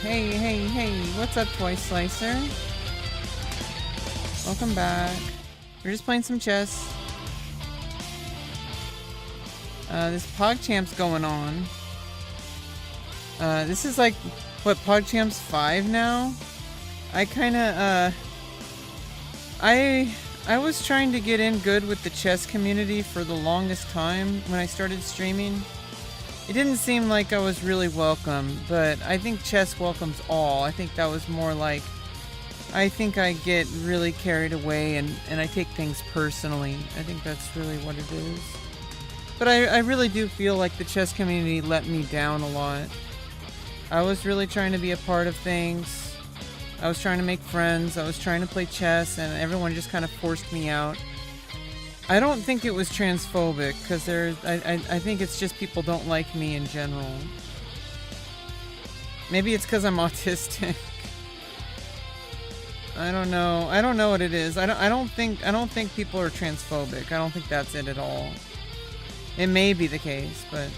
Hey, what's up, Twice Slicer? Welcome back. We're just playing some chess. This PogChamp's going on. This is like, what, PogChamp's 5 now? I kinda, I was trying to get in good with the chess community for the longest time when I started streaming. It didn't seem like I was really welcome, but I think chess welcomes all. I think that was more like, I think I get really carried away and I take things personally. I think that's really what it is. But I really do feel like the chess community let me down a lot. I was really trying to be a part of things. I was trying to make friends. I was trying to play chess, and everyone just kind of forced me out. I don't think it was transphobic, because I think it's just people don't like me in general. Maybe it's because I'm autistic. I don't know. I don't know what it is. I don't think people are transphobic. I don't think that's it at all. It may be the case, but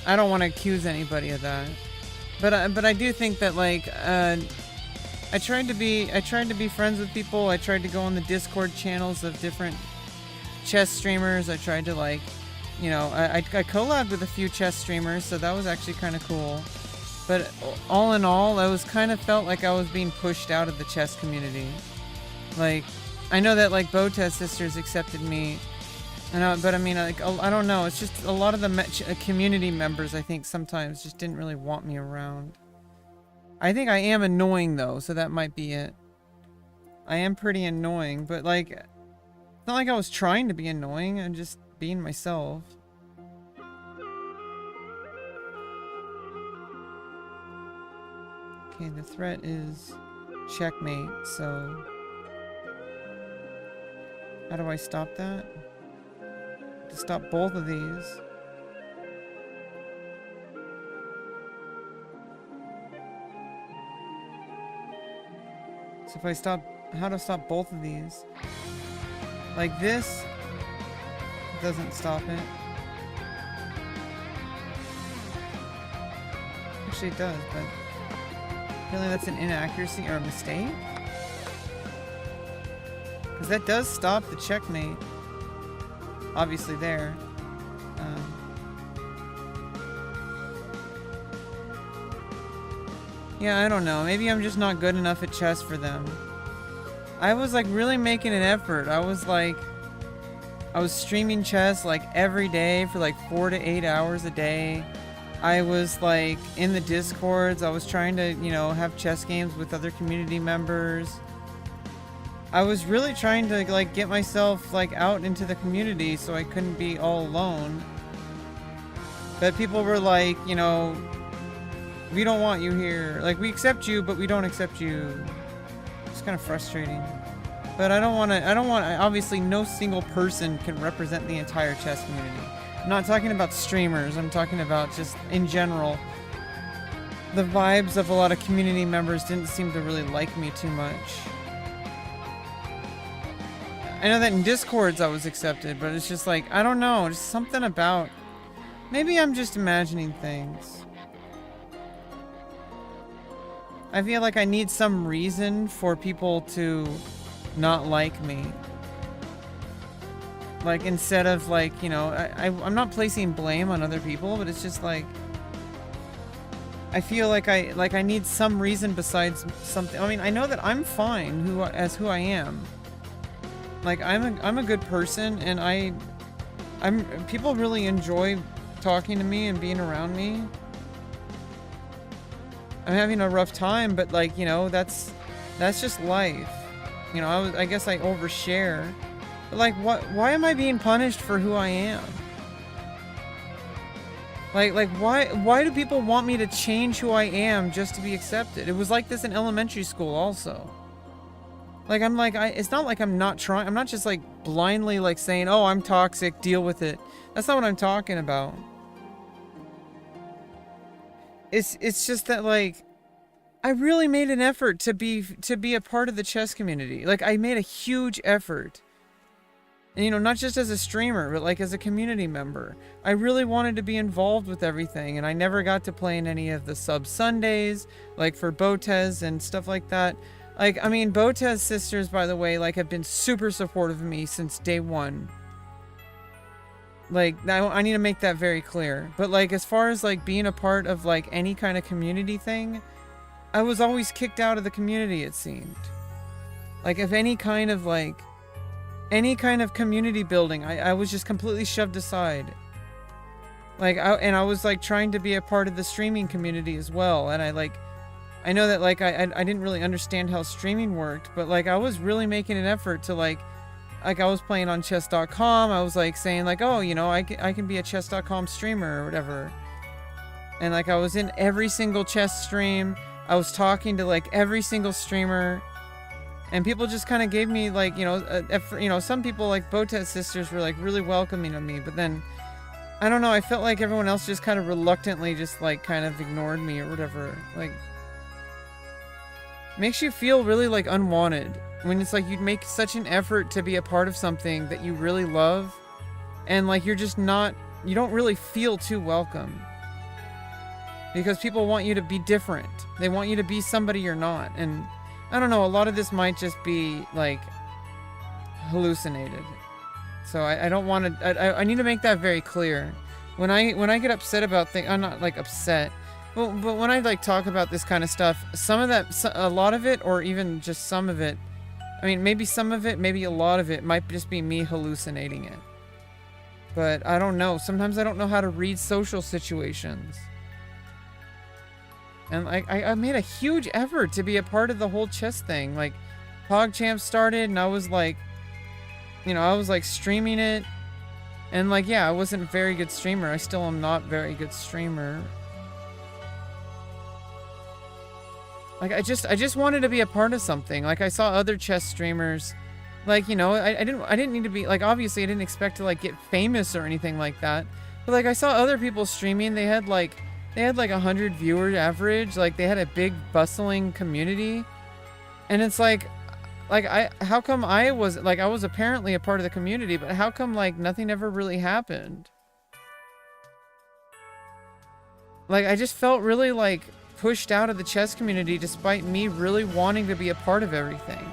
I don't want to accuse anybody of that. But I do think that, like, I tried to be friends with people. I tried to go on the Discord channels of different chess streamers. I tried to, like, you know, I collabed with a few chess streamers, so that was actually kind of cool. But all in all, I was kind of felt like I was being pushed out of the chess community. Like, I know that, like, Bowtest Sisters accepted me, but I mean, like, I don't know. It's just a lot of the community members, I think, sometimes just didn't really want me around. I think I am annoying, though, so that might be it. I am pretty annoying, but, like, it's not like I was trying to be annoying. I'm just being myself. Okay, the threat is checkmate, so how do I stop that? To stop both of these. So if I stop, how to stop both of these? Like this doesn't stop it. Actually it does, but apparently that's an inaccuracy or a mistake? Because that does stop the checkmate. Obviously there. Yeah, I don't know. Maybe I'm just not good enough at chess for them. I was like really making an effort. I was streaming chess like every day for like 4 to 8 hours a day. I was like in the Discords. I was trying to, you know, have chess games with other community members. I was really trying to like get myself like out into the community so I couldn't be all alone. But people were like, you know, we don't want you here. Like, we accept you, but we don't accept you. It's kind of frustrating. But I don't want to, obviously no single person can represent the entire chess community. I'm not talking about streamers. I'm talking about just in general. The vibes of a lot of community members didn't seem to really like me too much. I know that in Discords I was accepted, but it's just like, I don't know, just something about... Maybe I'm just imagining things. I feel like I need some reason for people to not like me. Like, instead of like, you know, I'm not placing blame on other people, but it's just like... I feel like I need some reason besides something. I mean, I know that I'm fine as who I am. Like, I'm a good person, and people really enjoy talking to me and being around me. I'm having a rough time, but like, you know, that's just life. You know, I guess I overshare. But like, why am I being punished for who I am? Like why do people want me to change who I am just to be accepted? It was like this in elementary school also. Like, I'm like, it's not like I'm not trying. I'm not just like blindly like saying, oh, I'm toxic, deal with it. That's not what I'm talking about. It's just that, like, I really made an effort to be a part of the chess community. Like, I made a huge effort. And, you know, not just as a streamer, but like as a community member. I really wanted to be involved with everything, and I never got to play in any of the sub Sundays, like for Botez and stuff like that. Like, I mean, Botez sisters, by the way, like have been super supportive of me since day one. Like, I need to make that very clear. But like, as far as like being a part of like any kind of community thing, I was always kicked out of the community, it seemed. Like, if any kind of community building, I was just completely shoved aside. Like, I was like trying to be a part of the streaming community as well. And I know that like, I didn't really understand how streaming worked, but like, I was really making an effort to like I was playing on chess.com. I was like saying like, oh, you know, I can be a chess.com streamer or whatever. And like, I was in every single chess stream. I was talking to like every single streamer. And people just kind of gave me like, you know, some people like Botez sisters were like really welcoming of me, but then I don't know, I felt like everyone else just kind of reluctantly just like kind of ignored me or whatever. Like, makes you feel really like unwanted when it's like you'd make such an effort to be a part of something that you really love, and like you're just not, you don't really feel too welcome because people want you to be different. They want you to be somebody you're not. And I don't know, a lot of this might just be like hallucinated. So I don't want to, I need to make that very clear. When I get upset about things, I'm not like upset. Well, but when I like talk about this kind of stuff, some of that, a lot of it, or even just some of it, I mean, maybe some of it, maybe a lot of it might just be me hallucinating it. But I don't know. Sometimes I don't know how to read social situations. And I made a huge effort to be a part of the whole chess thing. Like, PogChamp started, and I was like, you know, I was like streaming it. And like, yeah, I wasn't a very good streamer. I still am not a very good streamer. Like, I just wanted to be a part of something. Like, I saw other chess streamers. Like, you know, I didn't need to be, like, obviously I didn't expect to like get famous or anything like that. But like, I saw other people streaming. They had like 100 viewer average. Like, they had a big bustling community. And it's like how come I was apparently a part of the community, but how come like nothing ever really happened? Like, I just felt really like pushed out of the chess community despite me really wanting to be a part of everything.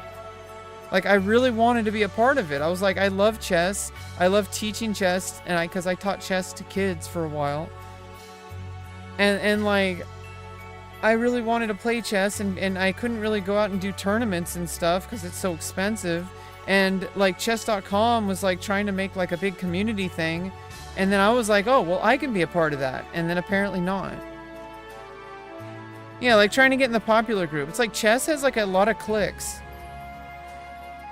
Like, I really wanted to be a part of it. I was like, I love chess. I love teaching chess, and because I taught chess to kids for a while. And like, I really wanted to play chess, and I couldn't really go out and do tournaments and stuff because it's so expensive. And like, chess.com was like trying to make like a big community thing. And then I was like, oh, well, I can be a part of that. And then apparently not. Yeah, like trying to get in the popular group. It's like chess has like a lot of cliques.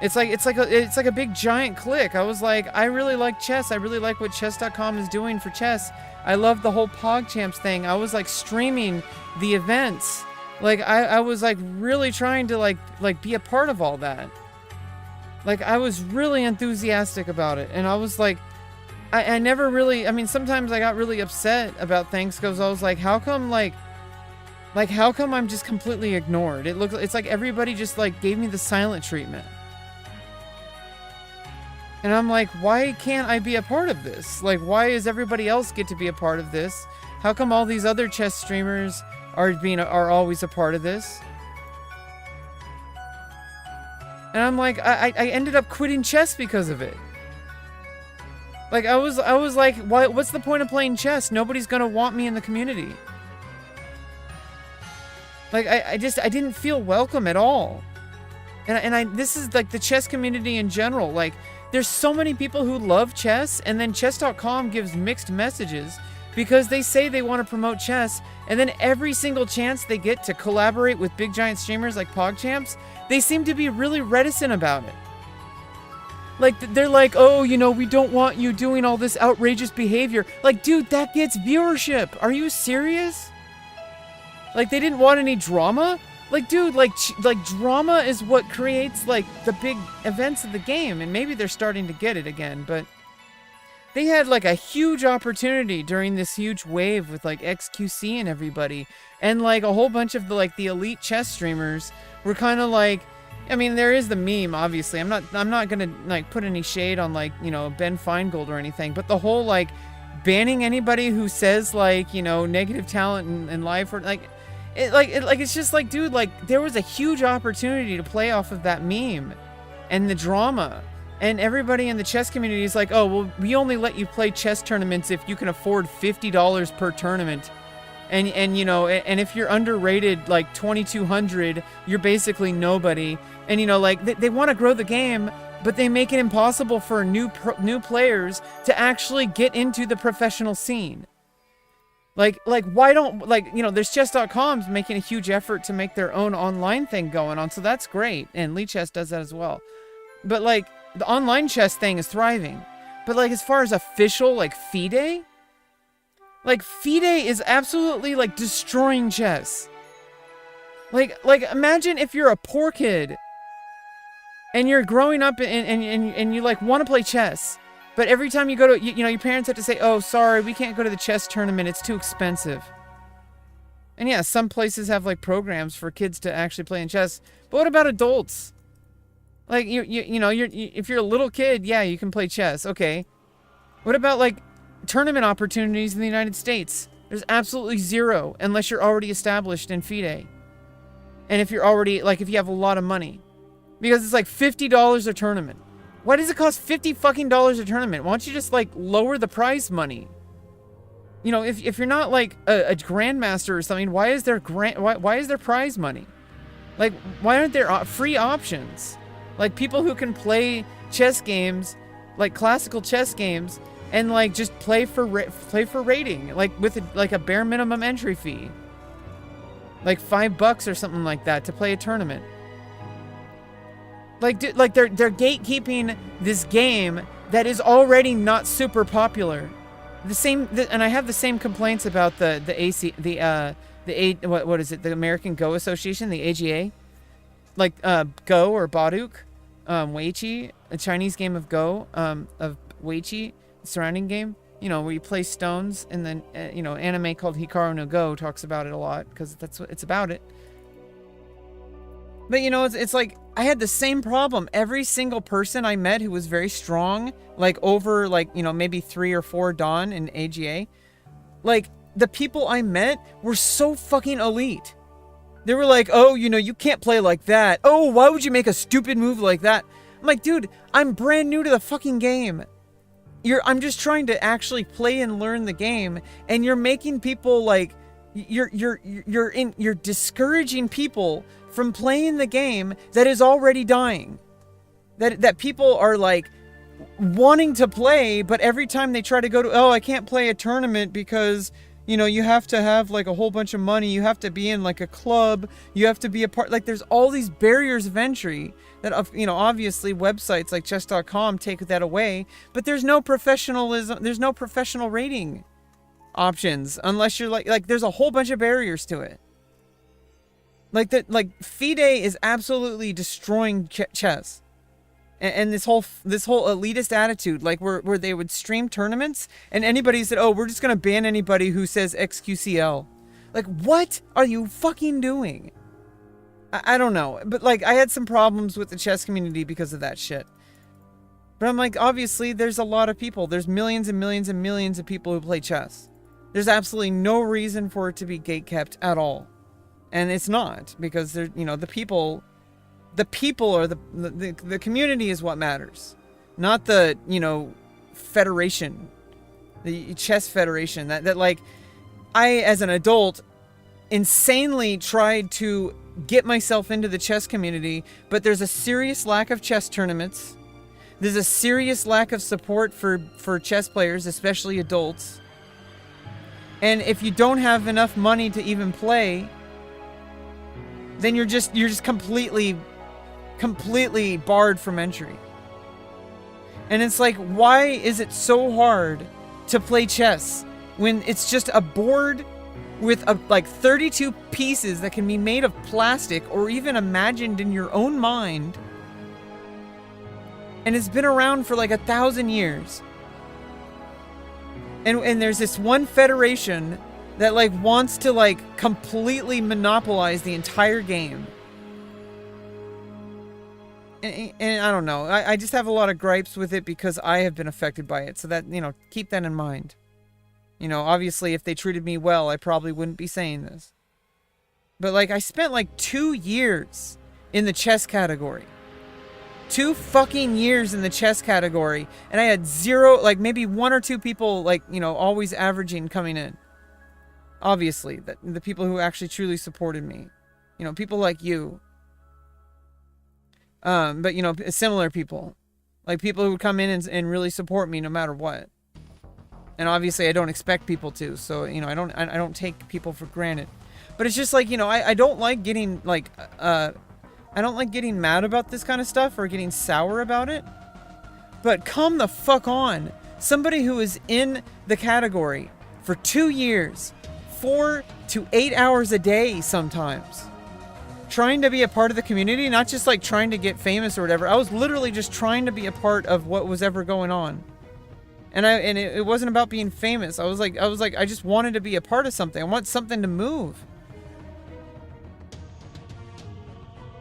It's like a big giant clique. I was like, I really like chess. I really like what chess.com is doing for chess. I love the whole PogChamps thing. I was like streaming the events. Like, I was like really trying to like be a part of all that. Like, I was really enthusiastic about it. And I was like, I never really, I mean, sometimes I got really upset about things because I was like, how come how come I'm just completely ignored? It's like everybody just like gave me the silent treatment. And I'm like, why can't I be a part of this? Like, why does everybody else get to be a part of this? How come all these other chess streamers are always a part of this? And I'm like, I ended up quitting chess because of it. Like, I was like, what's the point of playing chess? Nobody's gonna want me in the community. Like, I didn't feel welcome at all. And this is like the chess community in general. Like, there's so many people who love chess, and then chess.com gives mixed messages because they say they want to promote chess, and then every single chance they get to collaborate with big giant streamers like PogChamps, they seem to be really reticent about it. Like, they're like, oh, you know, we don't want you doing all this outrageous behavior. Like, dude, that gets viewership. Are you serious? Like, they didn't want any drama? Like, dude, like drama is what creates, like, the big events of the game. And maybe they're starting to get it again, but they had, like, a huge opportunity during this huge wave with, like, XQC and everybody. And, like, a whole bunch of the elite chess streamers were kind of, like, I mean, there is the meme, obviously. I'm not gonna like put any shade on like, you know, Ben Feingold or anything, but the whole like banning anybody who says like, you know, negative talent in life, or like it's just like, dude, like there was a huge opportunity to play off of that meme and the drama, and everybody in the chess community is like, oh well, we only let you play chess tournaments if you can afford $50 per tournament. And you know, and if you're underrated like 2200, you're basically nobody. And you know, like they want to grow the game, but they make it impossible for new players to actually get into the professional scene. Like why don't, like, you know, there's chess.com's making a huge effort to make their own online thing going on, so that's great, and Lee Chess does that as well. But like the online chess thing is thriving. But like as far as official like FIDE, like FIDE is absolutely like destroying chess. Like imagine if you're a poor kid and you're growing up and you like want to play chess, but every time you go to, you know, your parents have to say, oh, sorry, we can't go to the chess tournament, it's too expensive. And yeah, some places have like programs for kids to actually play in chess, but what about adults? Like you know, if you're a little kid, yeah, you can play chess, okay. What about like tournament opportunities in the United States? There's absolutely zero unless you're already established in FIDE. And if you're already, like, if you have a lot of money. Because it's like $50 a tournament. Why does it cost $50 fucking a tournament? Why don't you just, like, lower the prize money? You know, if you're not, like, a grandmaster or something, why is there why is there prize money? Like, why aren't there free options? Like, people who can play chess games, like classical chess games, and like just play for rating, like with a bare minimum entry fee, like $5 or something like that to play a tournament. Like, dude, like they're gatekeeping this game that is already not super popular. And I have the same complaints about the American Go Association, the AGA, like Go or Baduk, Weiqi, a Chinese game of Go, of Weiqi. Surrounding game, you know, where you play stones, and then you know, anime called Hikaru no Go talks about it a lot because that's what it's about it. But you know, it's like I had the same problem. Every single person I met who was very strong, like over like, you know, maybe 3 or 4 Dan in AGA, like the people I met were so fucking elite. They were like, oh, you know, you can't play like that. Oh, why would you make a stupid move like that? I'm like, dude, I'm brand new to the fucking game. I'm just trying to actually play and learn the game, and you're making people like you're discouraging people from playing the game that is already dying. That people are like wanting to play, but every time they try to go to, oh, I can't play a tournament because, you know, you have to have like a whole bunch of money, you have to be in like a club, you have to be a part, like there's all these barriers of entry that, you know, obviously websites like chess.com take that away, but there's no professionalism, there's no professional rating options unless you're like there's a whole bunch of barriers to it. Like that, like FIDE is absolutely destroying chess. And this whole elitist attitude, like where they would stream tournaments and anybody said, oh, we're just going to ban anybody who says XQCL. Like, what are you fucking doing? I don't know. But like, I had some problems with the chess community because of that shit. But I'm like, obviously there's a lot of people. There's millions and millions and millions of people who play chess. There's absolutely no reason for it to be gatekept at all. And it's not, because they're, you know, the people are the community is what matters, not the, you know, federation, the chess federation that like I, as an adult, insanely tried to get myself into the chess community, but there's a serious lack of chess tournaments. There's a serious lack of support for chess players, especially adults. And if you don't have enough money to even play, then you're just completely barred from entry. And it's like, why is it so hard to play chess when it's just a board with like 32 pieces that can be made of plastic or even imagined in your own mind, and it's been around for like 1,000 years, and there's this one federation that like wants to like completely monopolize the entire game. and I don't know. I just have a lot of gripes with it because I have been affected by it. So that, you know, keep that in mind. You know, obviously, if they treated me well, I probably wouldn't be saying this. But, like, I spent, like, 2 years in the chess category. 2 fucking years in the chess category. And I had 0, like, maybe 1 or 2 people, like, you know, always averaging coming in. Obviously, the people who actually truly supported me. You know, people like you. But, you know, similar people. Like, people who would come in and really support me no matter what. And obviously, I don't expect people to. So, you know, I don't take people for granted. But it's just like, you know, I don't like getting, like, I don't like getting mad about this kind of stuff or getting sour about it. But come the fuck on. Somebody who is in the category for 2 years, 4 to 8 hours a day sometimes, trying to be a part of the community, not just like trying to get famous or whatever. I was literally just trying to be a part of what was ever going on. And it wasn't about being famous. I was like, I just wanted to be a part of something. I want something to move.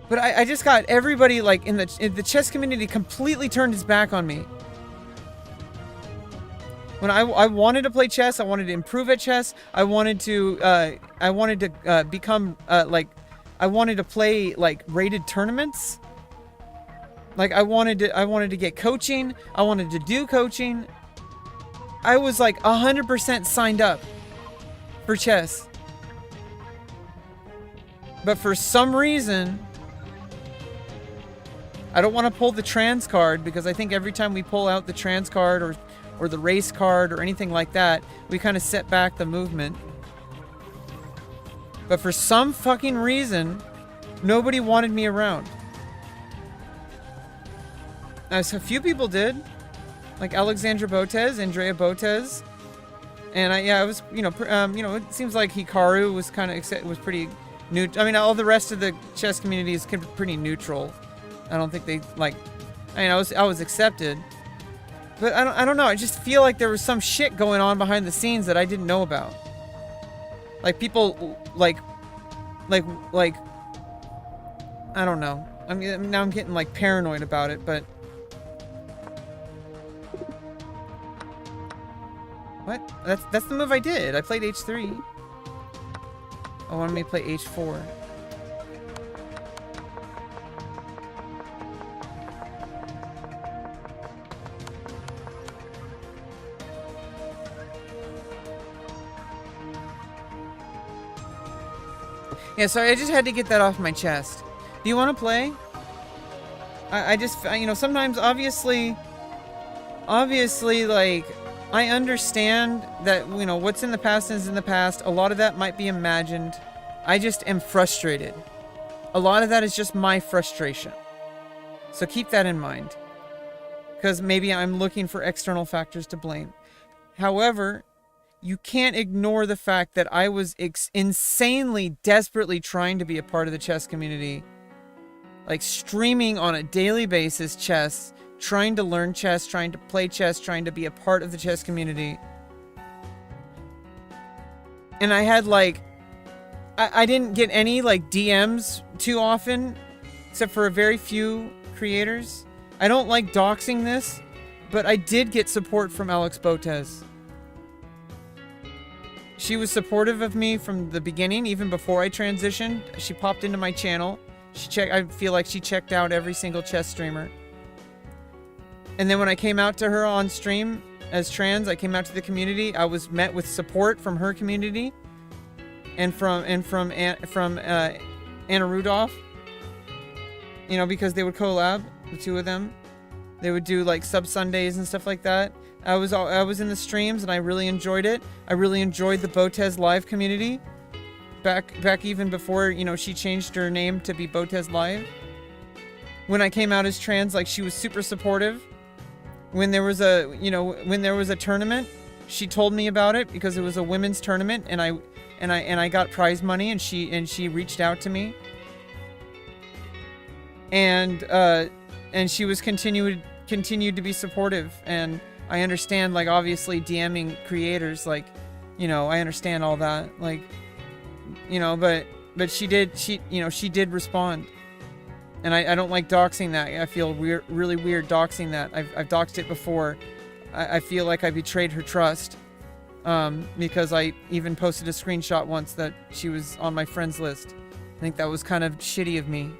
But I just got everybody, like, in the chess community completely turned his back on me. When I wanted to play chess, I wanted to improve at chess. I wanted to become, I wanted to play, like, rated tournaments. Like, I wanted to get coaching. I wanted to do coaching. I was, like, 100% signed up for chess. But for some reason, I don't want to pull the trans card, because I think every time we pull out the trans card or the race card or anything like that, we kind of set back the movement. But for some fucking reason, nobody wanted me around. So a few people did, like Alexandra Botez, Andrea Botez, and I was, you know, it seems like Hikaru was was pretty new. I mean, all the rest of the chess community is pretty neutral. I don't think they, like, I mean, I was accepted, but I don't know. I just feel like there was some shit going on behind the scenes that I didn't know about. Like, people, like, I don't know. I mean, now I'm getting, like, paranoid about it, but. What? That's the move I did. I played H3. I wanted me to play H4. Yeah, sorry, I just had to get that off my chest. Do you want to play? I just, you know, sometimes, obviously, like, I understand that, you know, what's in the past is in the past. A lot of that might be imagined. I just am frustrated. A lot of that is just my frustration. So keep that in mind. Because maybe I'm looking for external factors to blame. However, you can't ignore the fact that I was insanely, desperately trying to be a part of the chess community. Like, streaming on a daily basis chess, trying to learn chess, trying to play chess, trying to be a part of the chess community. And I had, like, I didn't get any, like, DMs too often, except for a very few creators. I don't like doxing this, but I did get support from Alex Botez. She was supportive of me from the beginning, even before I transitioned. She popped into my channel. I feel like she checked out every single chess streamer. And then when I came out to her on stream as trans, I came out to the community. I was met with support from her community, and from Anna Rudolph. You know, because they would collab, the two of them. They would do, like, sub Sundays and stuff like that. I was in the streams and I really enjoyed it. I really enjoyed the Botez Live community. Back even before, you know, she changed her name to be Botez Live. When I came out as trans, like, she was super supportive. When there was a tournament, she told me about it because it was a women's tournament, and I got prize money, and she reached out to me. And she was continued to be supportive, and I understand, like, obviously DMing creators, like, you know, I understand all that, like, you know, but she did respond. And I don't like doxing that. I feel weird, really weird doxing that. I've doxed it before. I feel like I betrayed her trust. Because I even posted a screenshot once that she was on my friends list. I think that was kind of shitty of me.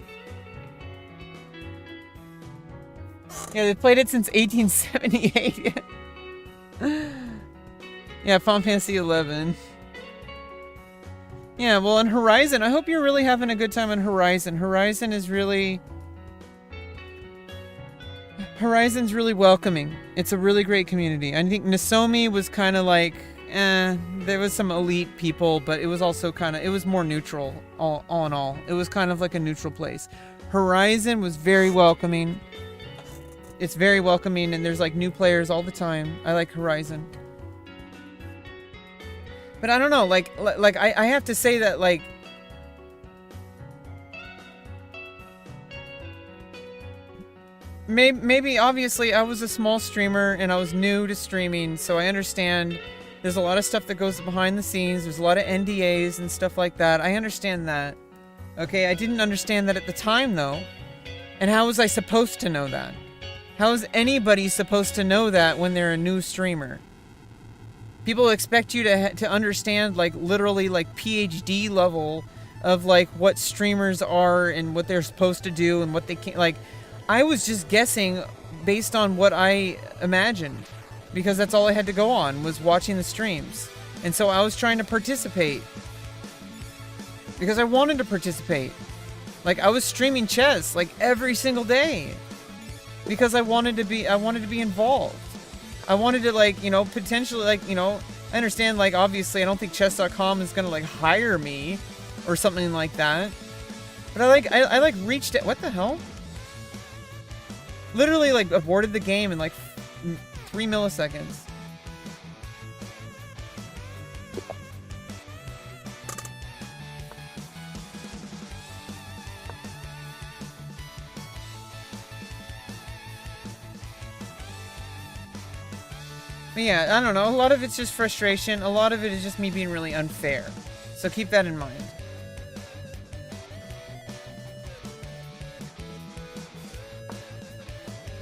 Yeah, they played it since 1878. Yeah, Final Fantasy 11. Yeah, well, on Horizon, I hope you're really having a good time on Horizon. Horizon's really welcoming. It's a really great community. I think Nozomi was kind of like, there was some elite people, but it was also kind of, it was more neutral, all in all. It was kind of like a neutral place. Horizon was very welcoming. It's very welcoming, and there's like new players all the time. I like Horizon. But I don't know, like I have to say that, like, maybe obviously I was a small streamer and I was new to streaming, so I understand there's a lot of stuff that goes behind the scenes. There's a lot of NDAs and stuff like that. I understand that. Okay, I didn't understand that at the time, though. And how was I supposed to know that? How is anybody supposed to know that when they're a new streamer? People expect you to understand, like, literally, like, PhD level of, like, what streamers are and what they're supposed to do and what they can't. Like, I was just guessing based on what I imagined, because that's all I had to go on, was watching the streams. And so I was trying to participate because I wanted to participate. Like, I was streaming chess, like, every single day because I wanted to be involved. I wanted to, like, you know, potentially, like, you know, I understand, like, obviously I don't think chess.com is gonna, like, hire me or something like that. But I reached it. What the hell? Literally, like, aborted the game in, like, 3 milliseconds. But yeah, I don't know. A lot of it's just frustration. A lot of it is just me being really unfair. So keep that in mind.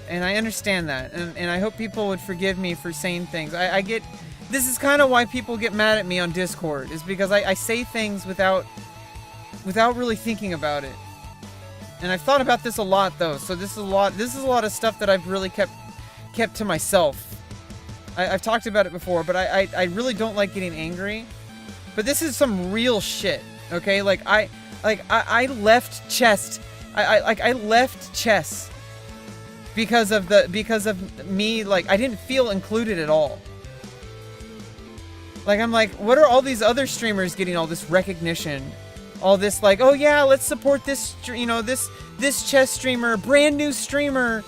And I understand that. And I hope people would forgive me for saying things. I get... This is kind of why people get mad at me on Discord. Is because I say things without really thinking about it. And I've thought about this a lot, though. So this is a lot of stuff that I've really kept to myself. I've talked about it before, but I really don't like getting angry. But this is some real shit, okay? Like I left chess. I left chess because of me. Like, I didn't feel included at all. Like, I'm like, what are all these other streamers getting all this recognition? All this, like, oh yeah, let's support this, you know, this chess streamer, brand new streamer.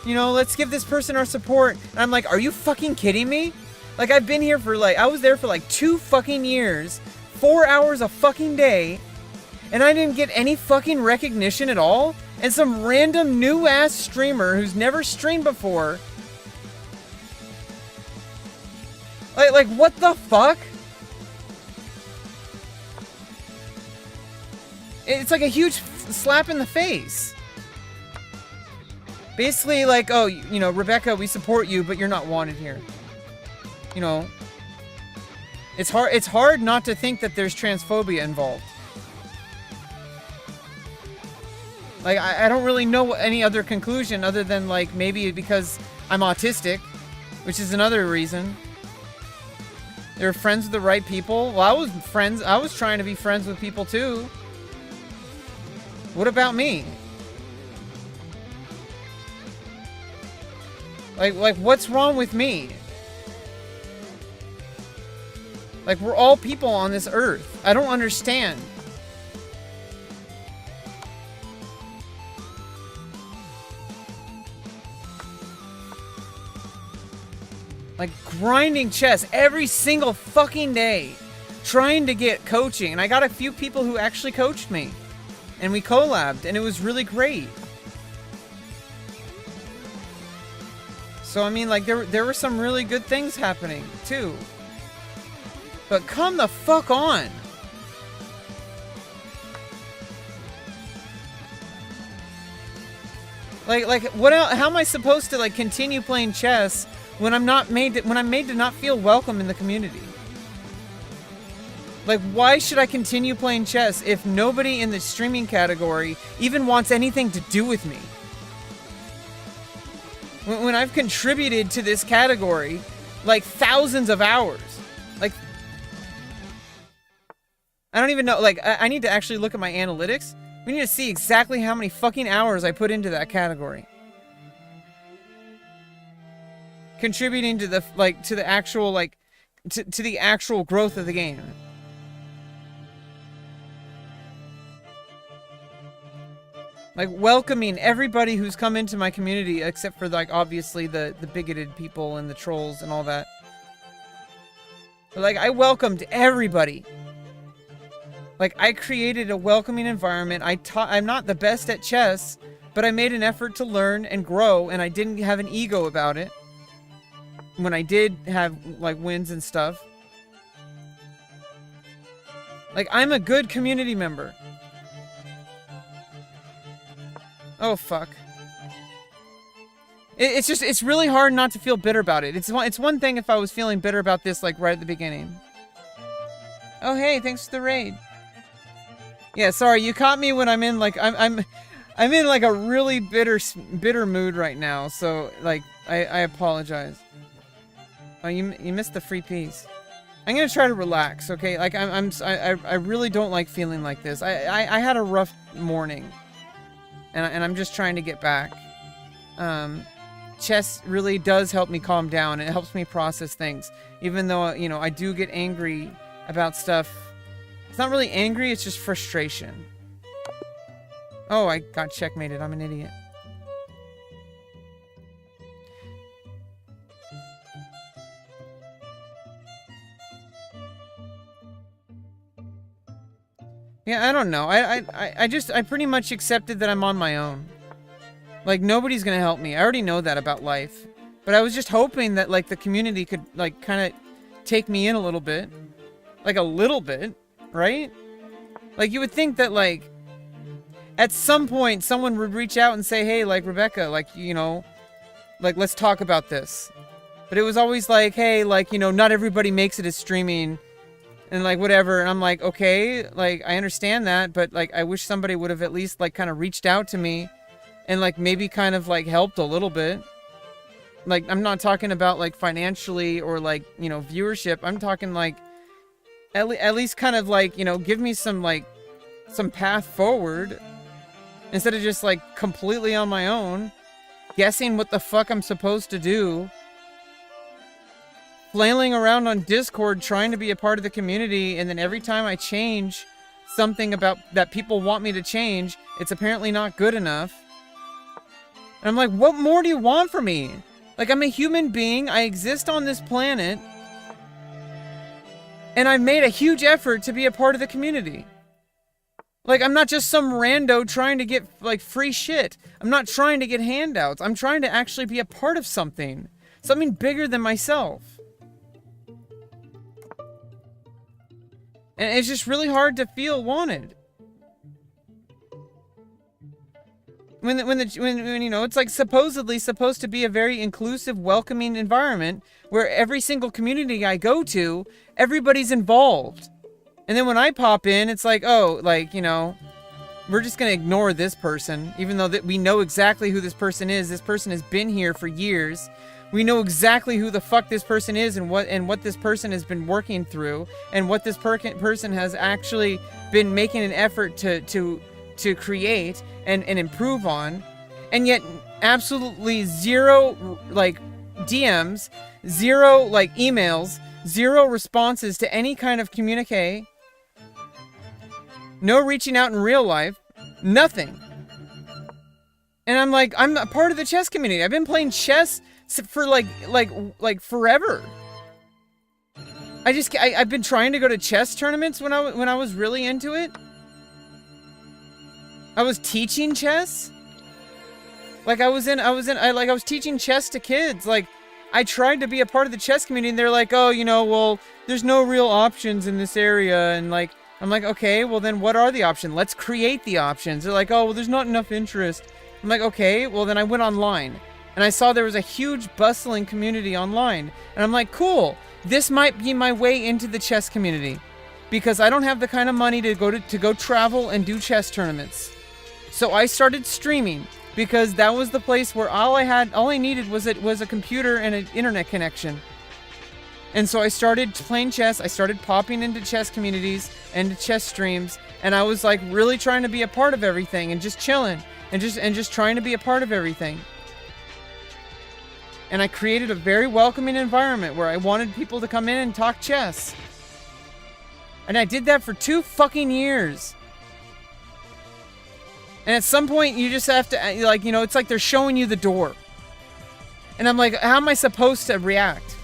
You know, let's give this person our support. And I'm like, are you fucking kidding me? Like, I've been here for, like, I was there for, like, 2 fucking years, 4 hours a fucking day, and I didn't get any fucking recognition at all? And some random new-ass streamer who's never streamed before. Like, what the fuck? It's like a huge slap in the face. Basically, like, oh, you know, Rebecca, we support you, but you're not wanted here. You know, it's hard not to think that there's transphobia involved. Like, I don't really know any other conclusion other than, like, maybe because I'm autistic, which is another reason. They're friends with the right people. Well, I was trying to be friends with people too. What about me? Like, what's wrong with me? Like, we're all people on this earth. I don't understand. Like, grinding chess every single fucking day. Trying to get coaching. And I got a few people who actually coached me. And we collabed, and it was really great. So, I mean, like, there were some really good things happening, too. But come the fuck on. Like what else, how am I supposed to like continue playing chess when I'm made to not feel welcome in the community? Like, why should I continue playing chess if nobody in the streaming category even wants anything to do with me? When I've contributed to this category, like, thousands of hours. Like, I don't even know, like, I need to actually look at my analytics. We need to see exactly how many fucking hours I put into that category. Contributing to the, like, to the actual, like, to the actual growth of the game. Like, welcoming everybody who's come into my community, except for, like, obviously the bigoted people and the trolls and all that. But, like, I welcomed everybody. Like, I created a welcoming environment. I'm not the best at chess, but I made an effort to learn and grow, and I didn't have an ego about it. When I did have, like, wins and stuff. Like, I'm a good community member. Oh, fuck. It's really hard not to feel bitter about it. It's one thing if I was feeling bitter about this, like, right at the beginning. Oh, hey, thanks for the raid. Yeah, sorry, you caught me when I'm in, like, I'm in, like, a really bitter mood right now, so, like, I apologize. Oh, you missed the free piece. I'm gonna try to relax, okay? Like, I really don't like feeling like this. I had a rough morning. And I'm just trying to get back. Chess really does help me calm down. It helps me process things. Even though, you know, I do get angry about stuff. It's not really angry, it's just frustration. Oh, I got checkmated. I'm an idiot. Yeah, I don't know. I pretty much accepted that I'm on my own. Like, nobody's gonna help me. I already know that about life. But I was just hoping that, like, the community could, like, kind of take me in a little bit. Like, a little bit, right? Like, you would think that, like, at some point, someone would reach out and say, hey, like, Rebecca, like, you know, like, let's talk about this. But it was always like, hey, like, you know, not everybody makes it as streaming. And, like, whatever, and I'm like, okay, like, I understand that, but, like, I wish somebody would have at least, like, kind of reached out to me and, like, maybe kind of, like, helped a little bit. Like, I'm not talking about, like, financially or, like, you know, viewership. I'm talking, like, at least kind of, like, you know, give me some, like, some path forward instead of just, like, completely on my own, guessing what the fuck I'm supposed to do. Flailing around on Discord trying to be a part of the community, and then every time I change something about that people want me to change, it's apparently not good enough. And I'm like, what more do you want from me? Like, I'm a human being, I exist on this planet, and I've made a huge effort to be a part of the community. Like, I'm not just some rando trying to get, like, free shit. I'm not trying to get handouts. I'm trying to actually be a part of something. Something bigger than myself. And it's just really hard to feel wanted. When you know, it's like supposedly supposed to be a very inclusive, welcoming environment where every single community I go to, everybody's involved. And then when I pop in, it's like, oh, like, you know, we're just gonna ignore this person, even though that we know exactly who this person is. This person has been here for years. We know exactly who the fuck this person is and what this person has been working through and what this person has actually been making an effort to create and improve on. And yet absolutely zero, like, DMs, zero, like, emails, zero responses to any kind of communique. No reaching out in real life. Nothing. And I'm like, I'm a part of the chess community. I've been playing chess for like forever. I've been trying to go to chess tournaments when I was really into it. I was teaching chess. Like, I was teaching chess to kids. Like, I tried to be a part of the chess community, and they're like, oh, you know, well, there's no real options in this area, and, like, I'm like, okay, well then what are the options? Let's create the options. They're like, oh, well, there's not enough interest. I'm I'm like, okay, well then I went online and I saw there was a huge bustling community online. And I'm like, cool, this might be my way into the chess community because I don't have the kind of money to go travel and do chess tournaments. So I started streaming because that was the place where all I needed was a computer and an internet connection. And so I started playing chess. I started popping into chess communities and to chess streams, and I was like really trying to be a part of everything and just chilling and just trying to be a part of everything. And I created a very welcoming environment where I wanted people to come in and talk chess. And I did that for 2 fucking years. And at some point you just have to, like, you know, it's like they're showing you the door. And I'm like, how am I supposed to react?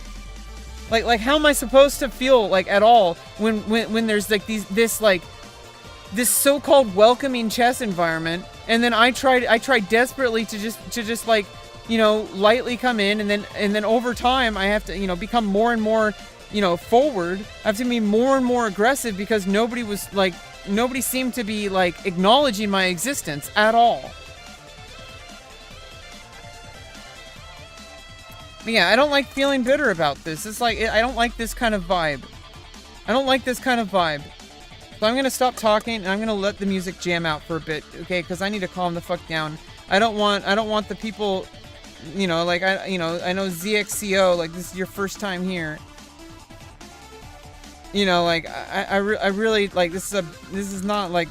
Like how am I supposed to feel like at all when there's like this so-called welcoming chess environment, and then I tried desperately to just like, you know, lightly come in, and then over time I have to, you know, become more and more, you know, forward. I have to be more and more aggressive because nobody seemed to be like acknowledging my existence at all. But yeah, I don't like feeling bitter about this. It's like, I don't like this kind of vibe. I don't like this kind of vibe. So I'm gonna stop talking and I'm gonna let the music jam out for a bit, okay? Because I need to calm the fuck down. I don't want the people, you know, like I know ZXCO, like this is your first time here. You know, like I really like this is not like.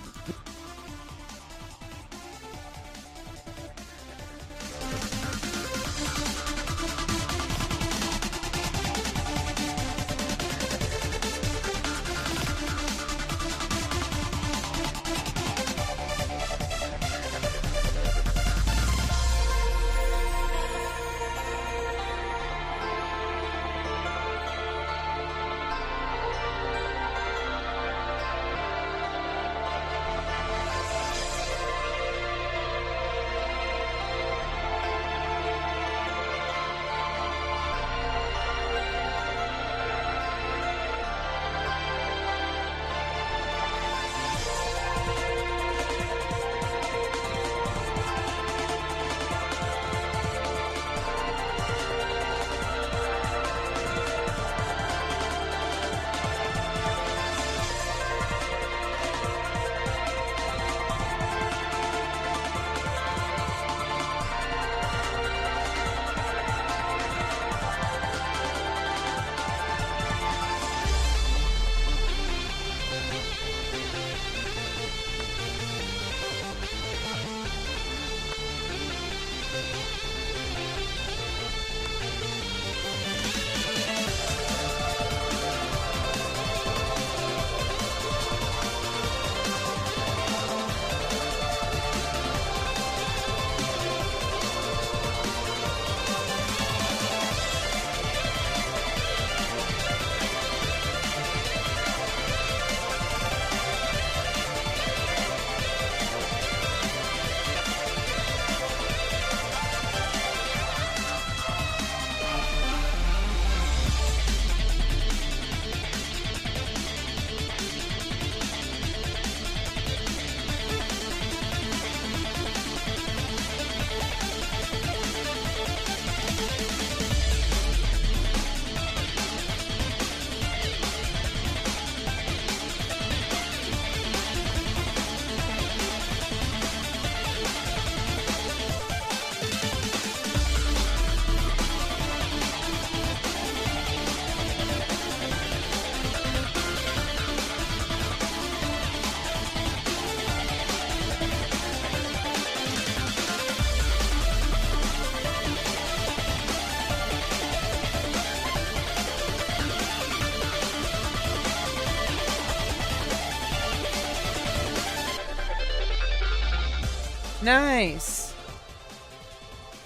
Nice.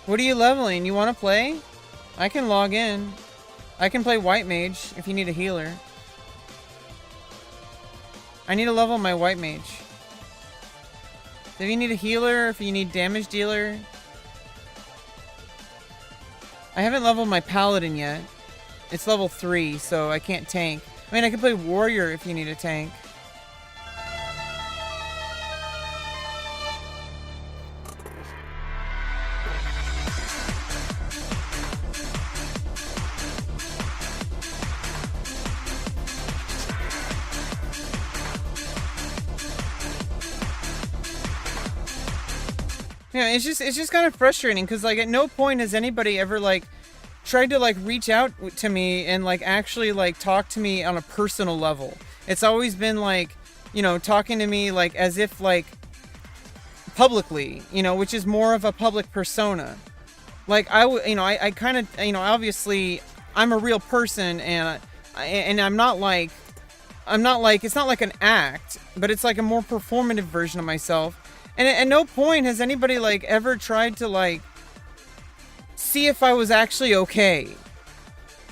What are you leveling? You want to play? I can log in. I can play white mage if you need a healer. I need to level my white mage. If you need a healer, if you need damage dealer. I haven't leveled my paladin yet. It's level 3, so I can't tank. I mean, I can play warrior if you need a tank. Yeah, it's just kind of frustrating because like at no point has anybody ever like tried to like reach out to me and like actually like talk to me on a personal level. It's always been like, you know, talking to me like as if like publicly, you know, which is more of a public persona. Like I kind of, you know, obviously I'm a real person and I'm not like it's not like an act, but it's like a more performative version of myself. And at no point has anybody like ever tried to like see if I was actually okay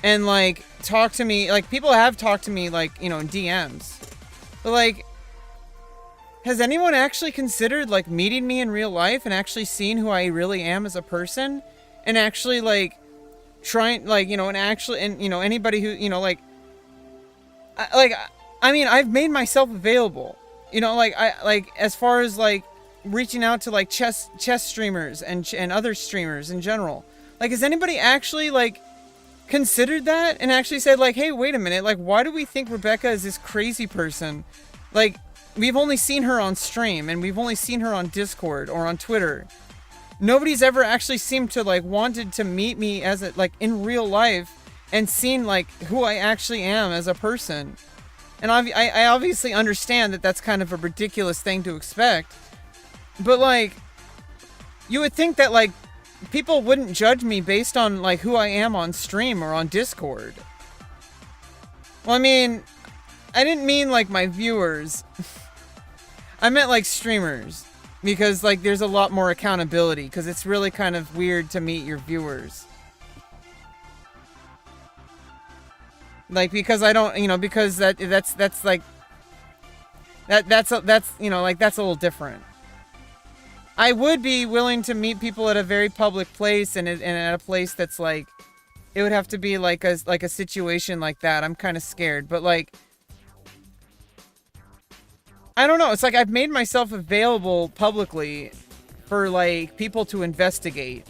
and like talk to me. Like people have talked to me like, you know, in DMs, but like has anyone actually considered like meeting me in real life and actually seeing who I really am as a person and actually like trying like, you know, and actually, and you know, anybody who, you know, like I mean I've made myself available, you know, like as far as like reaching out to like chess streamers and other streamers in general. Like has anybody actually like considered that and actually said like, hey, wait a minute, like why do we think Rebecca is this crazy person? Like we've only seen her on stream and we've only seen her on Discord or on Twitter. Nobody's ever actually seemed to like wanted to meet me as a, like in real life and seen like who I actually am as a person. And I obviously understand that that's kind of a ridiculous thing to expect. But like, you would think that like people wouldn't judge me based on like who I am on stream or on Discord. Well, I mean, I didn't mean like my viewers. I meant like streamers, because like there's a lot more accountability, because it's really kind of weird to meet your viewers. Like because I don't, you know, because that's like that's you know, like that's a little different. I would be willing to meet people at a very public place and at a place that's like, it would have to be like a situation like that. I'm kind of scared, but like, I don't know. It's like I've made myself available publicly for like people to investigate.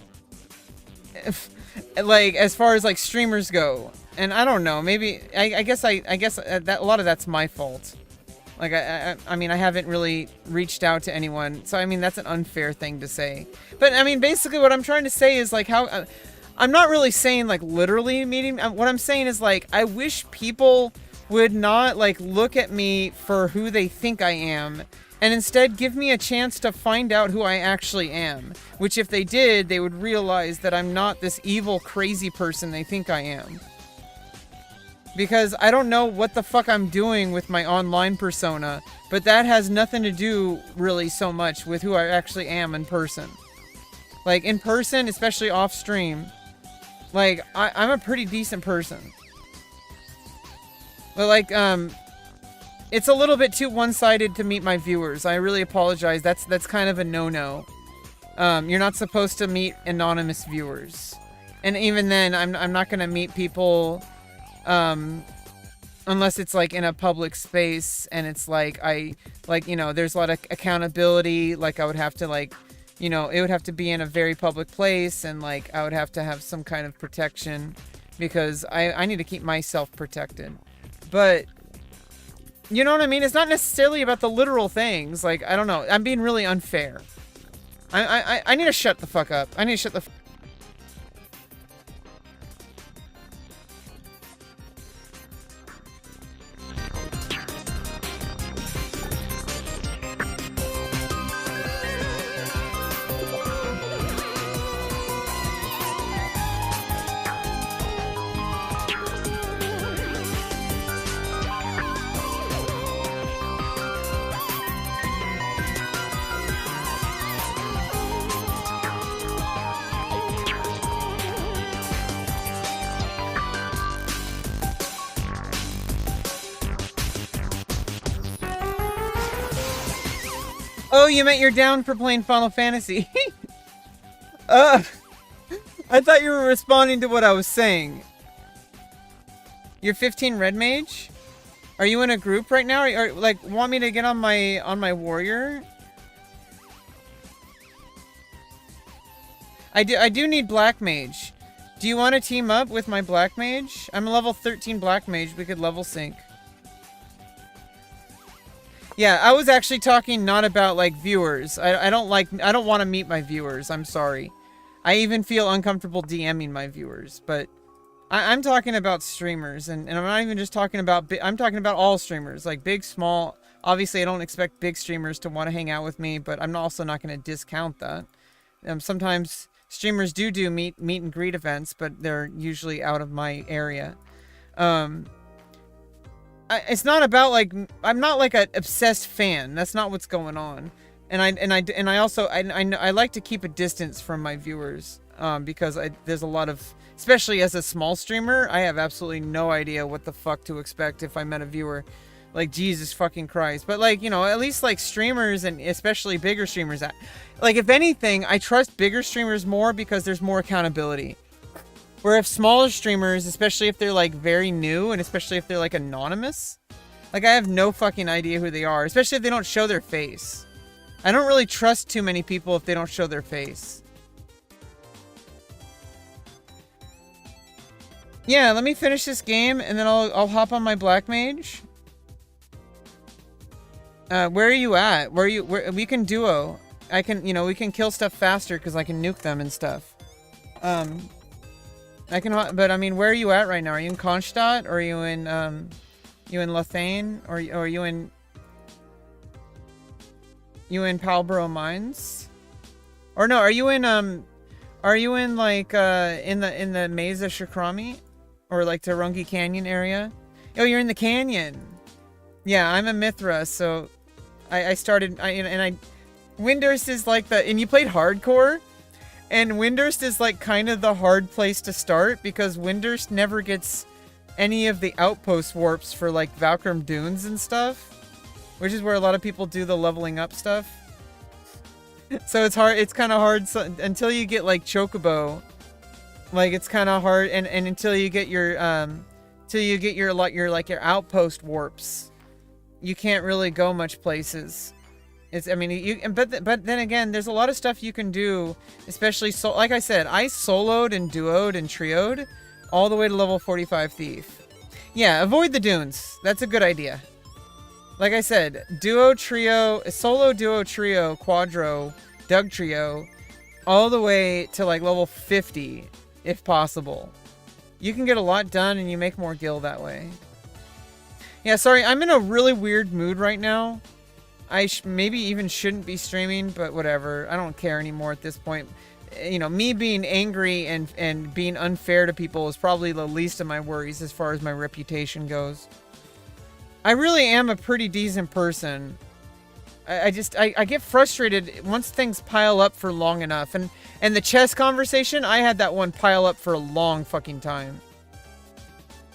Like as far as like streamers go, and I don't know. Maybe I guess that a lot of that's my fault. Like, I mean, I haven't really reached out to anyone. So, I mean, that's an unfair thing to say. But, I mean, basically what I'm trying to say is, like, how... I'm not really saying, like, literally meeting... What I'm saying is, like, I wish people would not, like, look at me for who they think I am, and instead give me a chance to find out who I actually am. Which, if they did, they would realize that I'm not this evil, crazy person they think I am. Because I don't know what the fuck I'm doing with my online persona, but that has nothing to do really so much with who I actually am in person. Like in person, especially off stream, like I'm a pretty decent person. But like, it's a little bit too one-sided to meet my viewers. I really apologize. That's kind of a no-no. You're not supposed to meet anonymous viewers. And even then, I'm not gonna meet people unless it's like in a public space and it's like you know, there's a lot of accountability. Like I would have to like, you know, it would have to be in a very public place, and like I would have to have some kind of protection because I need to keep myself protected. But you know what I mean? It's not necessarily about the literal things. Like, I don't know. I'm being really unfair. I need to shut the fuck up. I need to shut the Oh, you meant you're down for playing Final Fantasy. I thought you were responding to what I was saying. You're 15 red mage? Are you in a group right now? Or like want me to get on my warrior? I do need black mage. Do you want to team up with my black mage? I'm a level 13 black mage. We could level sync. Yeah, I was actually talking not about like viewers. I don't want to meet my viewers. I'm sorry. I even feel uncomfortable DMing my viewers, but I'm talking about streamers, and I'm not even just talking about I'm talking about all streamers, like big, small. Obviously, I don't expect big streamers to want to hang out with me, but I'm also not going to discount that. Sometimes streamers do meet and greet events, but they're usually out of my area. It's not about like I'm not like an obsessed fan. That's not what's going on. And I also I like to keep a distance from my viewers because there's a lot of, especially as a small streamer, I have absolutely no idea what the fuck to expect if I met a viewer. Like, Jesus fucking Christ. But like, you know, at least like streamers, and especially bigger streamers, like if anything, I trust bigger streamers more because there's more accountability. Where if smaller streamers, especially if they're like very new, and especially if they're like anonymous, like I have no fucking idea who they are, especially if they don't show their face. I don't really trust too many people if they don't show their face. Yeah, let me finish this game and then I'll hop on my Black Mage. Where are you at? Where we can duo. I can, you know, we can kill stuff faster because I can nuke them and stuff. I can, but I mean, where are you at right now? Are you in Kronstadt, or are you in Lothane, or are you in Palborough Mines? Or no, are you in like in the Maze of Shakrami, or like Tarongi Canyon area? Oh, you're in the canyon. Yeah, I'm a Mithra, so I started, Windurst is like and you played hardcore, and Windurst is like kind of the hard place to start because Windurst never gets any of the outpost warps for like Valkyrum Dunes and stuff, which is where a lot of people do the leveling up stuff. So it's hard, it's kind of hard until you get like Chocobo, like it's kind of hard, and until you get your your outpost warps, you can't really go much places. It's, I mean, but then again, there's a lot of stuff you can do, especially like I said, I soloed and duoed and trioed all the way to level 45 Thief. Yeah, avoid the dunes. That's a good idea. Like I said, duo, trio, solo, duo, trio, quadro, Doug trio, all the way to like level 50, if possible. You can get a lot done and you make more gil that way. Yeah, sorry, I'm in a really weird mood right now. I maybe even shouldn't be streaming, but whatever. I don't care anymore at this point. You know, me being angry and being unfair to people is probably the least of my worries as far as my reputation goes. I really am a pretty decent person. I get frustrated once things pile up for long enough. And the chess conversation, I had that one pile up for a long fucking time.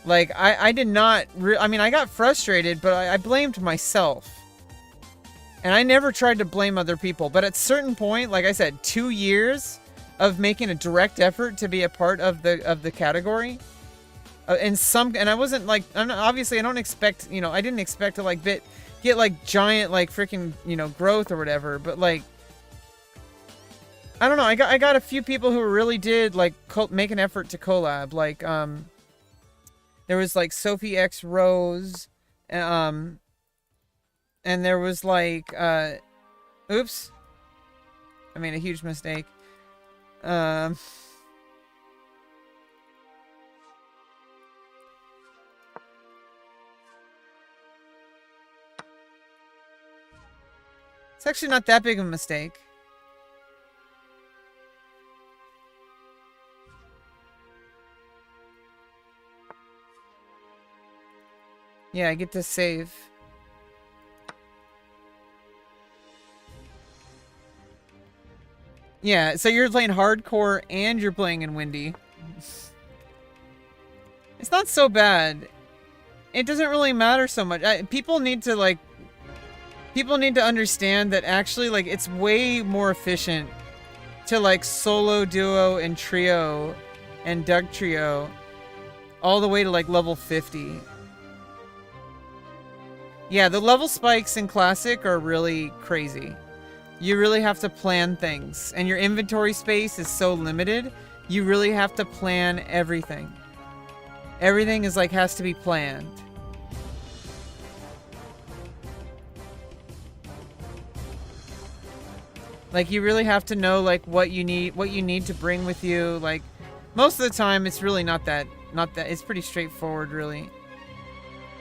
Like, I did not... I mean, I got frustrated, but I blamed myself. And I never tried to blame other people. But at a certain point, like I said, 2 years of making a direct effort to be a part of the category. And I wasn't like... obviously, I don't expect... You know, I didn't expect to, like, get like, giant, like, freaking, you know, growth or whatever. But, like... I don't know. I got a few people who really did, like, make an effort to collab. Like, there was, like, Sophie X Rose. And there was like, oops. I made a huge mistake. It's actually not that big of a mistake. Yeah, I get to save. Yeah, so you're playing hardcore and you're playing in Windy. It's not so bad. It doesn't really matter so much. People need to understand that actually, like, it's way more efficient to, like, solo, duo, and trio, and Doug trio, all the way to, like, level 50. Yeah, the level spikes in Classic are really crazy. You really have to plan things, and your inventory space is so limited, you really have to plan everything. Everything is like, has to be planned. Like, you really have to know, like, what you need to bring with you. Like, most of the time, it's really not that, it's pretty straightforward, really.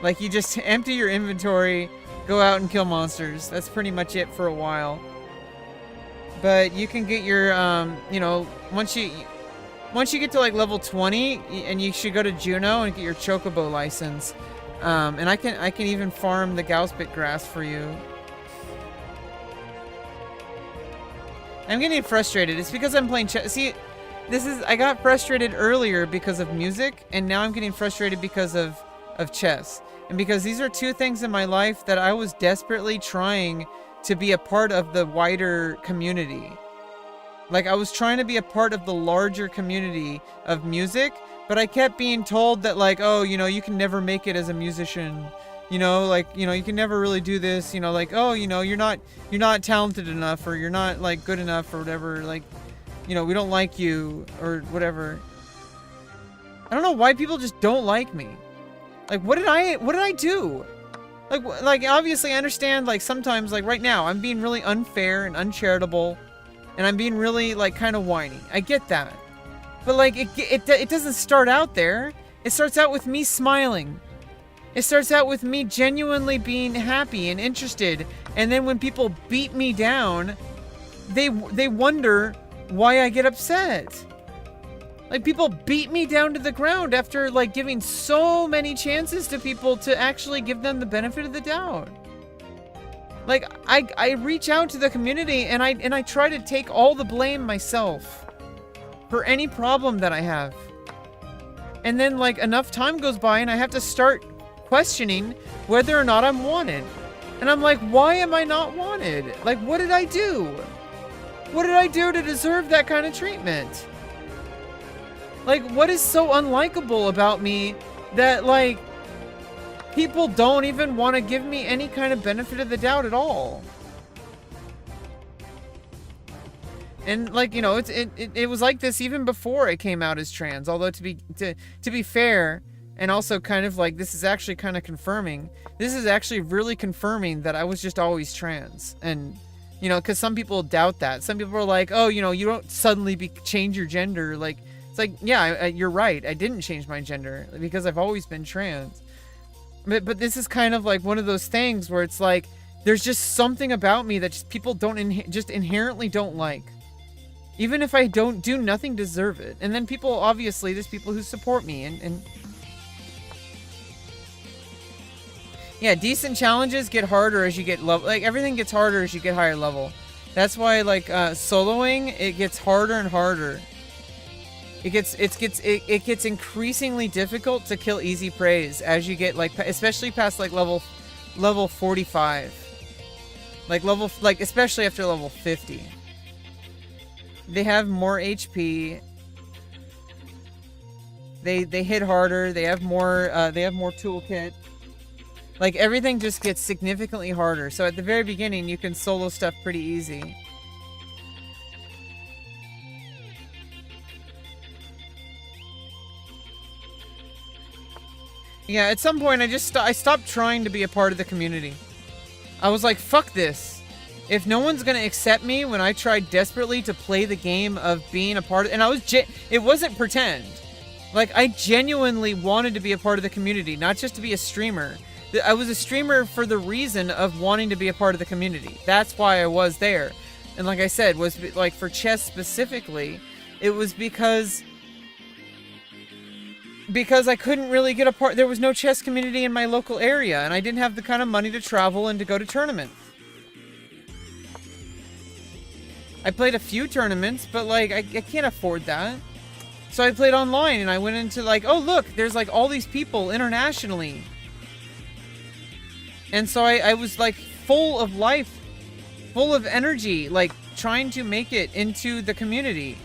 Like, you just empty your inventory, go out and kill monsters. That's pretty much it for a while. But you can get your, you know, once you get to, like, level 20, and you should go to Juneau and get your Chocobo license. And I can even farm the Gauspit grass for you. I'm getting frustrated. It's because I'm playing chess. See, I got frustrated earlier because of music, and now I'm getting frustrated because of chess. And because these are two things in my life that I was desperately trying to be a part of the wider community. Like, I was trying to be a part of the larger community of music, but I kept being told that, like, oh, you know, you can never make it as a musician. You know, like, you know, you can never really do this, you know, like, oh, you know, you're not talented enough, or you're not, like, good enough, or whatever, like, you know, we don't like you, or whatever. I don't know why people just don't like me. Like, what did I do? Like, obviously I understand, like, sometimes, like, right now, I'm being really unfair and uncharitable, and I'm being really, like, kind of whiny. I get that. But, like, it doesn't start out there. It starts out with me smiling. It starts out with me genuinely being happy and interested, and then when people beat me down, they wonder why I get upset. Like, people beat me down to the ground after, like, giving so many chances to people to actually give them the benefit of the doubt. Like, I reach out to the community, and I try to take all the blame myself for any problem that I have. And then, like, enough time goes by, and I have to start questioning whether or not I'm wanted. And I'm like, why am I not wanted? Like, what did I do? What did I do to deserve that kind of treatment? Like, what is so unlikable about me that, like, people don't even want to give me any kind of benefit of the doubt at all? And, like, you know, it was like this even before I came out as trans. Although to be fair, and also kind of like, this is actually kind of confirming. This is actually really confirming that I was just always trans. And, you know, because some people doubt that. Some people are like, oh, you know, you don't suddenly change your gender. Like, it's like, yeah, you're right. I didn't change my gender because I've always been trans. But this is kind of like one of those things where it's like, there's just something about me that just people don't just inherently don't like. Even if I don't do nothing to deserve it. And then people, obviously, there's people who support me and yeah, decent challenges get harder as you get level. Like, everything gets harder as you get higher level. That's why, like, soloing, it gets harder and harder. It gets increasingly difficult to kill easy preys as you get, like, especially past, like, level 45. Like, especially after level 50. They have more HP. They hit harder. They have more toolkit. Like, everything just gets significantly harder. So at the very beginning, you can solo stuff pretty easy. Yeah, at some point, I stopped trying to be a part of the community. I was like, fuck this. If no one's gonna accept me when I tried desperately to play the game of being a part of... And it wasn't pretend. Like, I genuinely wanted to be a part of the community, not just to be a streamer. I was a streamer for the reason of wanting to be a part of the community. That's why I was there. And like I said, was like for chess specifically, it was because I couldn't really get a part. There was no chess community in my local area, and I didn't have the kind of money to travel and to go to tournaments. I played a few tournaments, but like I can't afford that. So I played online, and I went into like, oh look, there's like all these people internationally. And so I was like full of life, full of energy, like trying to make it into the community.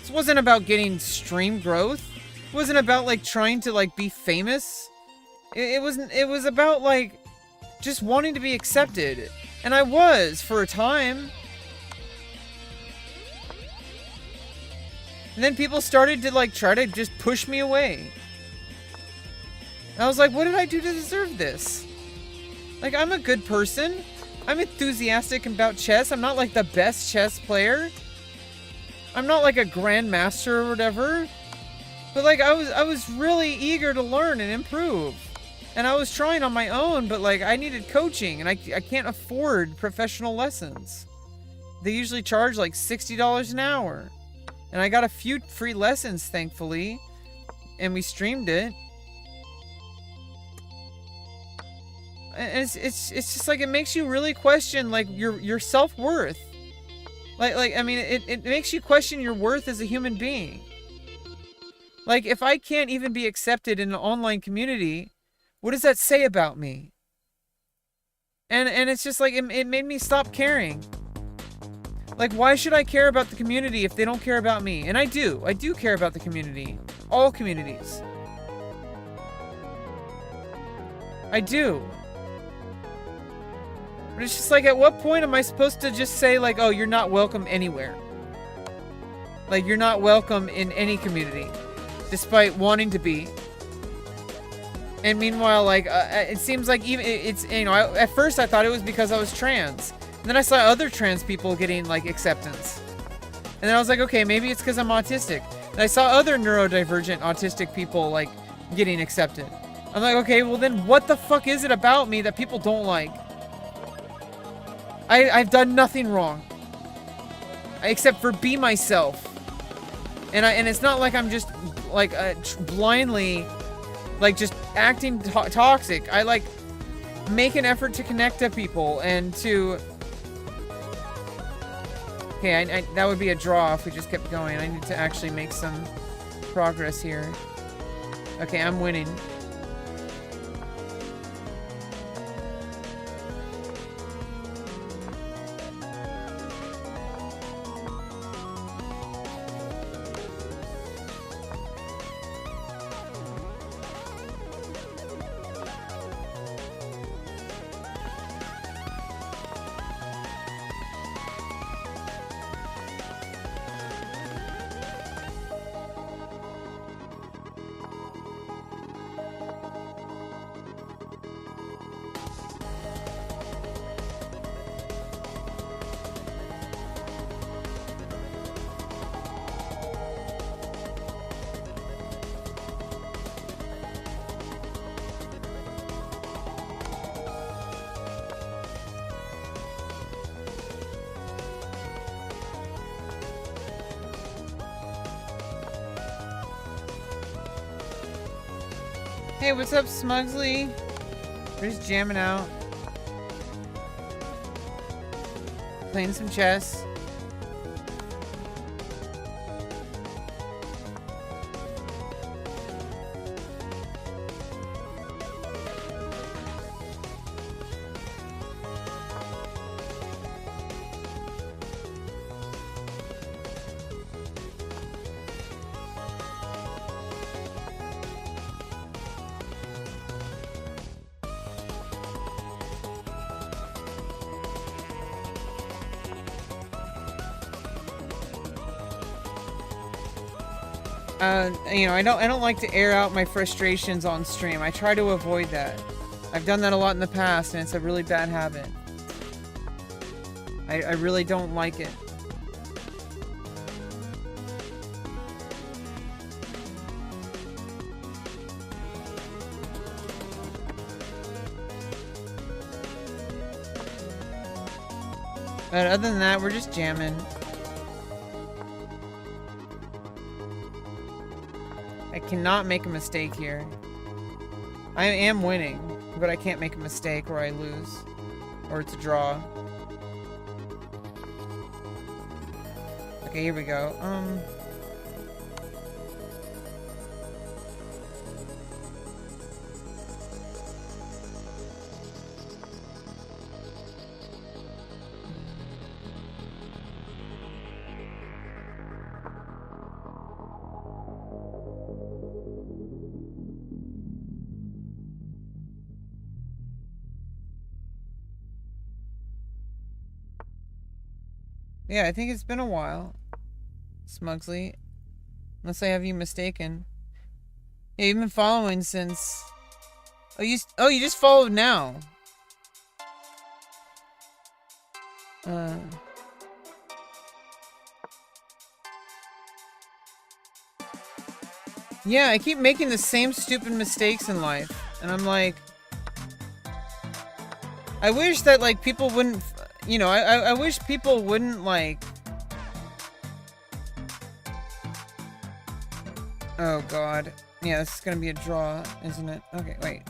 This wasn't about getting stream growth. It wasn't about like trying to like be famous. It was about like just wanting to be accepted. And I was for a time. And then people started to like try to just push me away. And I was like, what did I do to deserve this? Like, I'm a good person. I'm enthusiastic about chess. I'm not like the best chess player. I'm not like a grandmaster or whatever. But like I was really eager to learn and improve. And I was trying on my own, but like I needed coaching and I can't afford professional lessons. They usually charge like $60 an hour. And I got a few free lessons, thankfully. And we streamed it. And it's just like it makes you really question like your self-worth. Like I mean it makes you question your worth as a human being. Like if I can't even be accepted in an online community, what does that say about me? And it's just like it made me stop caring. Like why should I care about the community if they don't care about me? And I do care about the community. All communities. I do. But it's just like, at what point am I supposed to just say like, oh, you're not welcome anywhere? Like, you're not welcome in any community, despite wanting to be. And meanwhile, like, it seems like even, it's, you know, at first I thought it was because I was trans. And then I saw other trans people getting, like, acceptance. And then I was like, okay, maybe it's because I'm autistic. And I saw other neurodivergent autistic people, like, getting accepted. I'm like, okay, well then what the fuck is it about me that people don't like? I've done nothing wrong. Except for be myself. And it's not like I'm just, like, blindly, like, just acting toxic. I, like, make an effort to connect to people and to... Okay, that would be a draw if we just kept going. I need to actually make some progress here. Okay, I'm winning. Hey, what's up, Smugsley? We're just jamming out. Playing some chess. You know, I don't like to air out my frustrations on stream. I try to avoid that. I've done that a lot in the past, and it's a really bad habit. I really don't like it. But other than that, we're just jamming. I cannot make a mistake here. I am winning, but I can't make a mistake or I lose. Or it's a draw. Okay, here we go. Yeah, I think it's been a while, Smugsley. Unless I have you mistaken. Yeah, you've been following since... Oh, you just followed now. Yeah, I keep making the same stupid mistakes in life. And I'm like... I wish that, like, people wouldn't... You know, I wish people wouldn't, like... Oh, God. Yeah, this is gonna be a draw, isn't it? Okay, wait.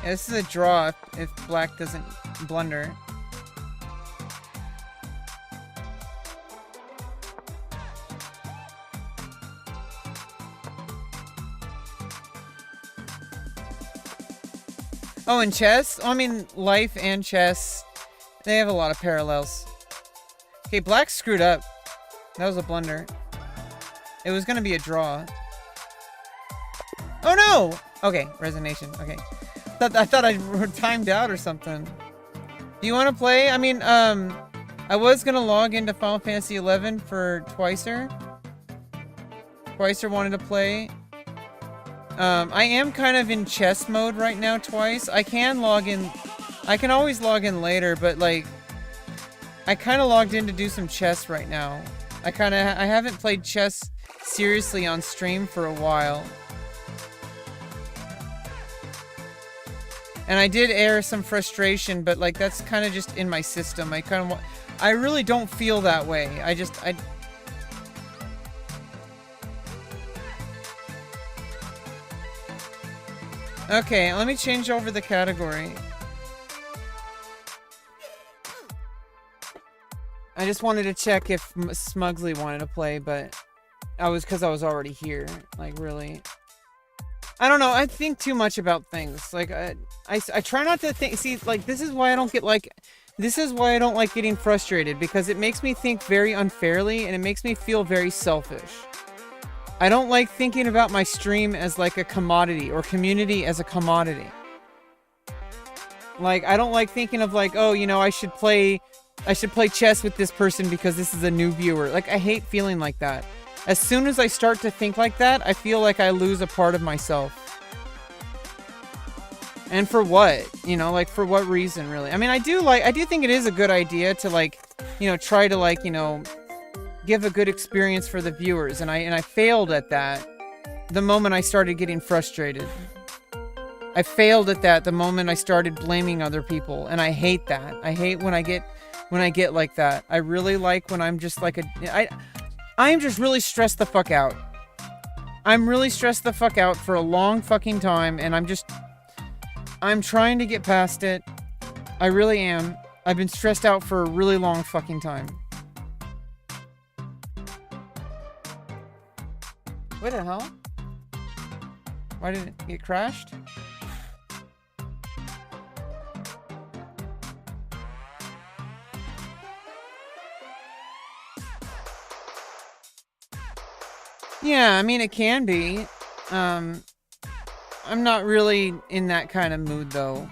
Yeah, this is a draw if black doesn't blunder. Oh, and chess? Oh, I mean, life and chess, they have a lot of parallels. Okay, black screwed up. That was a blunder. It was gonna be a draw. Oh no! Okay, resignation. Okay. I thought I timed out or something. Do you want to play? I mean, I was gonna log into Final Fantasy XI for Twicer. Twicer wanted to play. I am kind of in chess mode right now, Twice. I can log in. I can always log in later, but like, I kind of logged in to do some chess right now. I haven't played chess seriously on stream for a while. And I did air some frustration, but like that's kind of just in my system. I really don't feel that way. Okay, let me change over the category. I just wanted to check if Smugsley wanted to play, but because I was already here. Like, really. I don't know, I think too much about things. Like, I try not to think. See, like, this is why I don't like getting frustrated, because it makes me think very unfairly, and it makes me feel very selfish. I don't like thinking about my stream as like a commodity, or community as a commodity. Like, I don't like thinking of like, oh, you know, I should play chess with this person because this is a new viewer. Like, I hate feeling like that. As soon as I start to think like that, I feel like I lose a part of myself. And for what? You know, like, for what reason, really? I mean, I do think it is a good idea to, like, you know, try to, like, you know, give a good experience for the viewers. And I failed at that the moment I started getting frustrated. I failed at that the moment I started blaming other people. And I hate that. I hate when I get like that. I really like when I'm just like I am just really stressed the fuck out. I'm really stressed the fuck out for a long fucking time, and I'm trying to get past it. I really am. I've been stressed out for a really long fucking time. What the hell? Why did it get crashed? Yeah, I mean, it can be. I'm not really in that kind of mood, though.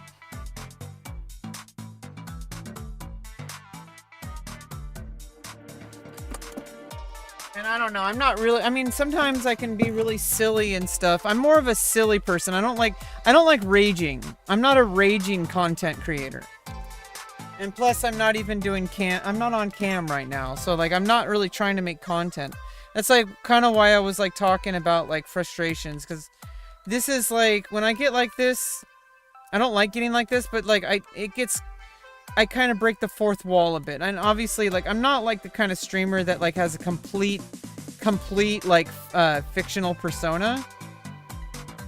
And I don't know, I'm not really, I mean, sometimes I can be really silly and stuff. I'm more of a silly person. I don't like raging. I'm not a raging content creator. And plus, I'm not even doing I'm not on cam right now. So, like, I'm not really trying to make content. That's, like, kind of why I was, like, talking about, like, frustrations. Because this is, like, when I get like this, I don't like getting like this, but, like, I kind of break the fourth wall a bit. And obviously, like, I'm not, like, the kind of streamer that, like, has a complete, like, fictional persona.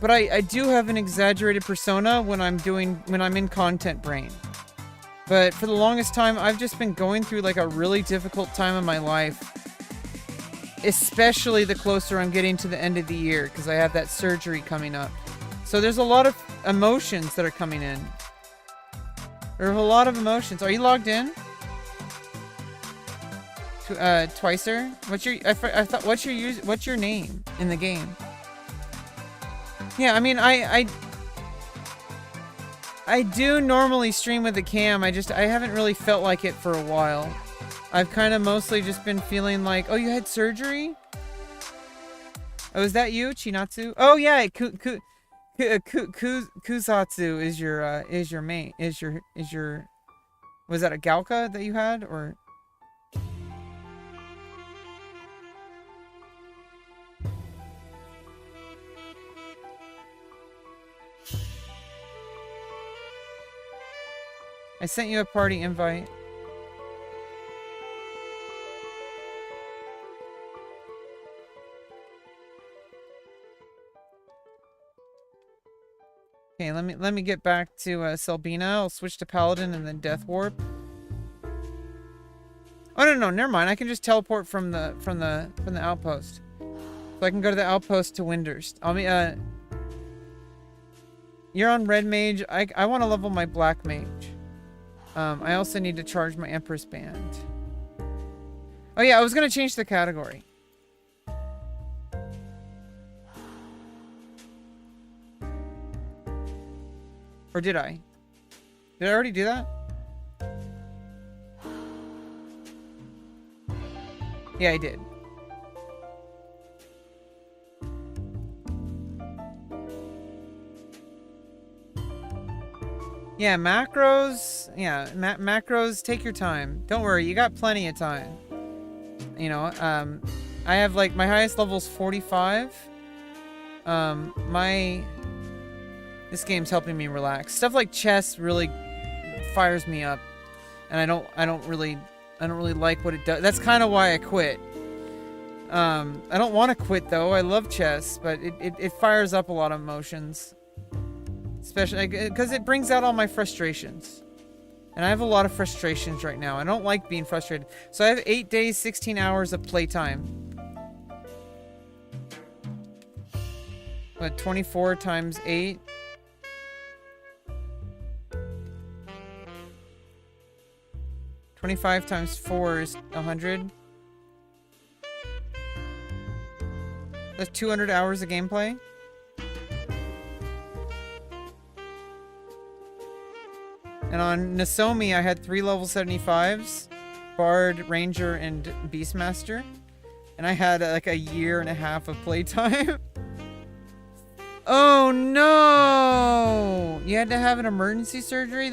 But I do have an exaggerated persona when I'm in content brain. But for the longest time, I've just been going through, like, a really difficult time in my life. Especially the closer I'm getting to the end of the year, because I have that surgery coming up. So there's a lot of emotions that are coming in. There are a lot of emotions. Are you logged in? To Twicer? What's your name in the game? Yeah, I mean, I I do normally stream with the cam. I haven't really felt like it for a while. I've kind of mostly just been feeling like, oh, you had surgery? Oh, is that you, Chinatsu? Oh yeah, Kusatsu is your mate. Is your was that a Galka that you had, or? I sent you a party invite. Okay, let me get back to Selbina. I'll switch to Paladin and then Death Warp. Oh no, never mind. I can just teleport from the outpost. So I can go to the outpost to Windurst. You're on Red Mage. I want to level my Black Mage. I also need to charge my Empress Band. Oh yeah, I was gonna change the category. Or did I? Did I already do that? Yeah, I did. Yeah, macros. Yeah, macros. Take your time. Don't worry, you got plenty of time. You know, I have like my highest level's 45. This game's helping me relax. Stuff like chess really fires me up, and I don't really like what it does. That's kind of why I quit. I don't want to quit though. I love chess, but it fires up a lot of emotions. Especially because it brings out all my frustrations. And I have a lot of frustrations right now. I don't like being frustrated. So I have 8 days, 16 hours of playtime. What, 24 times 8? $25 times 4 is 100. That's 200 hours of gameplay. And on Nasomi, I had 3 level 75s, Bard, Ranger, and Beastmaster. And I had like a year and a half of playtime. Oh no! You had to have an emergency surgery?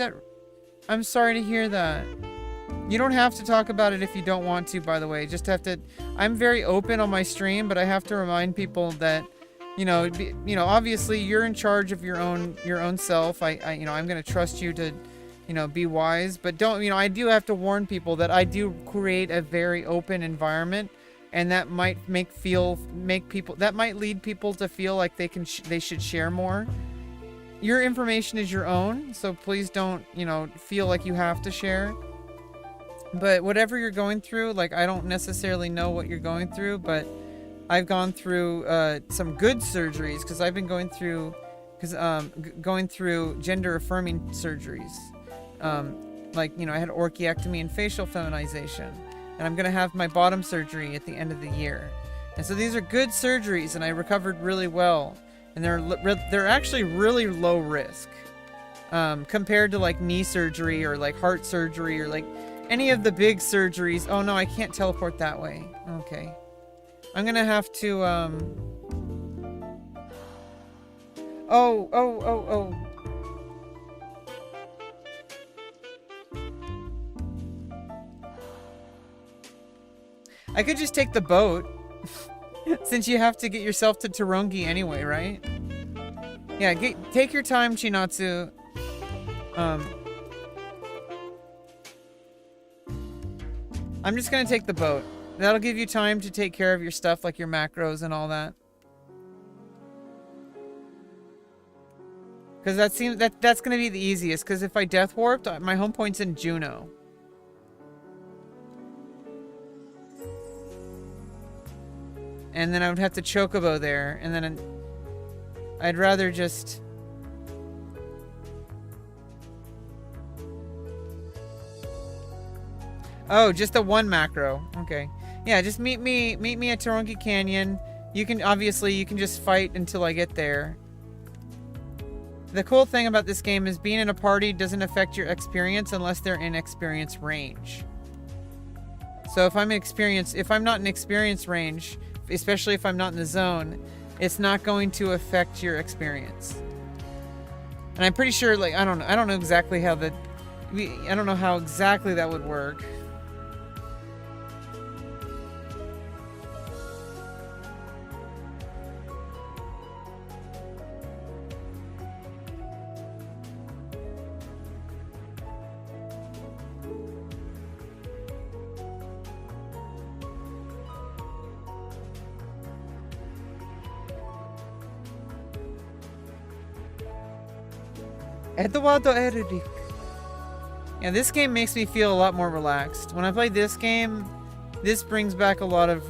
I'm sorry to hear that. You don't have to talk about it if you don't want to, by the way. Just have to... I'm very open on my stream, but I have to remind people that, obviously you're in charge of your own self. I'm going to trust you to, be wise, but don't, I do have to warn people that I do create a very open environment, and that might that might lead people to feel like they should share more. Your information is your own, so please don't, feel like you have to share. But whatever you're going through, like, I don't necessarily know what you're going through, but I've gone through some good surgeries, because I've been going through gender affirming surgeries. I had orchiectomy and facial feminization, and I'm gonna have my bottom surgery at the end of the year. And so these are good surgeries, and I recovered really well, and they're actually really low risk compared to like knee surgery or like heart surgery or like any of the big surgeries. Oh no, I can't teleport that way. Okay. I'm gonna have to, Oh. I could just take the boat. Since you have to get yourself to Tarongi anyway, right? Yeah, take your time, Chinatsu. I'm just gonna take the boat. That'll give you time to take care of your stuff, like your macros and all that. Because that's gonna be the easiest. Because if I death warped, my home point's in Juneau. And then I would have to chocobo there, and then I'd rather just... Oh, just the one macro. Okay. Yeah, just meet me at Tarongi Canyon. You can just fight until I get there. The cool thing about this game is being in a party doesn't affect your experience unless they're in experience range. So if I'm not in experience range, especially if I'm not in the zone, it's not going to affect your experience. And I'm pretty sure, like, I don't know exactly how I don't know how exactly that would work. Eduardo Eric. Yeah, this game makes me feel a lot more relaxed. When I play this game, this brings back a lot of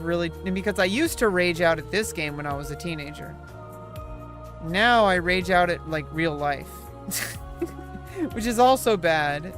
because I used to rage out at this game when I was a teenager. Now I rage out at, like, real life. Which is also bad.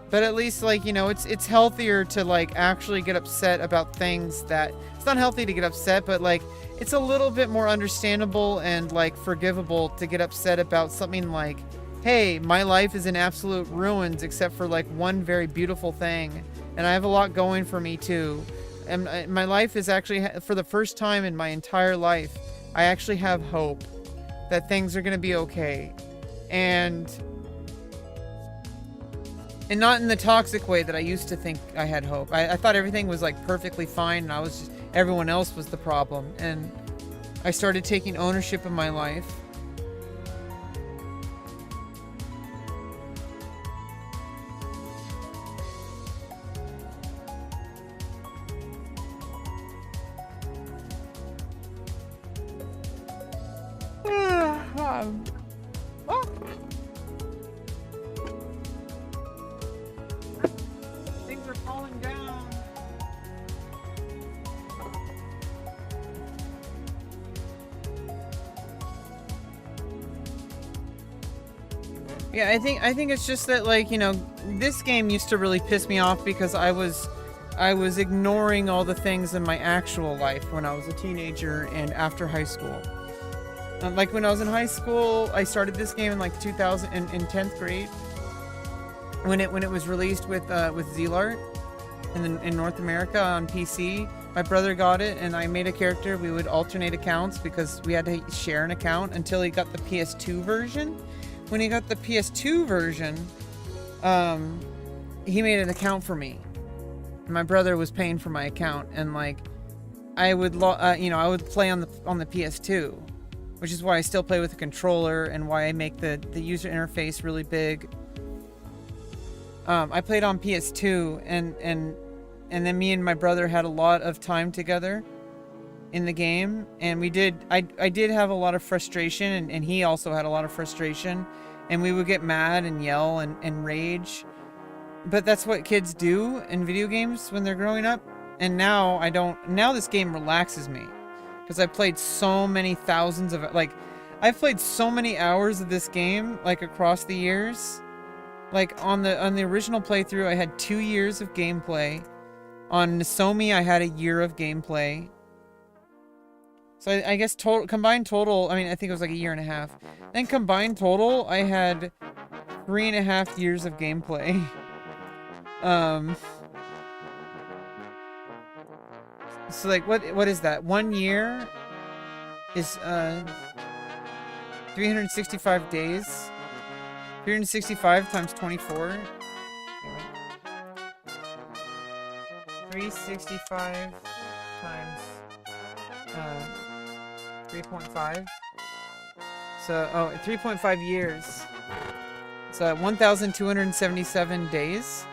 But at least, like, you know, it's healthier to, like, actually get upset about things that... It's not healthy to get upset, but, like, it's a little bit more understandable and, like, forgivable to get upset about something like... Hey, my life is in absolute ruins except for, like, one very beautiful thing. And I have a lot going for me, too. And my life is actually, for the first time in my entire life, I actually have hope that things are going to be okay. And not in the toxic way that I used to think I had hope. I thought everything was, like, perfectly fine and everyone else was the problem. And I started taking ownership of my life. Things are falling down. Yeah, I think it's just that, like, you know, this game used to really piss me off because I was ignoring all the things in my actual life when I was a teenager and after high school. Like, when I was in high school, I started this game in, like, 2000 in 10th grade when it was released with Zlart in North America on PC. My brother got it, and I made a character. We would alternate accounts because we had to share an account until he got the PS2 version. When he got the PS2 version, he made an account for me. My brother was paying for my account, and, like, I would play on the PS2. Which is why I still play with a controller and why I make the user interface really big. I played on PS2 and then me and my brother had a lot of time together in the game, and I did have a lot of frustration, and he also had a lot of frustration, and we would get mad and yell and rage. But that's what kids do in video games when they're growing up. And now now this game relaxes me. Because I've played so many thousands of... Like, I've played so many hours of this game, like, across the years. Like, on the original playthrough, I had 2 years of gameplay. On Nozomi, I had a year of gameplay. So I guess combined total... I mean, I think it was like a year and a half. Then combined total, I had 3.5 years of gameplay. So, like, what is that? 1 year is 365 days. 365 times 24. 365 times 3.5. So, 3.5 years. So, 1,277 days.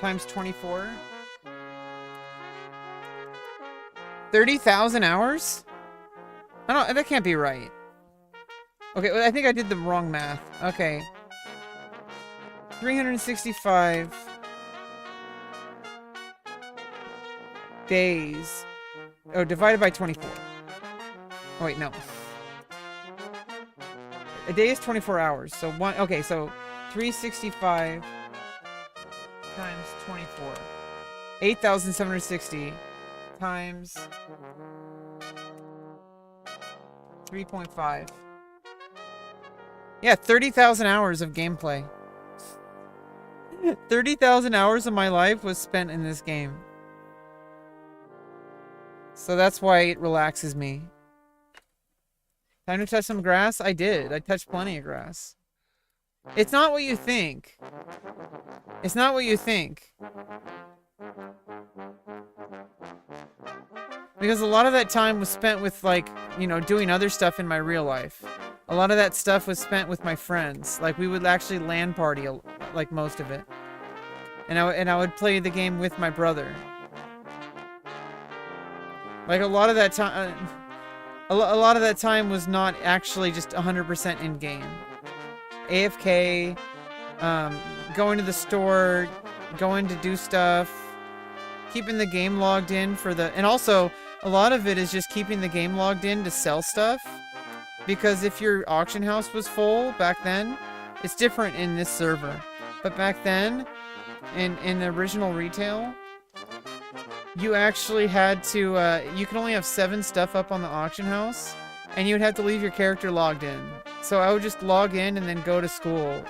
Times 24. 30,000 hours? That can't be right. Okay, I think I did the wrong math. Okay. 365 days. Oh, divided by 24. Oh, wait, no. A day is 24 hours. So okay, so 365 times 24. 8,760 times 3.5. Yeah, 30,000 hours of gameplay. 30,000 hours of my life was spent in this game. So that's why it relaxes me. Time to touch some grass? I did. I touched plenty of grass. It's not what you think. It's not what you think. Because a lot of that time was spent with, like, you know, doing other stuff in my real life. A lot of that stuff was spent with my friends. Like, we would actually LAN party, like, most of it. And I would play the game with my brother. Like, a lot of that time... a lot of that time was not actually just 100% in-game. AFK, going to the store, going to do stuff, keeping the game logged in for the... And also, a lot of it is just keeping the game logged in to sell stuff. Because if your auction house was full back then, it's different in this server. But back then, in the original retail, you actually had to, you could only have 7 stuff up on the auction house, and you would have to leave your character logged in. So I would just log in and then go to school.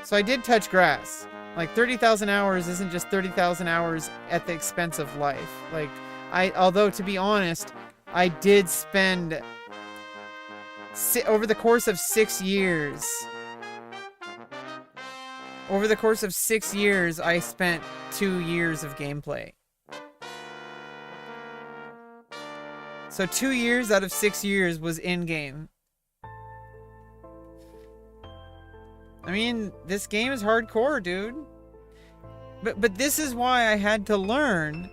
So I did touch grass. Like, 30,000 hours isn't just 30,000 hours at the expense of life. Like, although, to be honest, I did spend, over the course of 6 years, I spent 2 years of gameplay. So 2 years out of 6 years was in-game. I mean, this game is hardcore, dude. But this is why I had to learn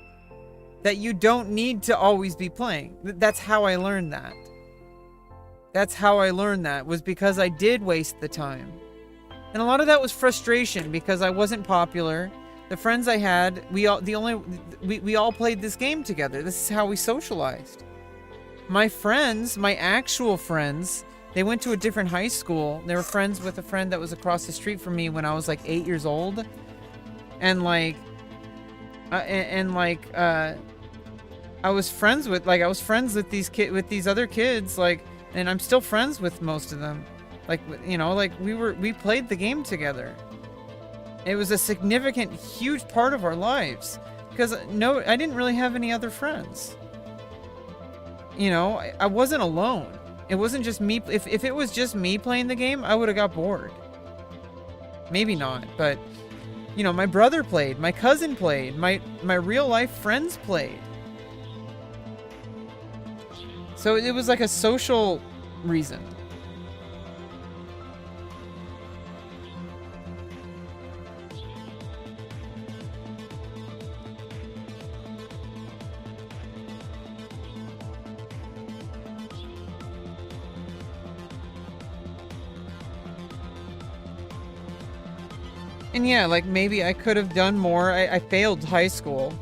that you don't need to always be playing. That's how I learned that. That's how I learned that, was because I did waste the time. And a lot of that was frustration because I wasn't popular. The friends I had, we all played this game together. This is how we socialized. My friends, my actual friends, they went to a different high school. They were friends with a friend that was across the street from me when I was like 8 years old. And like, I was friends with these other kids, like, and I'm still friends with most of them. Like, you know, like we played the game together. It was a significant, huge part of our lives because I didn't really have any other friends. You know, I wasn't alone. It wasn't just me. If it was just me playing the game, I would have got bored. Maybe not, but you know, my brother played, my cousin played, my real life friends played. So it was like a social reason. And yeah, like maybe I could have done more. I failed high school.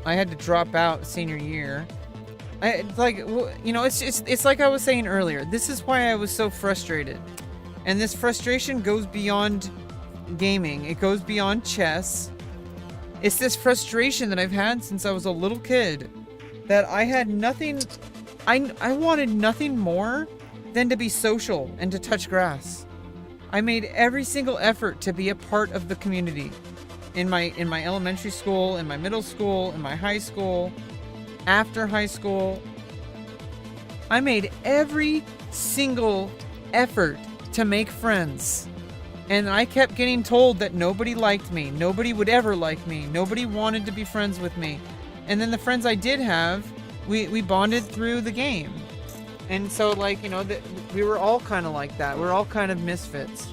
I had to drop out senior year. You know, it's like I was saying earlier. This is why I was so frustrated. And this frustration goes beyond gaming. It goes beyond chess. It's this frustration that I've had since I was a little kid. That I had nothing... I wanted nothing more than to be social and to touch grass. I made every single effort to be a part of the community. In my elementary school, in my middle school, in my high school, after high school. I made every single effort to make friends. And I kept getting told that nobody liked me. Nobody would ever like me. Nobody wanted to be friends with me. And then the friends I did have, we bonded through the game. And so, like, you know, we were all kind of like that. We're all kind of misfits.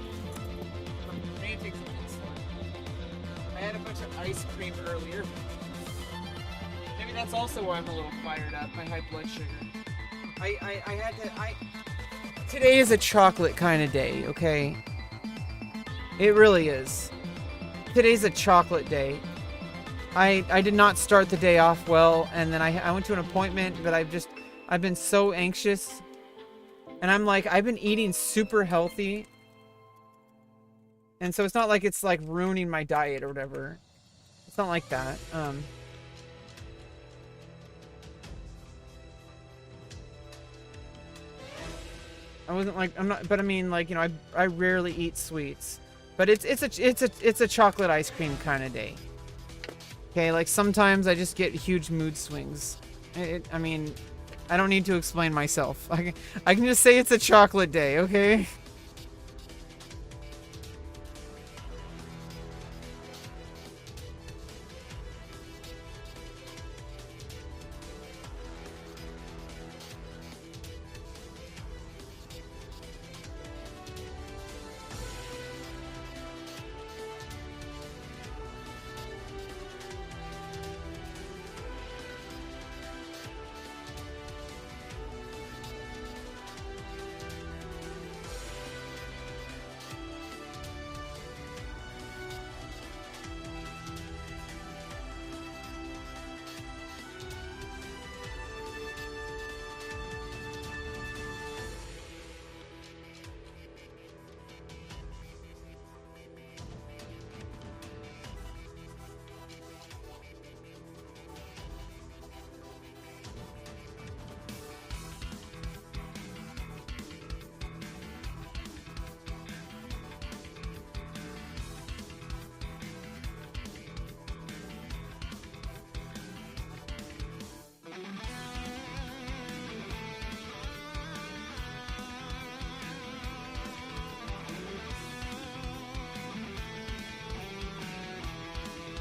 I had a bunch of ice cream earlier. Maybe that's also why I'm a little fired up. My high blood sugar. Today is a chocolate kind of day, okay? It really is. Today's a chocolate day. I did not start the day off well, and then I went to an appointment, but I've been so anxious. And I'm like, I've been eating super healthy. And so it's not like it's like ruining my diet or whatever. It's not like that. I wasn't like, I'm not, but I mean, like, you know, I rarely eat sweets, but it's a chocolate ice cream kind of day. Okay, like sometimes I just get huge mood swings. I mean, I don't need to explain myself. I can just say it's a chocolate day, okay?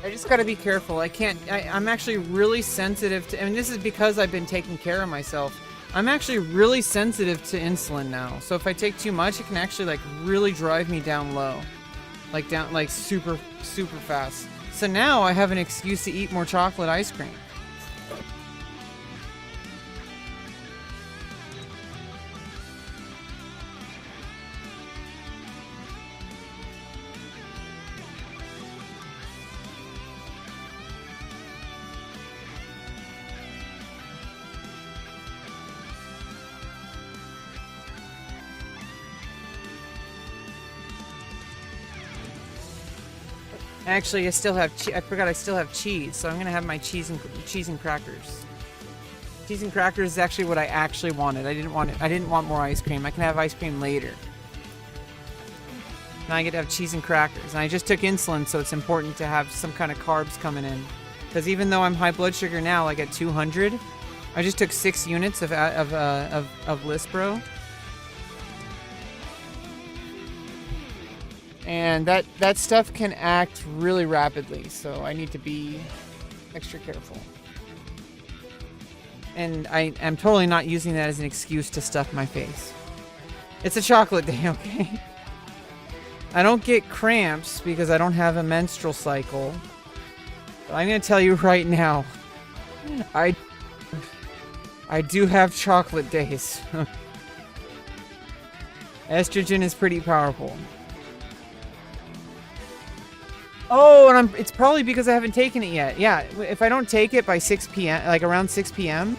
I just gotta be careful. I'm actually really sensitive to, I mean, this is because I've been taking care of myself. I'm actually really sensitive to insulin now. So if I take too much, it can actually like really drive me down low. Like down, like super, super fast. So now I have an excuse to eat more chocolate ice cream. Actually, I still have I forgot I still have cheese, so I'm gonna have my cheese and crackers. Cheese and crackers is actually what I actually wanted. I didn't want more ice cream. I can have ice cream later. Now I get to have cheese and crackers. And I just took insulin, so it's important to have some kind of carbs coming in. Because even though I'm high blood sugar now, like at 200, I just took 6 units of Lispro. And that stuff can act really rapidly, so I need to be extra careful. And I am totally not using that as an excuse to stuff my face. It's a chocolate day, okay? I don't get cramps because I don't have a menstrual cycle. But I'm gonna tell you right now, I do have chocolate days. Estrogen is pretty powerful. Oh, and it's probably because I haven't taken it yet. Yeah, if I don't take it by 6 p.m., like around 6 p.m.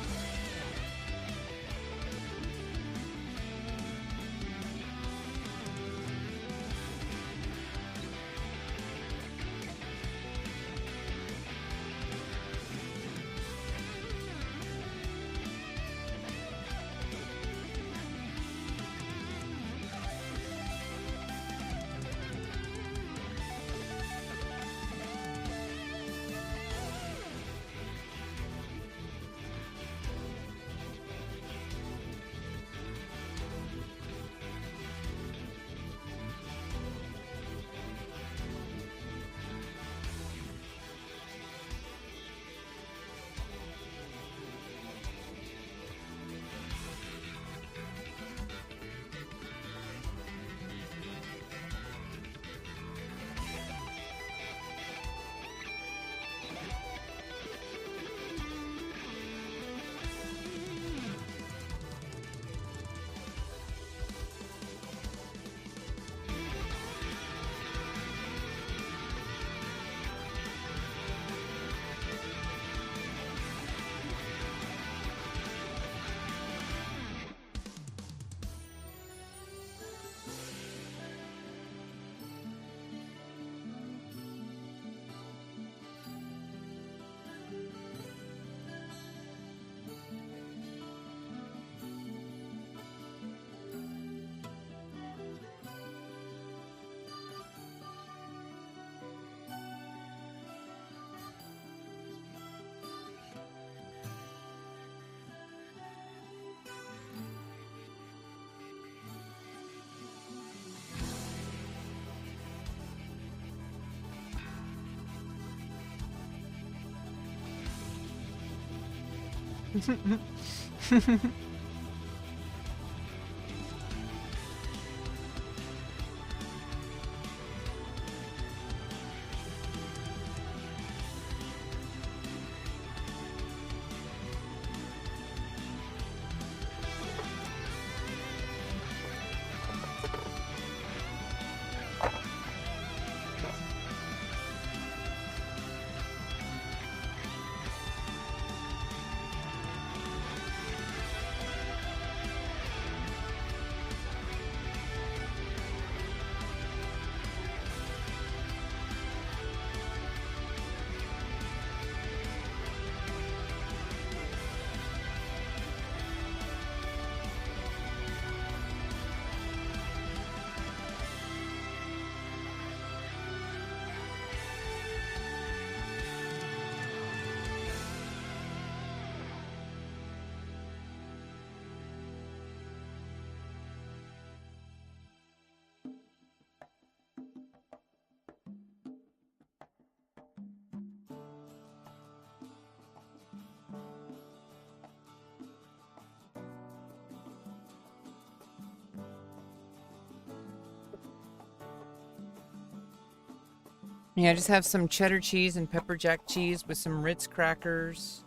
Yeah, I just have some cheddar cheese and pepper jack cheese with some Ritz crackers.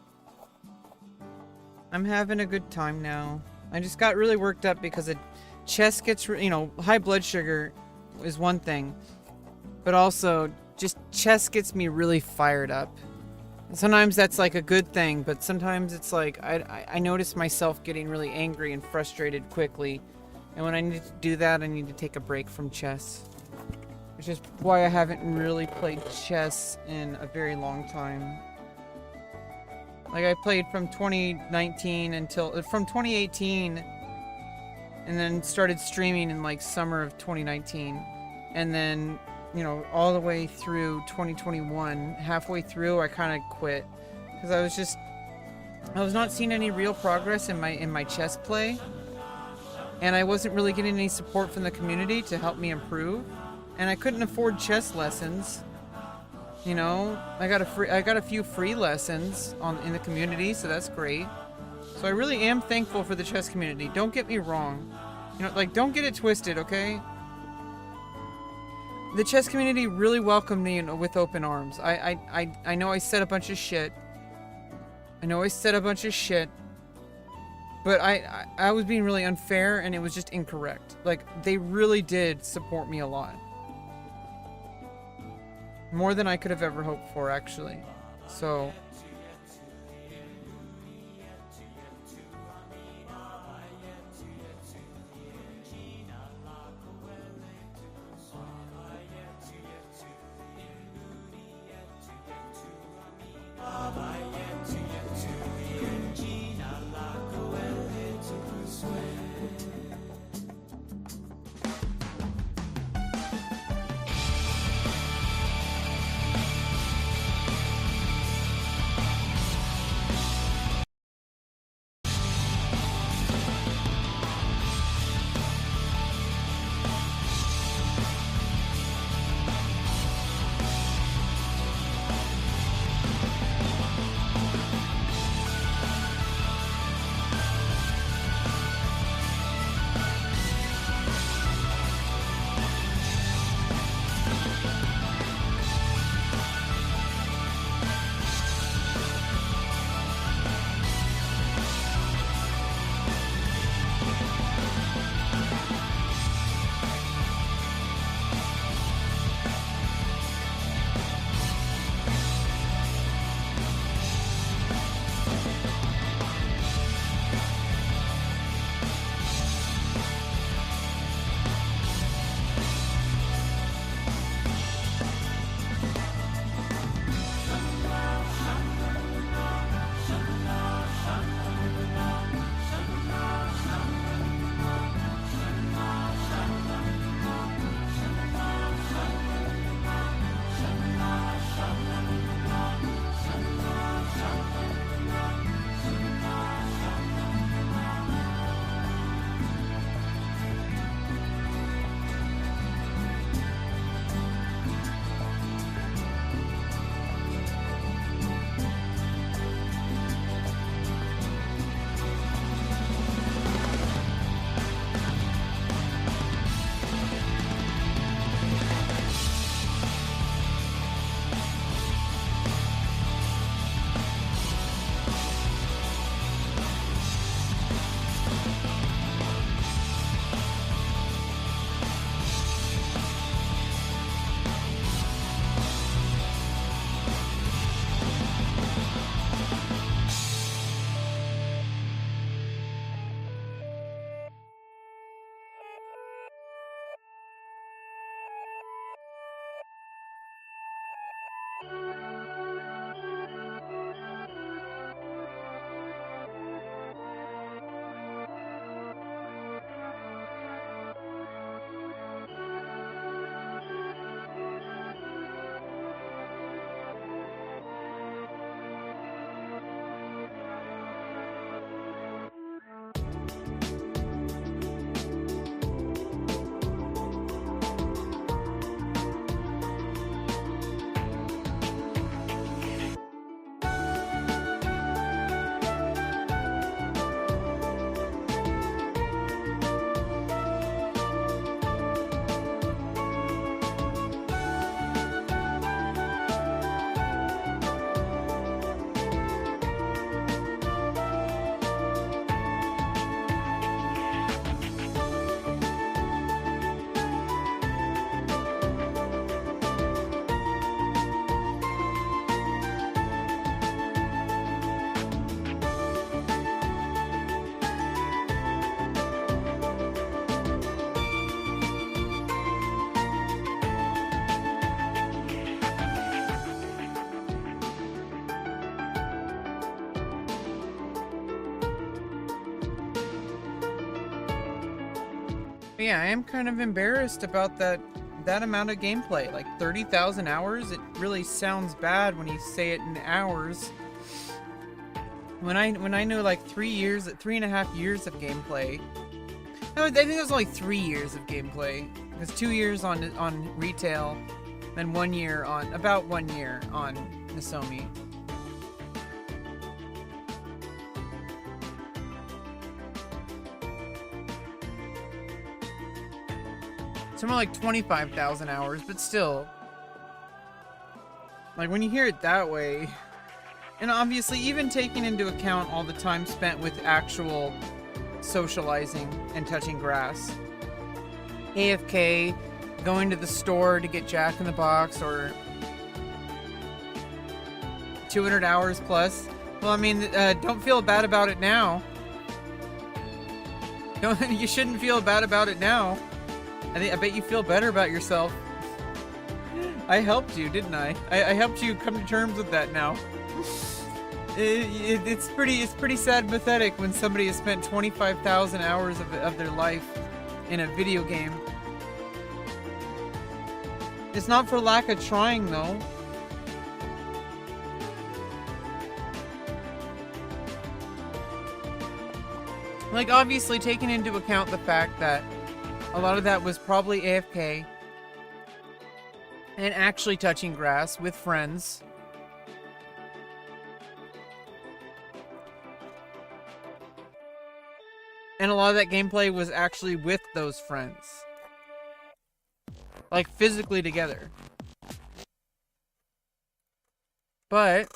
I'm having a good time now. I just got really worked up because chest gets, high blood sugar is one thing, but also just chest gets me really fired up. Sometimes that's like a good thing, but sometimes it's like I notice myself getting really angry and frustrated quickly, and when I need to do that, I need to take a break from chess. Which is why I haven't really played chess in a very long time. Like I played from 2019 from 2018, and then started streaming in like summer of 2019, and then all the way through 2021. Halfway through, I kind of quit because I was not seeing any real progress in my chess play, and I wasn't really getting any support from the community to help me improve. And I couldn't afford chess lessons. I got a few free lessons in the community, so that's great. So I really am thankful for the chess community. Don't get me wrong. Don't get it twisted, okay? The chess community really welcomed me with open arms. I know I said a bunch of shit. But I was being really unfair, and it was just incorrect. Like, they really did support me a lot. More than I could have ever hoped for, actually. So... But yeah, I am kind of embarrassed about that amount of gameplay. Like 30,000 hours. It really sounds bad when you say it in hours. When I know like 3.5 years of gameplay. No, I think it was only 3 years of gameplay. Because 2 years on retail, and about 1 year on Nasomi. It's more like 25,000 hours, but still. Like when you hear it that way, and obviously even taking into account all the time spent with actual socializing and touching grass. AFK, going to the store to get Jack in the Box, or 200 hours plus. Well, I mean, don't feel bad about it now. You shouldn't feel bad about it now. I bet you feel better about yourself. I helped you, didn't I? I helped you come to terms with that now. It's pretty sad and pathetic when somebody has spent 25,000 hours of their life in a video game. It's not for lack of trying, though. Like, obviously, taking into account the fact that a lot of that was probably AFK and actually touching grass with friends. And a lot of that gameplay was actually with those friends. Like, physically together. But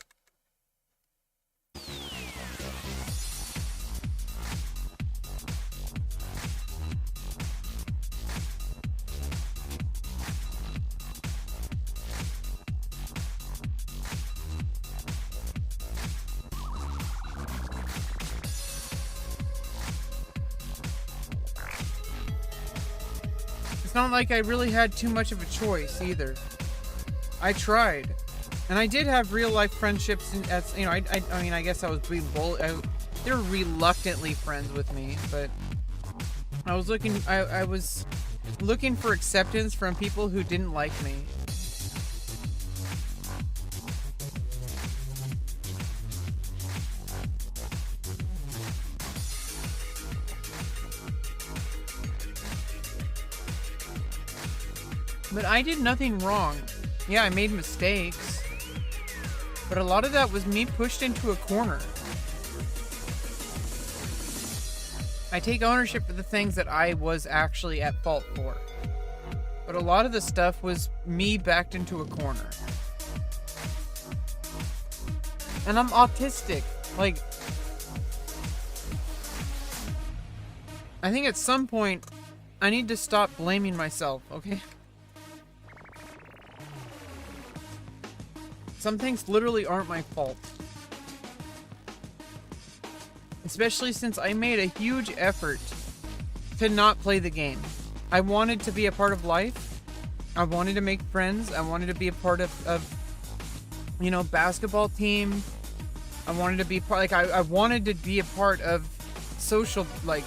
it's not like I really had too much of a choice either. I tried, and I did have real life friendships. As you know, I mean, I guess I was being they were reluctantly friends with me, but I was looking for acceptance from people who didn't like me. But I did nothing wrong. Yeah, I made mistakes. But a lot of that was me pushed into a corner. I take ownership for the things that I was actually at fault for. But a lot of the stuff was me backed into a corner. And I'm autistic. Like, I think at some point, I need to stop blaming myself, okay? Some things literally aren't my fault. Especially since I made a huge effort to not play the game. I wanted to be a part of life. I wanted to make friends. I wanted to be a part of you know, basketball team. I wanted to be part, like, I wanted to be a part of social, like,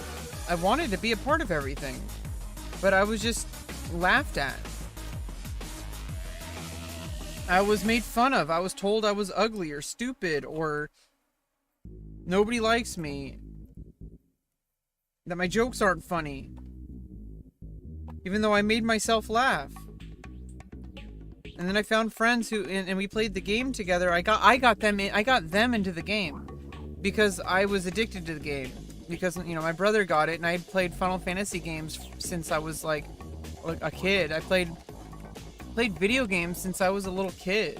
I wanted to be a part of everything. But I was just laughed at. I was made fun of. I was told I was ugly or stupid or nobody likes me. That my jokes aren't funny. Even though I made myself laugh. And then I found friends who, and we played the game together. I got them into the game because I was addicted to the game. Because, you know, my brother got it, and I had played Final Fantasy games since I was like a kid. I played video games since I was a little kid.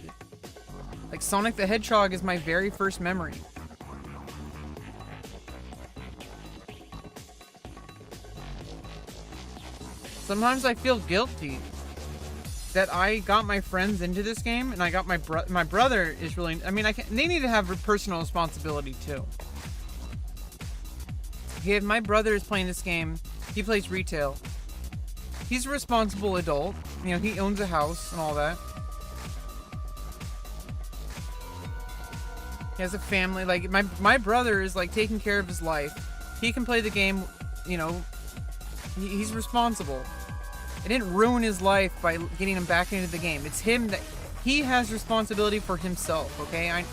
Like, Sonic the Hedgehog is my very first memory. Sometimes I feel guilty that I got my friends into this game, and I got my brother is really, I mean, they need to have personal responsibility too. Okay, if my brother is playing this game, he plays retail. He's a responsible adult. You know, he owns a house and all that. He has a family. Like, my brother is, like, taking care of his life. He can play the game, you know, He's responsible. I didn't ruin his life by getting him back into the game. It's him that... He has responsibility for himself, okay?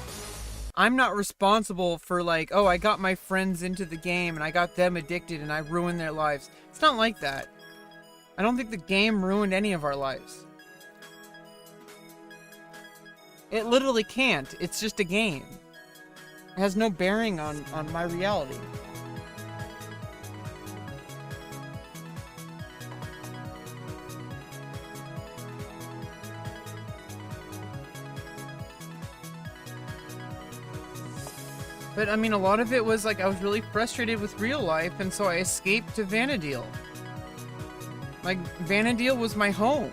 I'm not responsible for, like, oh, I got my friends into the game and I got them addicted and I ruined their lives. It's not like that. I don't think the game ruined any of our lives. It literally can't. It's just a game. It has no bearing on my reality. But, I mean, a lot of it was, like, I was really frustrated with real life, and so I escaped to Vanadil. Like, Vanadil was my home.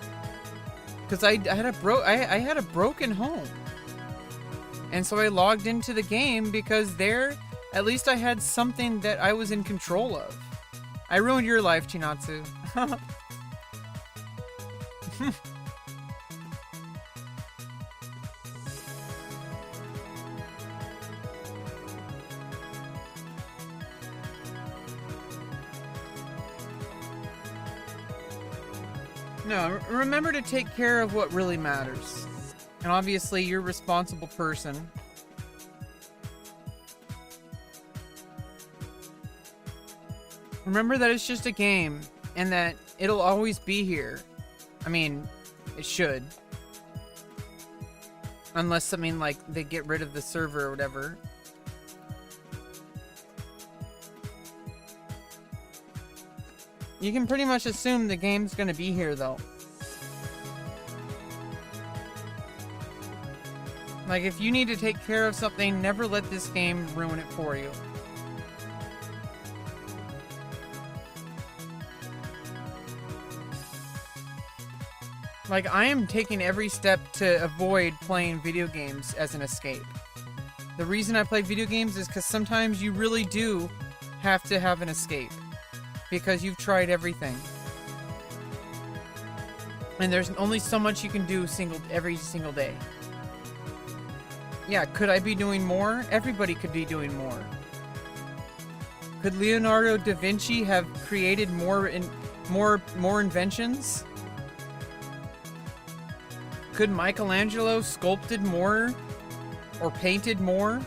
Because I had a broken home. And so I logged into the game because there, at least I had something that I was in control of. I ruined your life, Chinatsu. No, remember to take care of what really matters. And obviously, you're a responsible person. Remember that it's just a game, and that it'll always be here. I mean, it should. Unless something like they get rid of the server or whatever. You can pretty much assume the game's gonna be here, though. Like, if you need to take care of something, never let this game ruin it for you. Like, I am taking every step to avoid playing video games as an escape. The reason I play video games is because sometimes you really do have to have an escape. Because you've tried everything. And there's only so much you can do every single day. Yeah, could I be doing more? Everybody could be doing more. Could Leonardo da Vinci have created more inventions? Could Michelangelo sculpted more? Or painted more?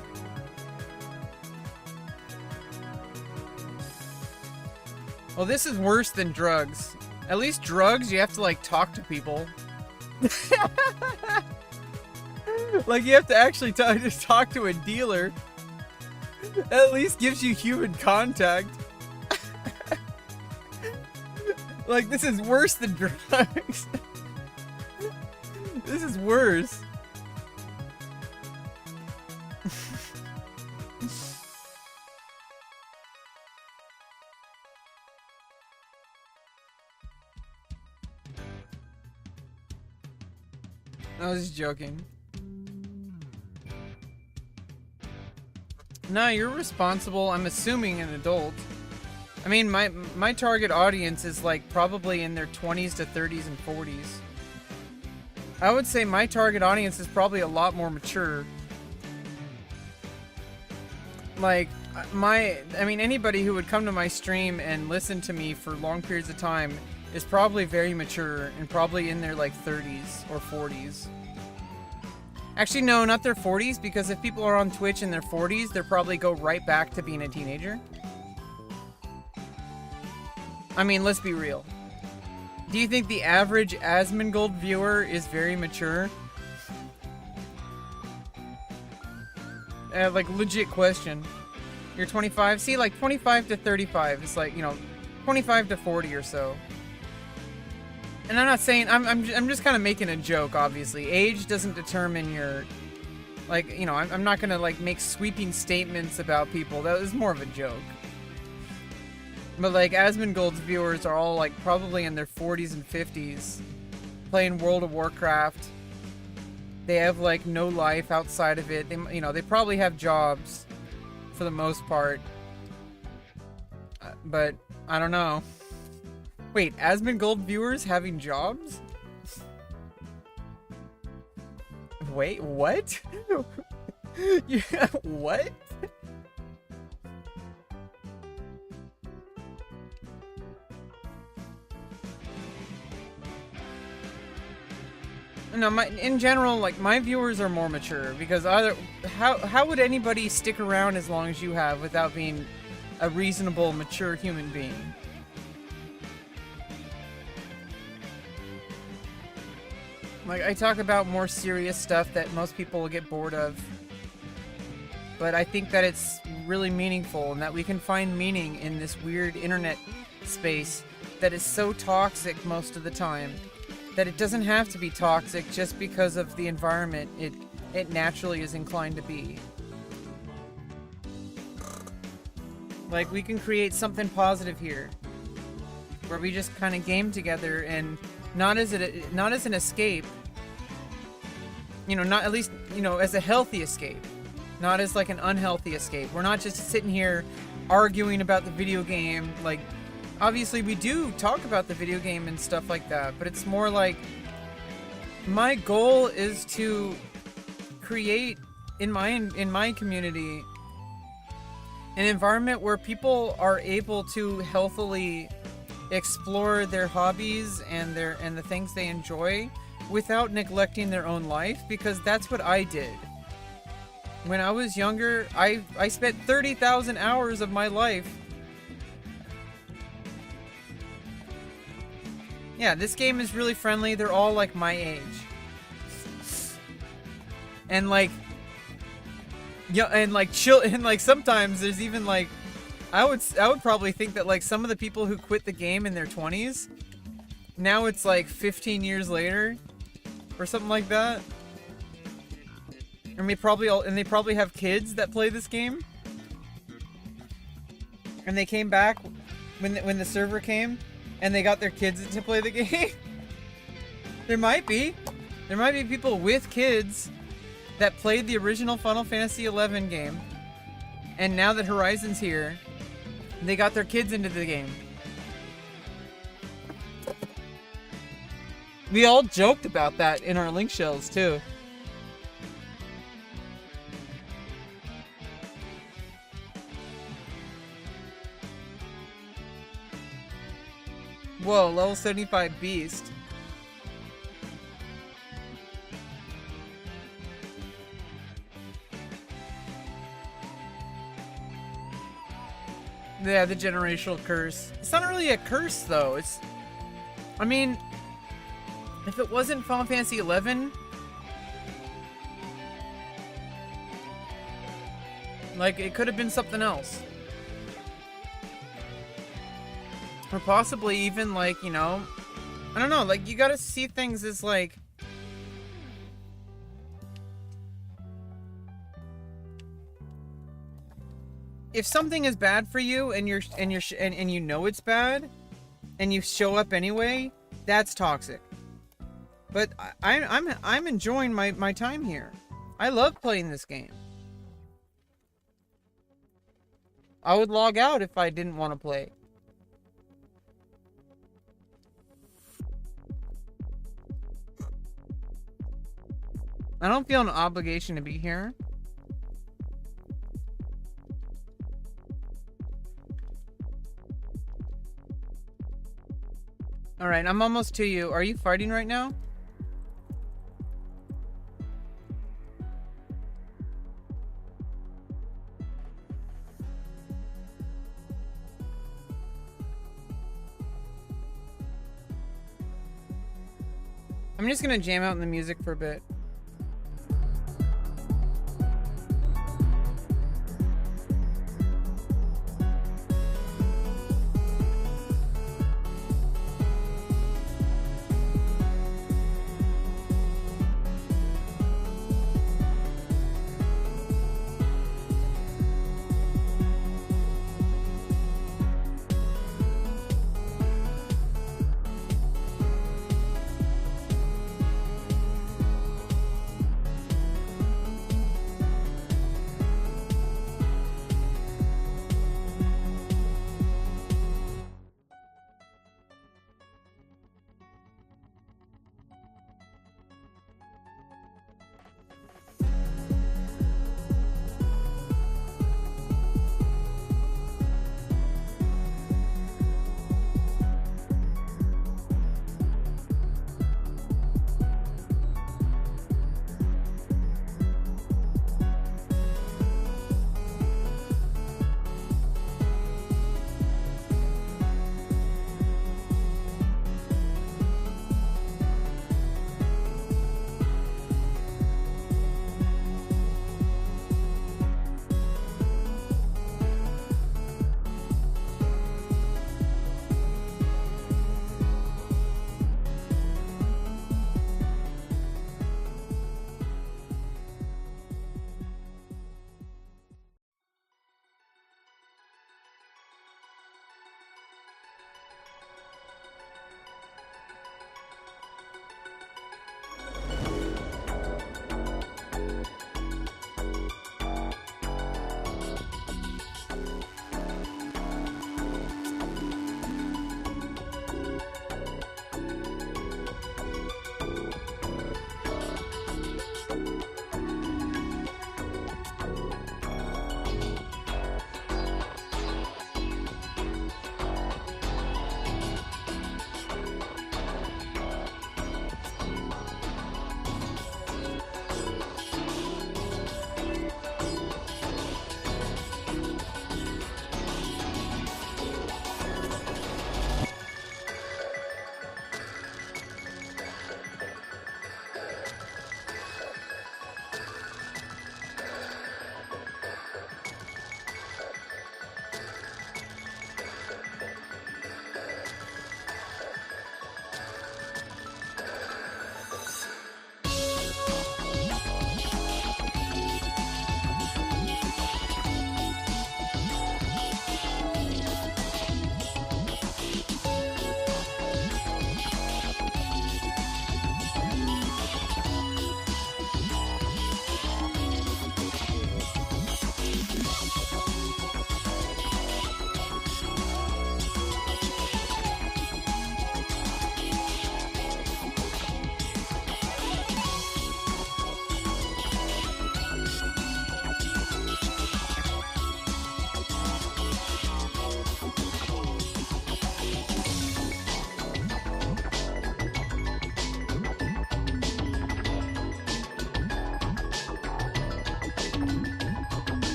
Well, this is worse than drugs. At least drugs, you have to, like, talk to people. Like, you have to actually just talk to a dealer. At least gives you human contact. Like, this is worse than drugs. This is worse. I was just joking. No, you're responsible. I'm assuming an adult. I mean, my target audience is like probably in their 20s to 30s and 40s. I would say my target audience is probably a lot more mature. Like, I mean, anybody who would come to my stream and listen to me for long periods of time is probably very mature and probably in their like 30s or 40s. Actually, no, not their 40s, because if people are on Twitch in their 40s, they'll probably go right back to being a teenager. I mean, let's be real. Do you think the average Asmongold viewer is very mature? Like, legit question. You're 25? See, like, 25 to 35 is like, you know, 25 to 40 or so. And I'm not saying, I'm just kind of making a joke, obviously. Age doesn't determine your, like, you know, I'm not gonna, like, make sweeping statements about people. That was more of a joke. But, like, Asmongold's viewers are all, like, probably in their 40s and 50s, playing World of Warcraft. They have, like, no life outside of it. They, you know, they probably have jobs, for the most part. But, I don't know. Wait, Asmongold viewers having jobs? Wait, what? Yeah, what? No, in general, like, my viewers are more mature because how would anybody stick around as long as you have without being a reasonable, mature human being? Like, I talk about more serious stuff that most people will get bored of, but I think that it's really meaningful and that we can find meaning in this weird internet space that is so toxic most of the time. That it doesn't have to be toxic just because of the environment it naturally is inclined to be. Like, we can create something positive here, where we just kind of game together, and not as an escape, you know, not at least, you know, as a healthy escape, not as like an unhealthy escape. We're not just sitting here arguing about the video game. Like, obviously we do talk about the video game and stuff like that, but it's more like, my goal is to create in my community an environment where people are able to healthily explore their hobbies and the things they enjoy without neglecting their own life, because that's what I did. When I was younger, I spent 30,000 hours of my life. Yeah, this game is really friendly. They're all like my age. And like, yeah, and like sometimes there's even like, I would probably think that like some of the people who quit the game in their 20s, now it's like 15 years later or something like that. And they probably have kids that play this game. And they came back when the server came and they got their kids to play the game. There might be people with kids that played the original Final Fantasy XI game, and now that Horizon's here, they got their kids into the game. We all joked about that in our link shells too. Whoa, level 75 beast. Yeah, the generational curse. It's not really a curse though. I mean, if it wasn't Final Fantasy XI, like, it could have been something else. Or possibly even like, you know, I don't know, like, you gotta see things as like, if something is bad for you and you know it's bad and you show up anyway, that's toxic. But I'm enjoying my time here. I love playing this game. I would log out if I didn't want to play. I don't feel an obligation to be here. Alright, I'm almost to you. Are you fighting right now? I'm just gonna jam out in the music for a bit.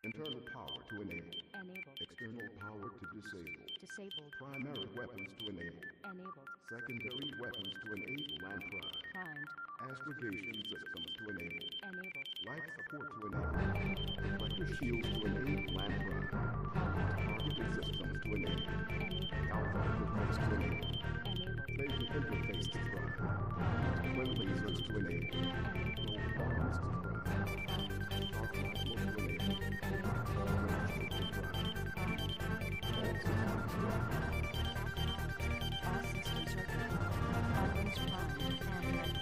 Internal power to enable. Enabled. External power to disable. Disabled. Primary weapons to enable. Enabled. Secondary weapons to enable and prime. Primed. Astrogation systems to enable. Enabled. Life support to enable. Reflector shields to enable and prime. Targeted systems to enable. Enabled. Alpha interface to enable. Enabled. Laser interface to prime. Twin lasers to enable. Low arms to prime. Dark module to enable. Range to prime. All systems ready. All systems are good. Always primed and ready.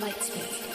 Lightspeed.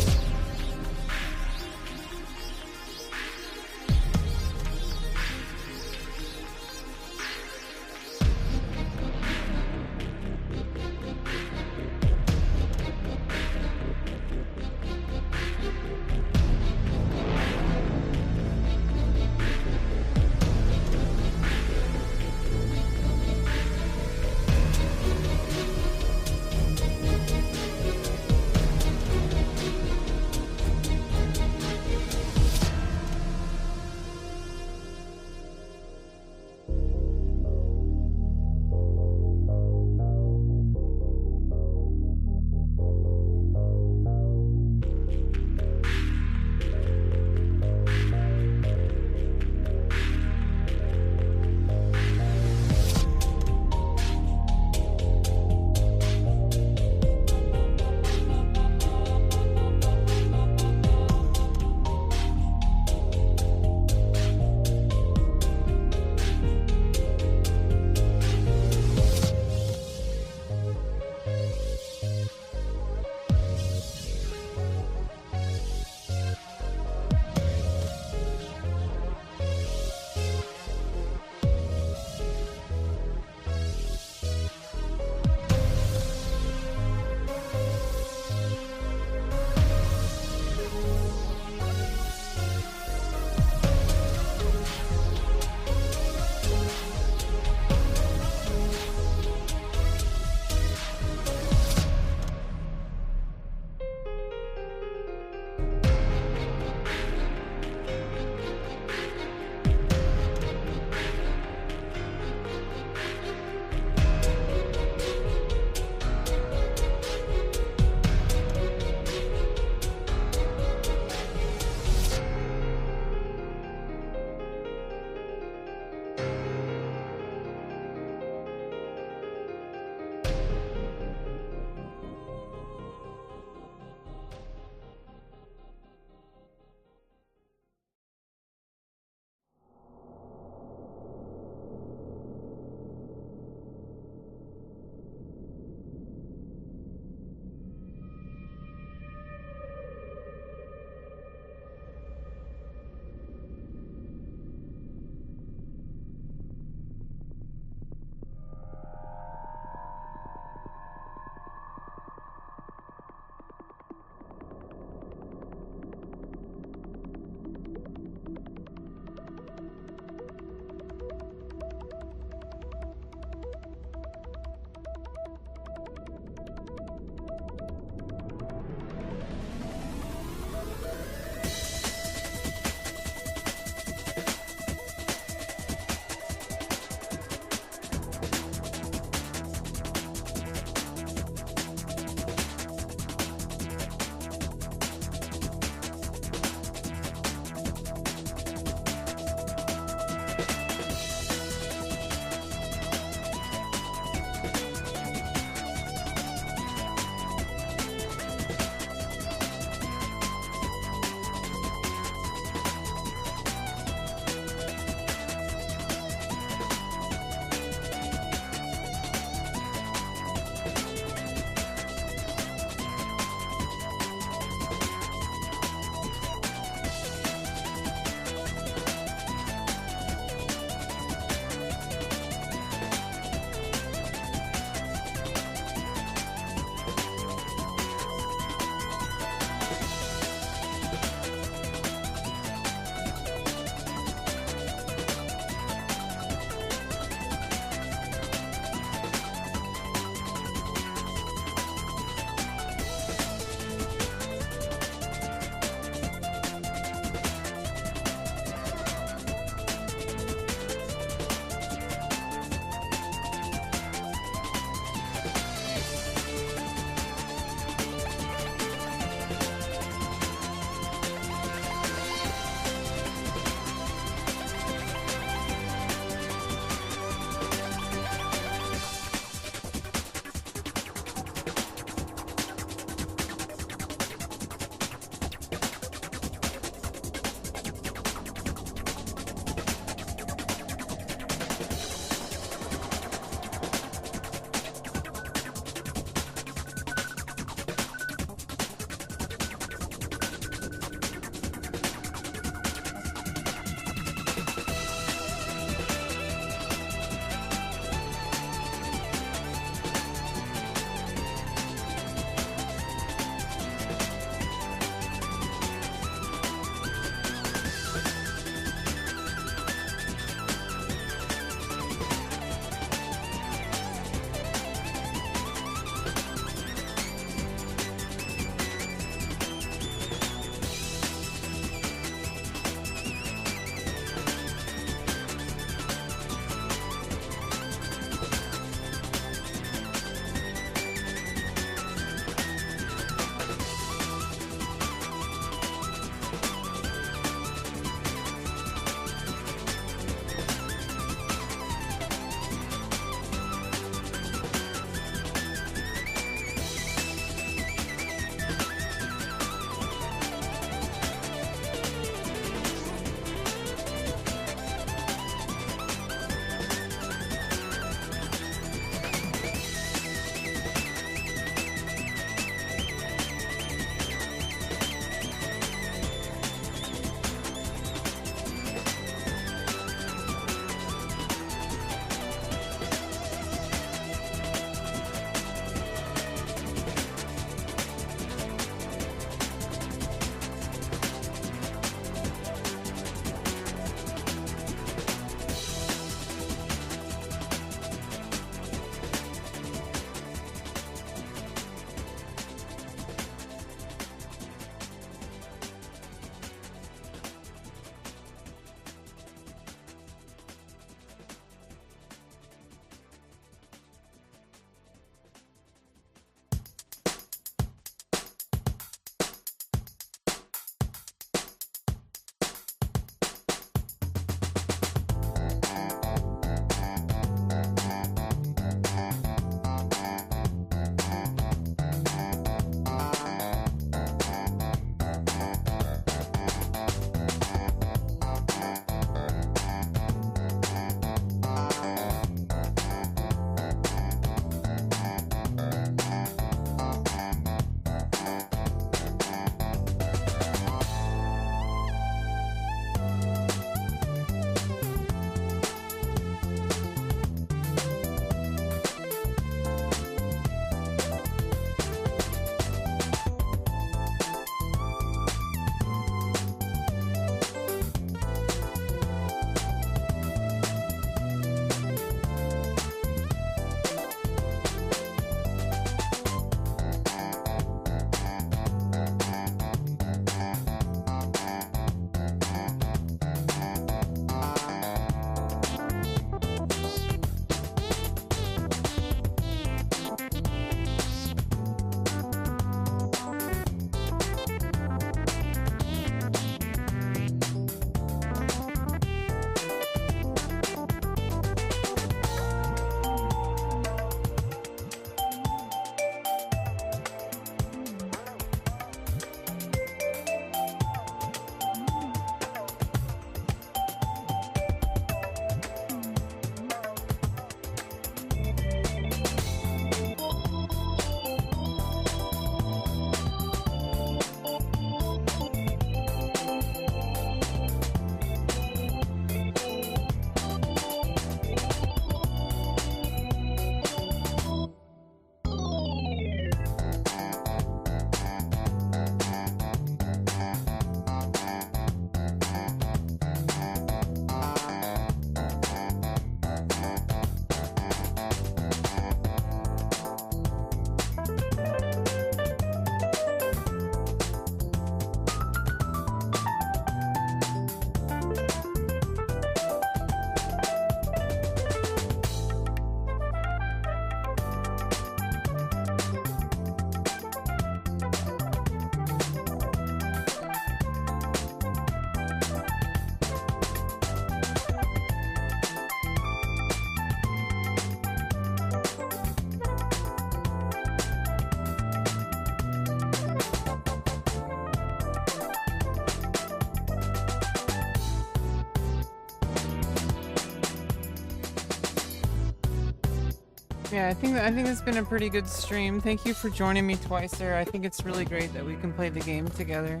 Yeah, I think it's been a pretty good stream. Thank you for joining me twice there. I think it's really great that we can play the game together.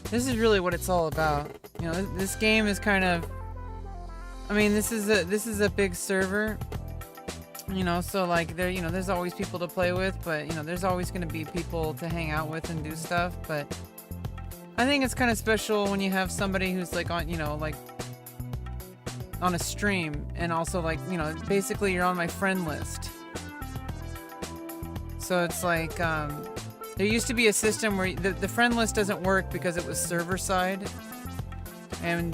This is really what it's all about. You know, this game is kind of, I mean, this is a big server. You know, so like there's always people to play with, but there's always going to be people to hang out with and do stuff, but I think it's kind of special when you have somebody who's like on, like on a stream, and also like, basically you're on my friend list. So it's like, there used to be a system where the friend list doesn't work because it was server side, and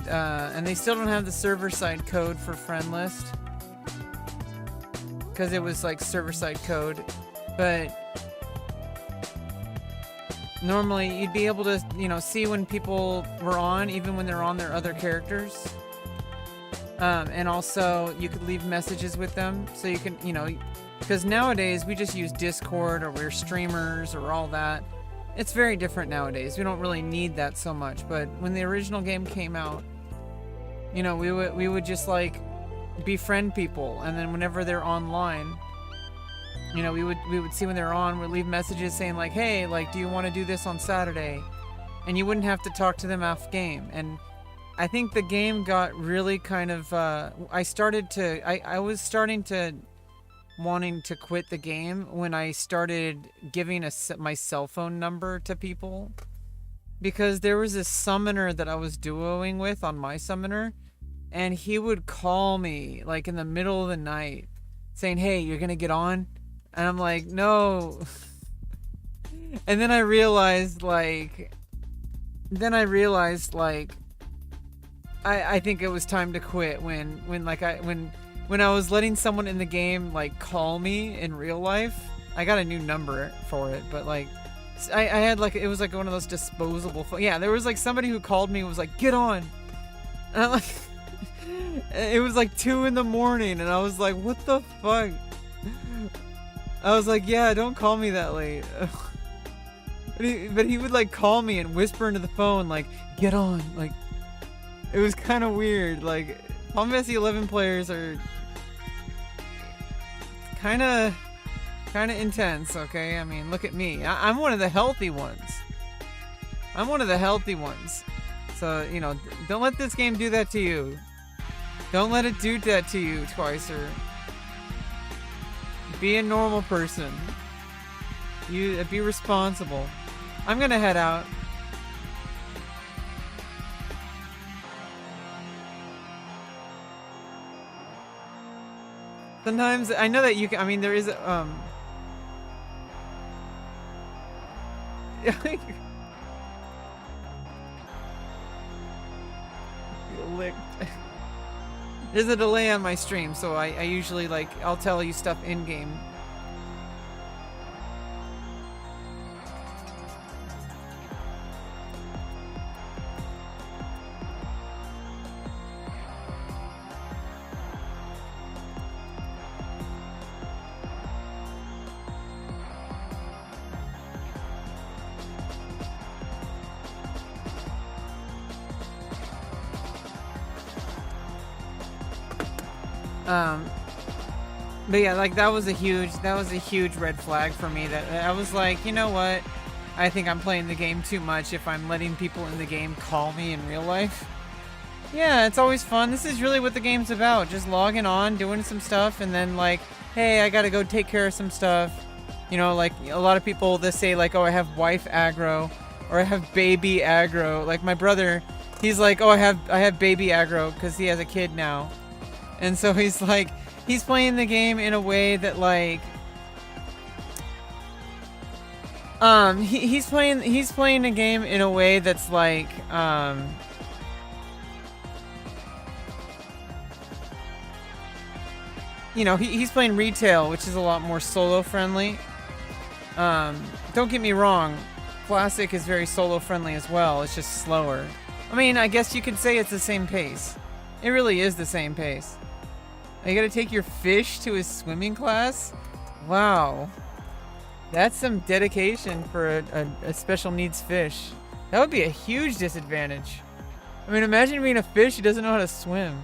they still don't have the server side code for friend list because it was like server side code, but normally you'd be able to, see when people were on, even when they're on their other characters. And also you could leave messages with them, so you can, because nowadays we just use Discord, or we're streamers, or all that. It's very different nowadays. We don't really need that so much. But when the original game came out, we would just like befriend people, and then whenever they're online, we would see when they're on. We'd leave messages saying like, hey, like, do you want to do this on Saturday? And you wouldn't have to talk to them off game. And I think the game got really kind of, I was starting to wanting to quit the game when I started giving my cell phone number to people, because there was this summoner that I was duoing with on my summoner, and he would call me like in the middle of the night saying, hey, you're gonna get on? And I'm like, no. And then I realized like I think it was time to quit when I was letting someone in the game like call me in real life. I got a new number for it, but like I had like, it was like one of those disposable phones. Yeah, there was like somebody who called me and was like, get on. And I'm like, it was like 2 in the morning, and I was like, what the fuck? I was like, yeah, don't call me that late. But he would like call me and whisper into the phone like, get on. Like, it was kind of weird. Like, Final Fantasy 11 players are kind of intense, okay? I mean, look at me. I'm one of the healthy ones. So, don't let this game do that to you. Don't let it do that to you, Twicer. Be a normal person. Be responsible. I'm gonna head out. Sometimes I know that you can. I mean, there is licked. There's a delay on my stream, so I usually like, I'll tell you stuff in game. But yeah, like that was a huge red flag for me, that I was like, you know what? I think I'm playing the game too much if I'm letting people in the game call me in real life. Yeah, it's always fun. This is really what the game's about. Just logging on, doing some stuff, and then like, hey, I gotta go take care of some stuff. Like a lot of people, they say like, oh, I have wife aggro, or I have baby aggro. Like my brother, he's like, oh, I have baby aggro because he has a kid now. And so he's like, he's playing the game in a way that like, he's playing the game in a way that's like, he's playing retail, which is a lot more solo friendly. Don't get me wrong, classic is very solo friendly as well. It's just slower. I mean, I guess you could say it's the same pace. It really is the same pace. You gotta take your fish to his swimming class? Wow. That's some dedication for a special needs fish. That would be a huge disadvantage. I mean, imagine being a fish who doesn't know how to swim.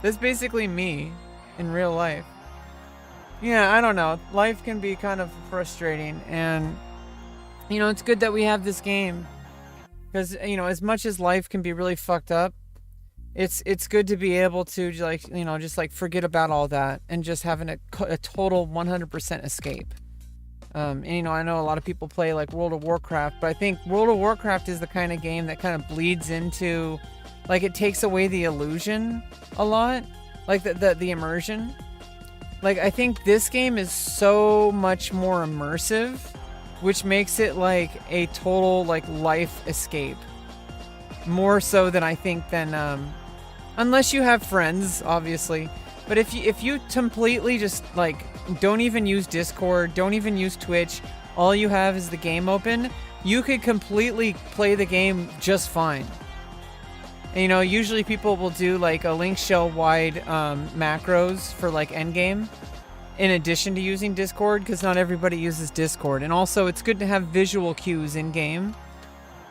That's basically me in real life. Yeah, I don't know. Life can be kind of frustrating, and you know, it's good that we have this game because you know, as much as life can be really fucked up, it's good to be able to like, you know, just like forget about all that and just having a total 100% escape. And you know, I know a lot of people play like World of Warcraft, but I think World of Warcraft is the kind of game that kind of bleeds into, like, it takes away the illusion a lot, like the immersion. Like, I think this game is so much more immersive, which makes it like a total like life escape, more so than I think than unless you have friends, obviously. But if you completely just like don't even use Discord, don't even use Twitch, all you have is the game open, you could completely play the game just fine. And, you know, usually people will do like a link shell wide macros for like endgame in addition to using Discord, because not everybody uses Discord. And also it's good to have visual cues in game,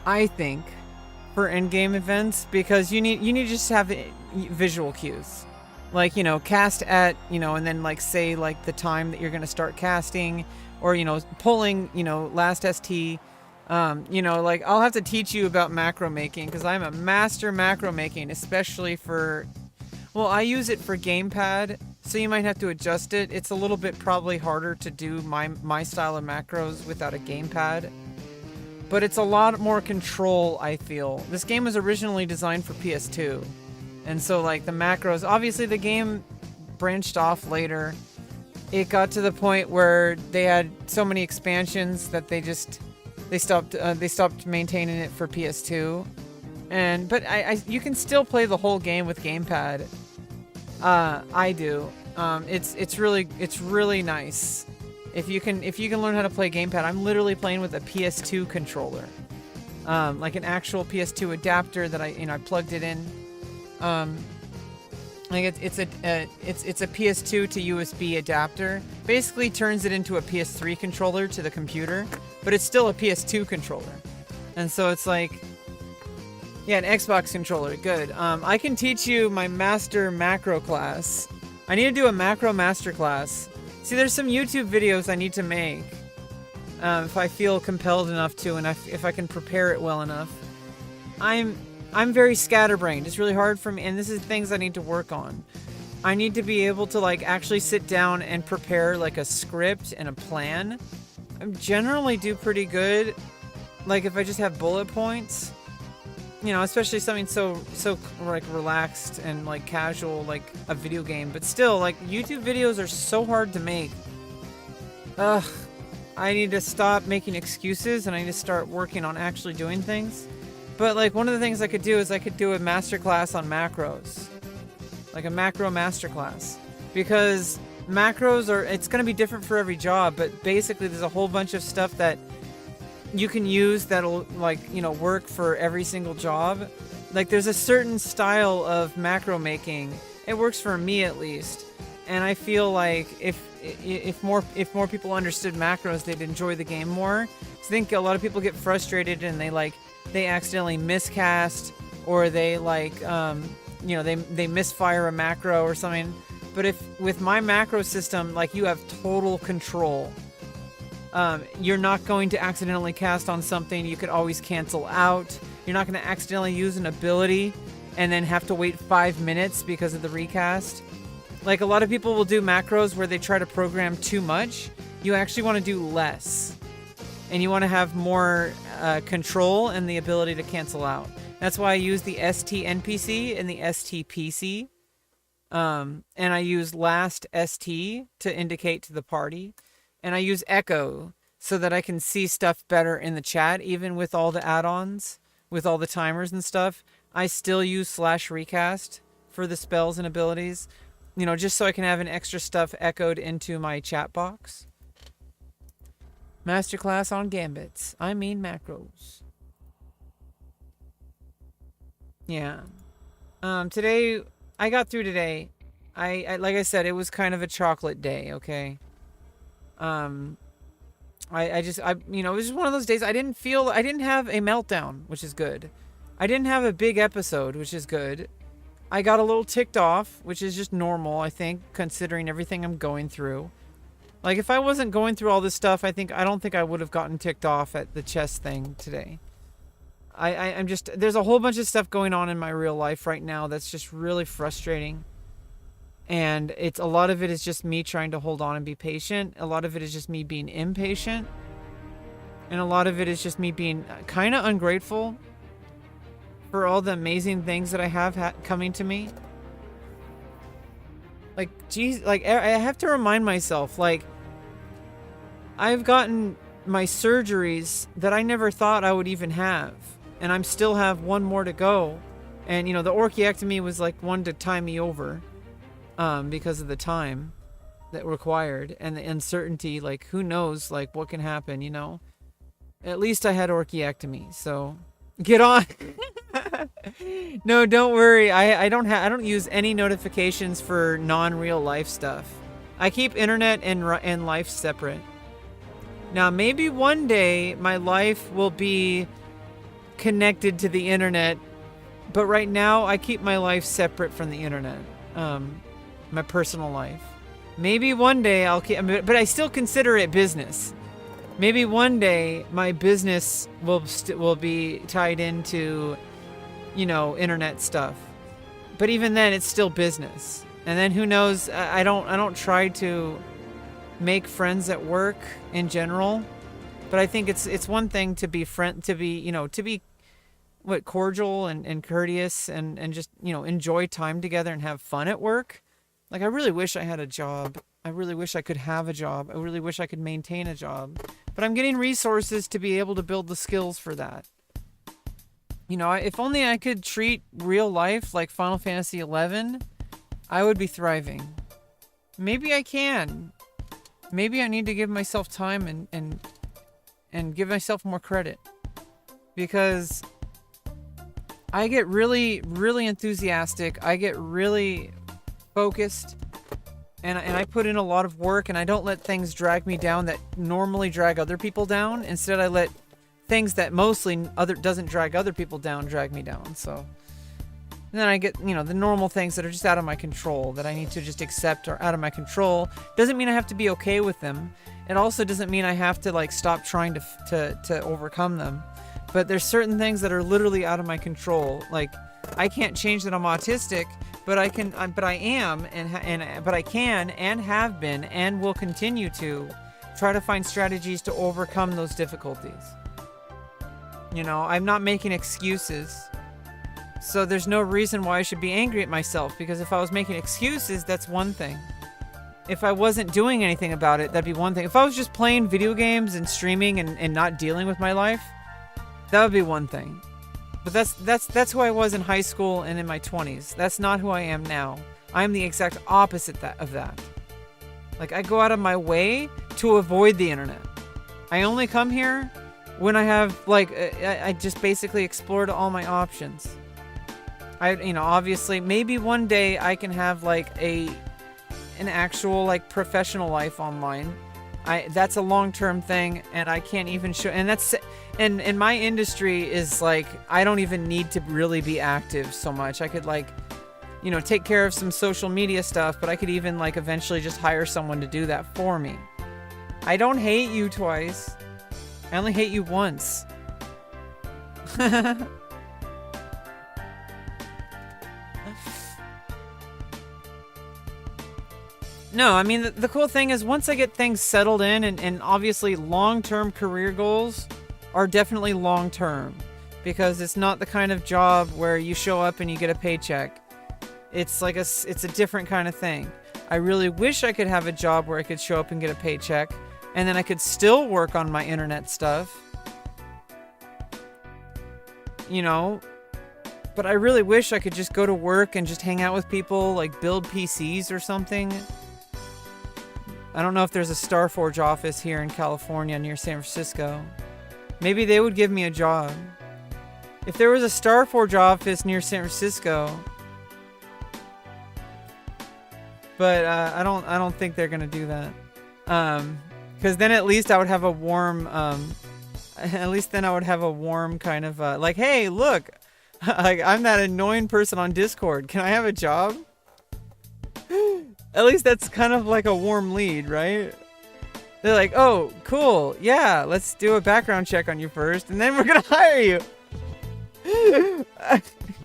I think, for endgame events, because you need to just have visual cues. Like, you know, cast at, you know, and then like say like the time that you're going to start casting, or, you know, pulling, you know, last ST. You know, like I'll have to teach you about macro making, because I'm a master macro making, especially for, well, I use it for gamepad, so you might have to adjust it. It's a little bit probably harder to do my style of macros without a gamepad, but it's a lot more control, I feel. This game was originally designed for PS2. And so, like, the macros, obviously the game branched off later. It got to the point where they had so many expansions that they stopped maintaining it for PS2. But you can still play the whole game with gamepad. I do. It's really nice. If you can learn how to play gamepad. I'm literally playing with a PS2 controller. Like an actual PS2 adapter that I plugged it in. Like it's a PS2 to USB adapter. Basically turns it into a PS3 controller to the computer, but it's still a PS2 controller. And so it's like, yeah, an Xbox controller. Good. I can teach you my master macro class. I need to do a macro master class. See, there's some YouTube videos I need to make. If I feel compelled enough to, and if I can prepare it well enough. I'm very scatterbrained. It's really hard for me, and this is things I need to work on. I need to be able to like actually sit down and prepare like a script and a plan. I generally do pretty good, like if I just have bullet points, you know, especially something so like relaxed and like casual, like a video game. But still, like YouTube videos are so hard to make. Ugh, I need to stop making excuses and I need to start working on actually doing things. But like one of the things I could do is I could do a masterclass on macros, like a macro masterclass, because macros it's going to be different for every job. But basically, there's a whole bunch of stuff that you can use that'll like, you know, work for every single job. Like there's a certain style of macro making. It works for me at least, and I feel like if more people understood macros, they'd enjoy the game more. I think a lot of people get frustrated and they accidentally miscast, or they like, you know, they misfire a macro or something. But if with my macro system, like you have total control, you're not going to accidentally cast on something. You could always cancel out. You're not going to accidentally use an ability and then have to wait 5 minutes because of the recast. Like a lot of people will do macros where they try to program too much. You actually want to do less. And you want to have more control and the ability to cancel out. That's why I use the ST NPC and the ST PC. And I use last ST to indicate to the party. And I use Echo so that I can see stuff better in the chat, even with all the add-ons, with all the timers and stuff. I still use /recast for the spells and abilities, you know, just so I can have an extra stuff echoed into my chat box. Masterclass on gambits. I mean macros. Yeah. Today, I got through today. I like I said, it was kind of a chocolate day, okay? I just, you know, it was just one of those days. I didn't have a meltdown, which is good. I didn't have a big episode, which is good. I got a little ticked off, which is just normal, I think, considering everything I'm going through. Like, if I wasn't going through all this stuff, I don't think I would have gotten ticked off at the chess thing today. I'm just, there's a whole bunch of stuff going on in my real life right now that's just really frustrating. And a lot of it is just me trying to hold on and be patient. A lot of it is just me being impatient. And a lot of it is just me being kind of ungrateful for all the amazing things that I have coming to me. Like, geez, like, I have to remind myself, like, I've gotten my surgeries that I never thought I would even have. And I still have one more to go. And, you know, the orchiectomy was like one to tie me over because of the time that required and the uncertainty. Like, who knows, like, what can happen, you know? At least I had orchiectomy, so get on. No, don't worry. I don't use any notifications for non-real life stuff. I keep internet and life separate. Now, maybe one day my life will be connected to the internet, but right now I keep my life separate from the internet. My personal life. Maybe one day I'll keep, but I still consider it business. Maybe one day my business will be tied into, you know, internet stuff. But even then, it's still business. And then who knows? I don't try to make friends at work in general. But I think it's one thing to be cordial and courteous and just, you know, enjoy time together and have fun at work. Like, I really wish I had a job. I really wish I could have a job. I really wish I could maintain a job. But I'm getting resources to be able to build the skills for that. You know, if only I could treat real life like Final Fantasy XI, I would be thriving. Maybe I can. Maybe I need to give myself time and give myself more credit. Because I get really, really enthusiastic. I get really focused. And I put in a lot of work, and I don't let things drag me down that normally drag other people down. Instead, I let things that mostly doesn't drag other people down drag me down. So and then I get, you know, the normal things that are just out of my control that I need to just accept are out of my control. Doesn't mean I have to be okay with them. It also doesn't mean I have to, like, stop trying to overcome them. But there's certain things that are literally out of my control. Like, I can't change that I'm autistic. But I can, but I am, but I can and have been and will continue to try to find strategies to overcome those difficulties. You know, I'm not making excuses. So there's no reason why I should be angry at myself, because if I was making excuses, that's one thing. If I wasn't doing anything about it, that'd be one thing. If I was just playing video games and streaming and not dealing with my life, that would be one thing. But that's who I was in high school and in my 20s. That's not who I am now. I'm the exact opposite of that. Like, I go out of my way to avoid the internet. I only come here when I have, like, I just basically explored all my options. Obviously, maybe one day I can have, like, an actual, like, professional life online. That's a long-term thing, and I can't even show, and my industry is like, I don't even need to really be active so much. I could, like, you know, take care of some social media stuff, but I could even, like, eventually just hire someone to do that for me. I don't hate you twice. I only hate you once. No, I mean, the cool thing is once I get things settled in, and obviously long-term career goals are definitely long-term, because it's not the kind of job where you show up and you get a paycheck. It's like it's a different kind of thing. I really wish I could have a job where I could show up and get a paycheck, and then I could still work on my internet stuff. You know, but I really wish I could just go to work and just hang out with people, like build PCs or something. I don't know if there's a Starforge office here in California near San Francisco. Maybe they would give me a job. If there was a Starforge office near San Francisco, but I don't think they're gonna do that. Because then at least I would have a warm, kind of like, hey, look, like, I'm that annoying person on Discord. Can I have a job? At least that's kind of like a warm lead, right? They're like, oh, cool. Yeah, let's do a background check on you first, and then we're gonna hire you.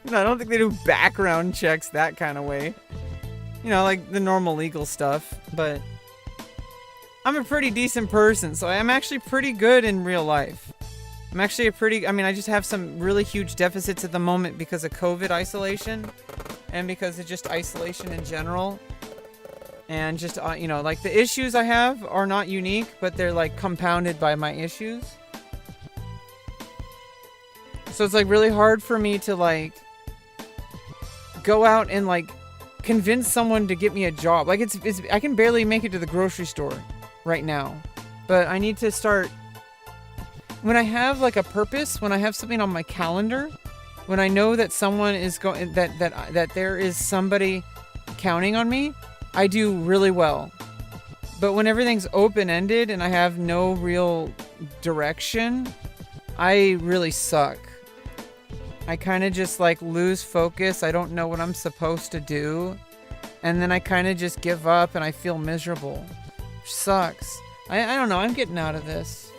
No, I don't think they do background checks that kind of way. You know, like the normal legal stuff. But I'm a pretty decent person, so I'm actually pretty good in real life. I'm actually I just have some really huge deficits at the moment because of COVID isolation and because of just isolation in general. And just, like the issues I have are not unique, but they're like compounded by my issues. So it's like really hard for me to like go out and like convince someone to get me a job. Like it's I can barely make it to the grocery store right now. But I need to start when I have like a purpose, when I have something on my calendar, when I know that someone is going that there is somebody counting on me, I do really well. But when everything's open-ended and I have no real direction, I really suck. I kind of just like lose focus. I don't know what I'm supposed to do. And then I kind of just give up and I feel miserable. Which sucks. I don't know. I'm getting out of this.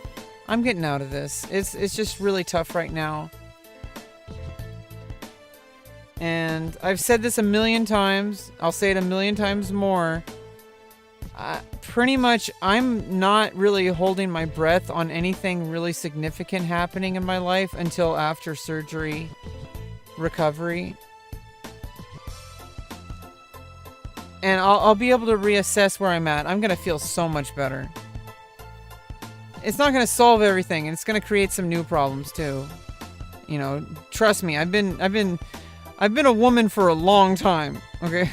It's just really tough right now. And I've said this a million times. I'll say it a million times more. Pretty much, I'm not really holding my breath on anything really significant happening in my life until after surgery, recovery. And I'll be able to reassess where I'm at. I'm going to feel so much better. It's not going to solve everything, and it's going to create some new problems too. You know, trust me, I've been a woman for a long time, okay?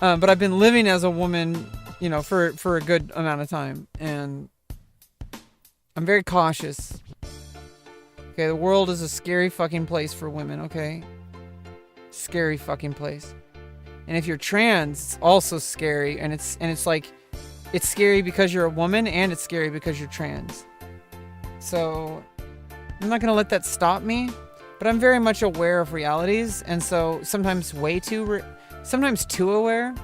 But I've been living as a woman, for a good amount of time. And I'm very cautious. Okay, the world is a scary fucking place for women, okay? Scary fucking place. And if you're trans, it's also scary. And it's like, it's scary because you're a woman, and it's scary because you're trans. So, I'm not gonna let that stop me. But I'm very much aware of realities, and so sometimes sometimes too aware,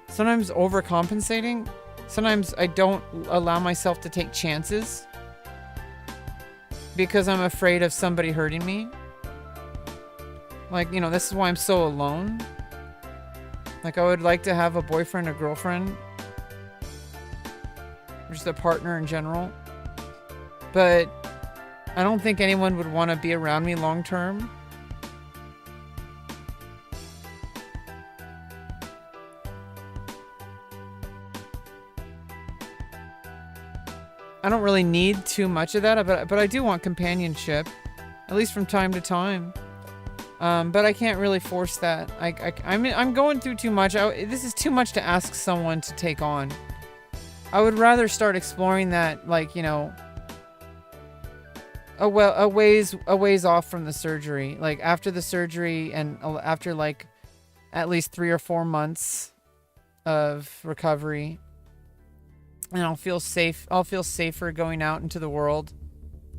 sometimes overcompensating, sometimes I don't allow myself to take chances because I'm afraid of somebody hurting me. Like, this is why I'm so alone. Like, I would like to have a boyfriend or girlfriend, or just a partner in general, but I don't think anyone would want to be around me long term. I don't really need too much of that, but I do want companionship, at least from time to time. But I can't really force that. I'm going through too much. This is too much to ask someone to take on. I would rather start exploring that, like, a ways off from the surgery, like after the surgery and after like at least 3 or 4 months of recovery, and I'll feel safer going out into the world.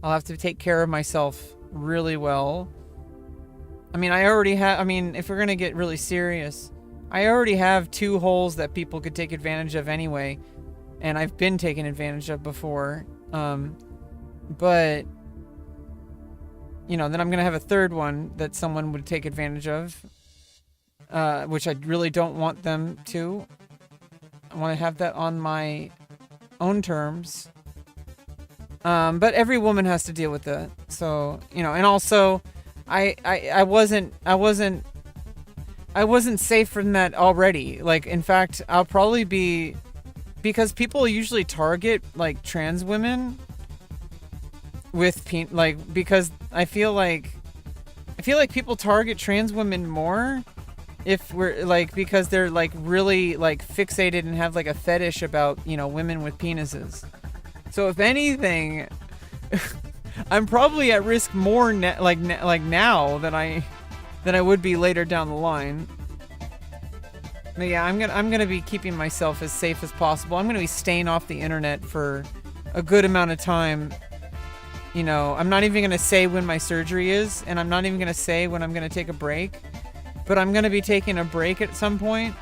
I'll have to take care of myself really well. If we're gonna get really serious, I already have 2 holes that people could take advantage of anyway, and I've been taken advantage of before. But then I'm going to have a 3rd one that someone would take advantage of, which I really don't want them to. I want to have that on my own terms. But every woman has to deal with that. So, and also I wasn't safe from that already. Like, in fact, I'll probably be, because people usually target like trans women with because I feel like people target trans women more if we're like, because they're like really like fixated and have like a fetish about, women with penises. So if anything, I'm probably at risk more now than I would be later down the line. But yeah, I'm gonna be keeping myself as safe as possible. I'm gonna be staying off the internet for a good amount of time. I'm not even going to say when my surgery is, and I'm not even going to say when I'm going to take a break, but I'm going to be taking a break at some point.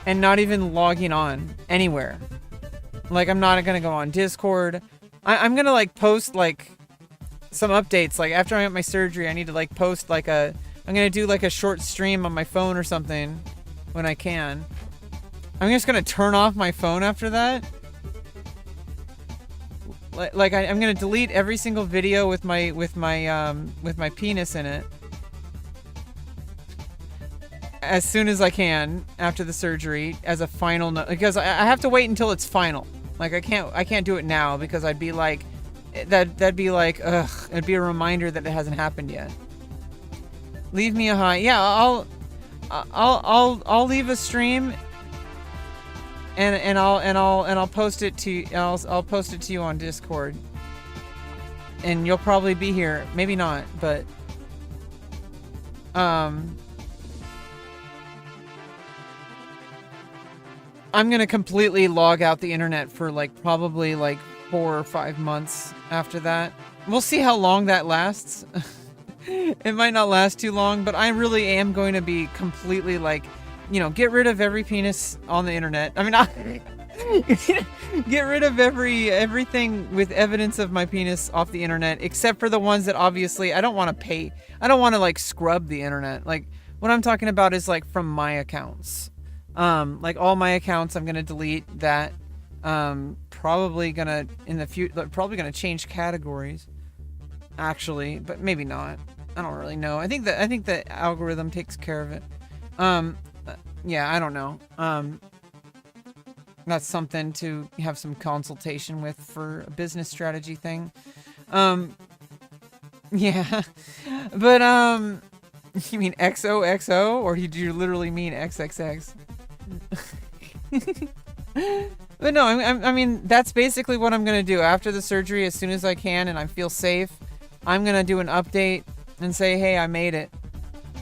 and not even logging on anywhere. Like, I'm not gonna go on Discord. I'm gonna like post like some updates. Like after I get my surgery, I need to like post like I'm gonna do like a short stream on my phone or something when I can. I'm just gonna turn off my phone after that. Like I'm gonna delete every single video with my penis in it as soon as I can after the surgery as a final note, because I have to wait until it's final. Like I can't do it now because I'd be like that'd be like ugh, it'd be a reminder that it hasn't happened yet. Leave me a hi. Yeah, I'll leave a stream and I'll post it to I'll post it to you on Discord. And you'll probably be here. Maybe not, but I'm gonna completely log out the internet for like probably like 4 or 5 months after that. We'll see how long that lasts. It might not last too long, but I really am going to be completely like, you know, get rid of every penis on the internet. I mean, get rid of everything with evidence of my penis off the internet, except for the ones that obviously I don't want to pay. I don't want to like scrub the internet. Like what I'm talking about is like from my accounts. Like all my accounts, I'm gonna delete that. Probably gonna in the future, probably gonna change categories. Actually, but maybe not. I don't really know. I think the algorithm takes care of it. Yeah, I don't know. That's something to have some consultation with for a business strategy thing. Yeah. But you mean XOXO, or do you literally mean XXX? But no, I mean that's basically what I'm gonna do after the surgery. As soon as I can and I feel safe, I'm gonna do an update and say, hey, I made it,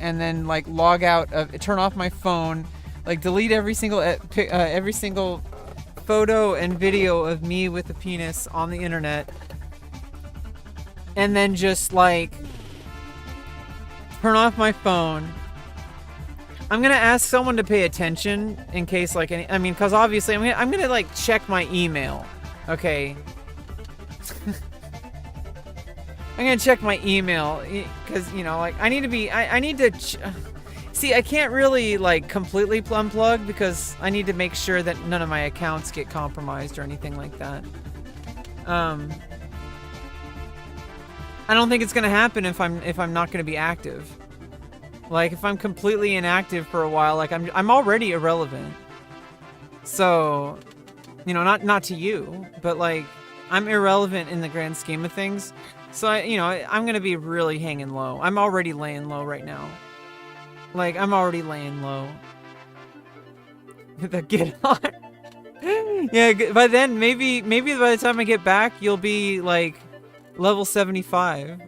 and then like log out of, turn off my phone, like delete every single photo and video of me with a penis on the internet, and then just like turn off my phone. I'm gonna ask someone to pay attention in case like any, I mean, cause obviously I'm gonna like check my email, okay? I'm gonna check my email, cause you know, like I need to be, I need to, see, I can't really like completely unplug because I need to make sure that none of my accounts get compromised or anything like that. I don't think it's gonna happen if I'm not gonna be active. Like, if I'm completely inactive for a while, like, I'm already irrelevant. So, you know, not to you, but, like, I'm irrelevant in the grand scheme of things. So, I'm gonna be really hanging low. I'm already laying low right now. Like, I'm already laying low. The get on. Yeah, by then, maybe by the time I get back, you'll be, like, level 75.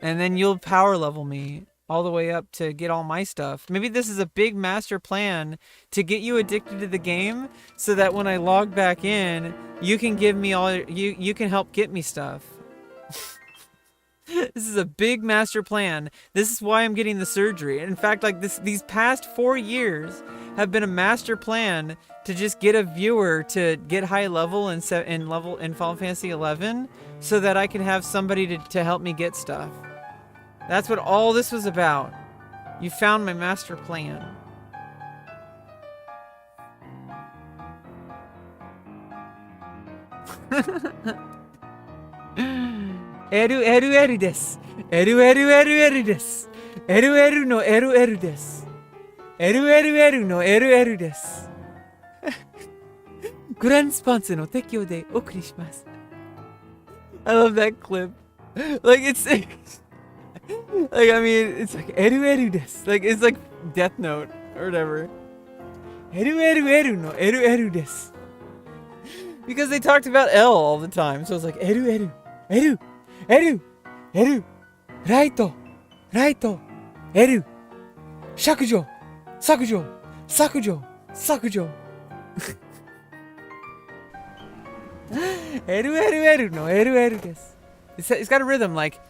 And then you'll power level me all the way up to get all my stuff. Maybe this is a big master plan to get you addicted to the game so that when I log back in, you can give me all, you can help get me stuff. This is a big master plan. This is why I'm getting the surgery. In fact, like these past 4 years have been a master plan to just get a viewer to get high level in Final Fantasy 11 so that I can have somebody to help me get stuff. That's what all this was about. You found my master plan. Eru desu. Eru desu. Eru no eru desu. Eru no eru desu. Grand sponsor no tekyo de okurishmasu. I love that clip. Like it's like, I mean, it's like, eru desu. Like, it's like Death Note, or whatever. Eru no eru desu. Because they talked about L all the time, so it's like, eru. Raito, eru. Shakujo. Eru no eru desu. It's got a rhythm like,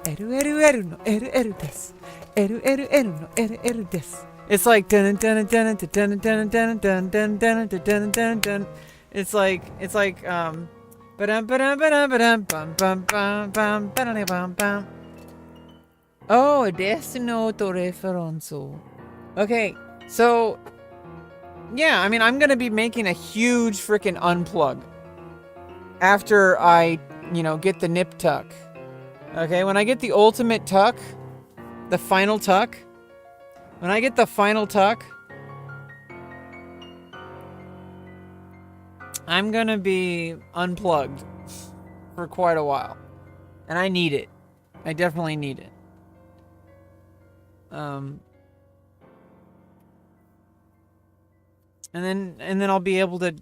Eru no eru desu. Eru no eru desu. It's like dun dun dun dun dun dun dun dun dun dun dun dun dun. It's like ba-dum ba-dum ba-dum ba-dum bum bum bum bum ba-dum bum bum. Oh, adesso noto referenzo. Okay, so yeah, I mean, I'm gonna be making a huge freaking unplug after I, get the nip tuck. Okay, when I get the ultimate tuck, the final tuck, when I get the final tuck, I'm gonna be unplugged for quite a while. And I need it. I definitely need it. And then I'll be able to,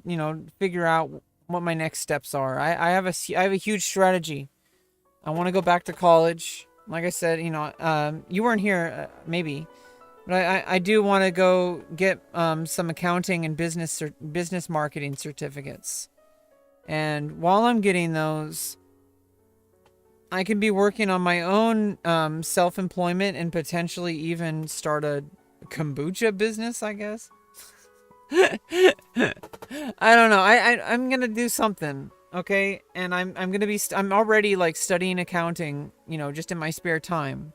figure out what my next steps are. I have a huge strategy. I want to go back to college. Like I said, you weren't here, maybe, but I do want to go get some accounting and business marketing certificates. And while I'm getting those, I can be working on my own self-employment and potentially even start a kombucha business, I guess. I don't know. I'm gonna do something, okay? And I'm gonna be I'm already like studying accounting, just in my spare time,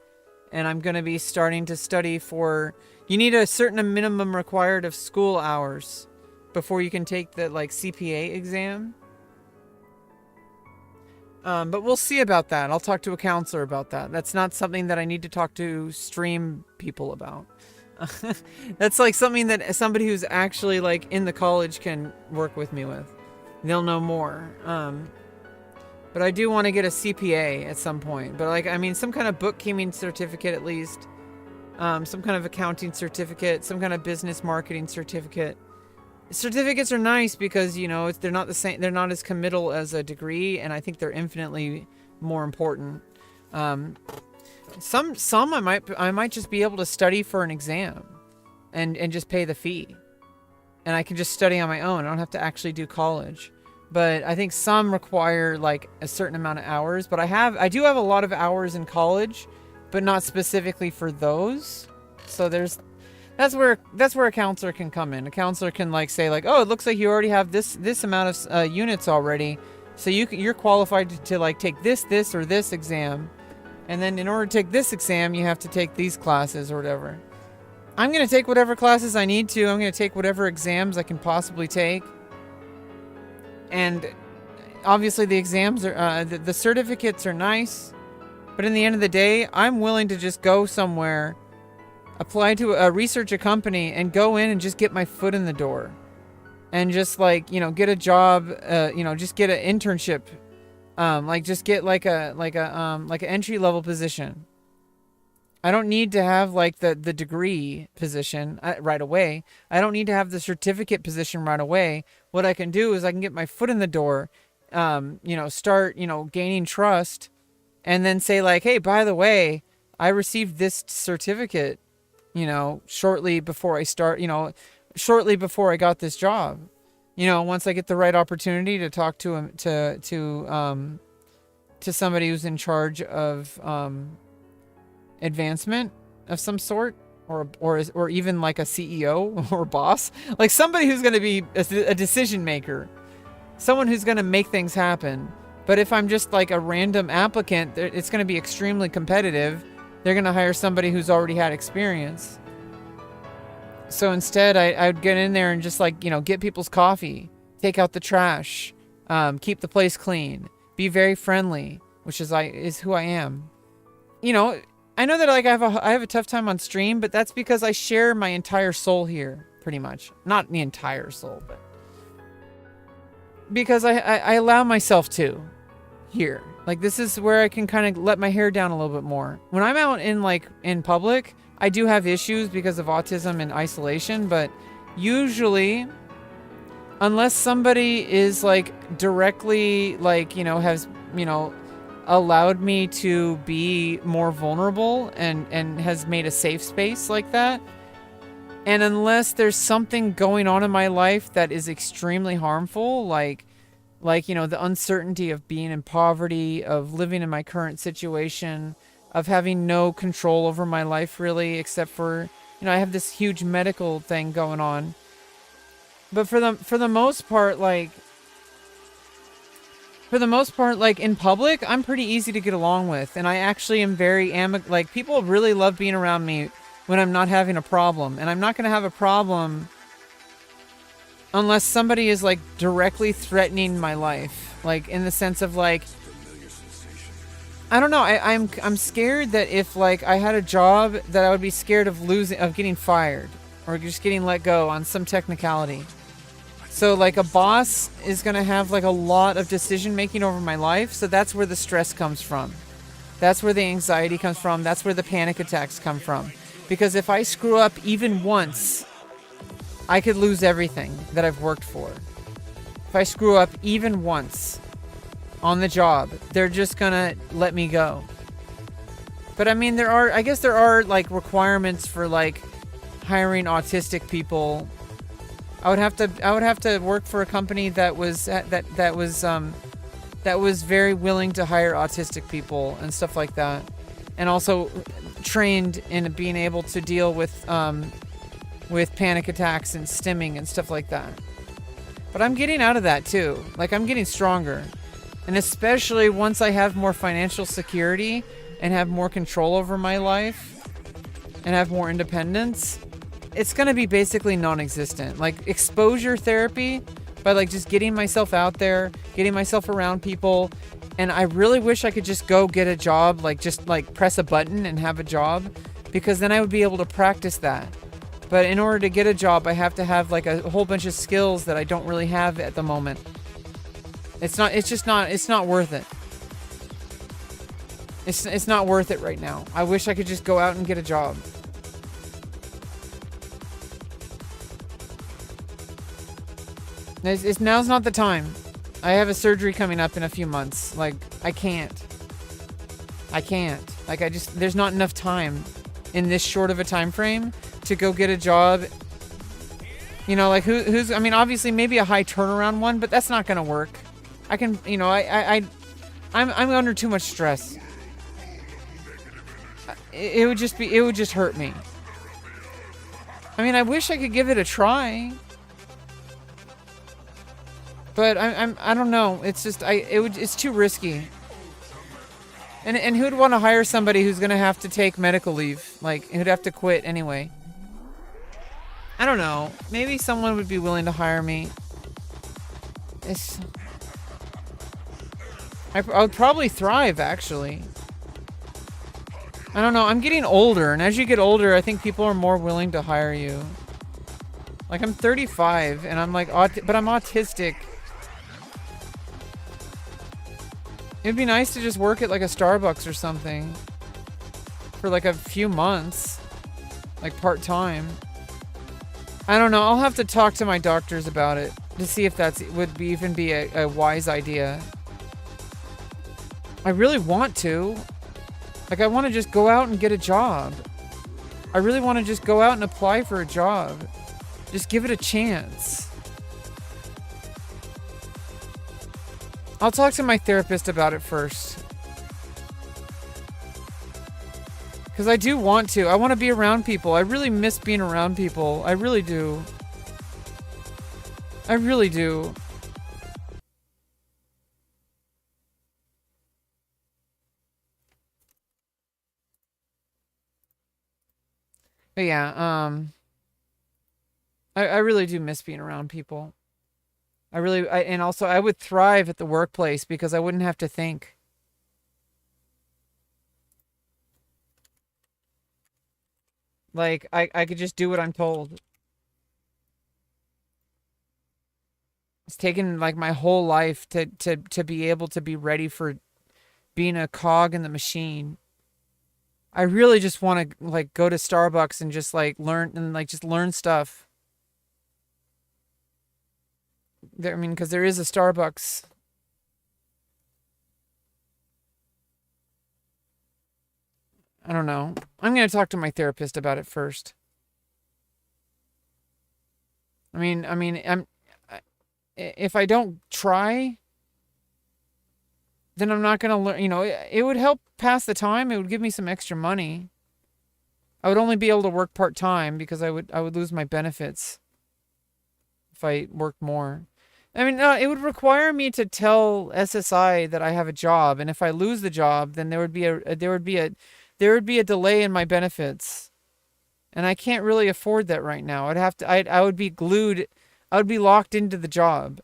and I'm gonna be starting to study for. You need a certain minimum required of school hours before you can take the like CPA exam. But we'll see about that. I'll talk to a counselor about that. That's not something that I need to talk to stream people about. That's like something that somebody who's actually like in the college can work with me with. They'll know more. But I do want to get a CPA at some point. But like, I mean, some kind of bookkeeping certificate at least. Some kind of accounting certificate. Some kind of business marketing certificate. Certificates are nice because, they're not the same. They're not as committal as a degree. And I think they're infinitely more important. Some I might just be able to study for an exam and just pay the fee. And I can just study on my own. I don't have to actually do college. But I think some require like a certain amount of hours, but I do have a lot of hours in college, but not specifically for those. So that's where a counselor can come in. A counselor can like say like, "Oh, it looks like you already have this amount of units already. So you're qualified to like take this or this exam." And then in order to take this exam, you have to take these classes or whatever. I'm going to take whatever classes I need to. I'm going to take whatever exams I can possibly take. And obviously the exams are, the certificates are nice. But in the end of the day, I'm willing to just go somewhere, apply to research a company, and go in and just get my foot in the door. And just like, get a job, just get an internship. Just get like an entry level position. I don't need to have like the degree position right away. I don't need to have the certificate position right away. What I can do is I can get my foot in the door, start, gaining trust, and then say like, hey, by the way, I received this certificate, shortly before I got this job. Once I get the right opportunity to talk to somebody who's in charge of advancement of some sort, or even like a CEO or boss, like somebody who's going to be a decision maker, someone who's going to make things happen. But if I'm just like a random applicant, it's going to be extremely competitive. They're going to hire somebody who's already had experience. So instead, I would get in there and just like, get people's coffee, take out the trash, keep the place clean, be very friendly, which is who I am. I know that like I have a tough time on stream, but that's because I share my entire soul here, pretty much. Not the entire soul, but because I allow myself to here. Like this is where I can kind of let my hair down a little bit more. When I'm out in public, I do have issues because of autism and isolation, but usually, unless somebody is like directly like, has, allowed me to be more vulnerable and has made a safe space like that, and unless there's something going on in my life that is extremely harmful, like the uncertainty of being in poverty, of living in my current situation, of having no control over my life really, except for I have this huge medical thing going on. But for the most part, like, in public, I'm pretty easy to get along with, and I actually am very like, people really love being around me when I'm not having a problem, and I'm not going to have a problem unless somebody is, like, directly threatening my life, like, in the sense of, like, I don't know, I'm scared that if, like, I had a job, that I would be scared of getting fired, or just getting let go on some technicality. So, like, a boss is going to have, like, a lot of decision making over my life, so that's where the stress comes from. That's where the anxiety comes from. That's where the panic attacks come from. Because if I screw up even once, I could lose everything that I've worked for. If I screw up even once on the job, they're just going to let me go. But I mean, I guess there are, like, requirements for, like, hiring autistic people. I would have to work for a company that was very willing to hire autistic people and stuff like that, and also trained in being able to deal with panic attacks and stimming and stuff like that. But I'm getting out of that too. Like, I'm getting stronger, and especially once I have more financial security and have more control over my life and have more independence, it's going to be basically non-existent. Like, exposure therapy, by, like, just getting myself out there, getting myself around people. And I really wish I could just go get a job, like, just, like, press a button and have a job, because then I would be able to practice that. But in order to get a job, I have to have, like, a whole bunch of skills that I don't really have at the moment. It's not worth it. It's not worth it right now. I wish I could just go out and get a job. Now's not the time. I have a surgery coming up in a few months. Like, I can't. Like, there's not enough time in this short of a time frame to go get a job. You know, like, I mean, obviously maybe a high turnaround one, but that's not going to work. I can, you know, I'm under too much stress. It would just hurt me. I mean, I wish I could give it a try. But I don't know. It's just it's too risky. And who'd want to hire somebody who's gonna have to take medical leave? Like, who'd have to quit anyway? I don't know. Maybe someone would be willing to hire me. I would probably thrive, actually. I don't know. I'm getting older, and as you get older, I think people are more willing to hire you. Like, I'm 35, and I'm like, but I'm autistic. It'd be nice to just work at, like, a Starbucks or something for, like, a few months, like, part-time. I don't know. I'll have to talk to my doctors about it to see if would even be a wise idea. I really want to. Like, I want to just go out and get a job. I really want to just go out and apply for a job. Just give it a chance. I'll talk to my therapist about it first. Because I do want to. I want to be around people. I really miss being around people. I really do. I really do. But yeah, I really do miss being around people. And also I would thrive at the workplace because I wouldn't have to think. Like, I could just do what I'm told. It's taken, like, my whole life to be able to be ready for being a cog in the machine. I really just want to, like, go to Starbucks and just, like, learn stuff. I mean, because there is a Starbucks. I don't know. I'm going to talk to my therapist about it first. If I don't try, then I'm not going to learn. You know, it would help pass the time. It would give me some extra money. I would only be able to work part-time because I would lose my benefits if I worked more. I mean, it would require me to tell SSI that I have a job, and if I lose the job, then there would be a delay in my benefits. And I can't really afford that right now. I would be glued, I would be locked into the job.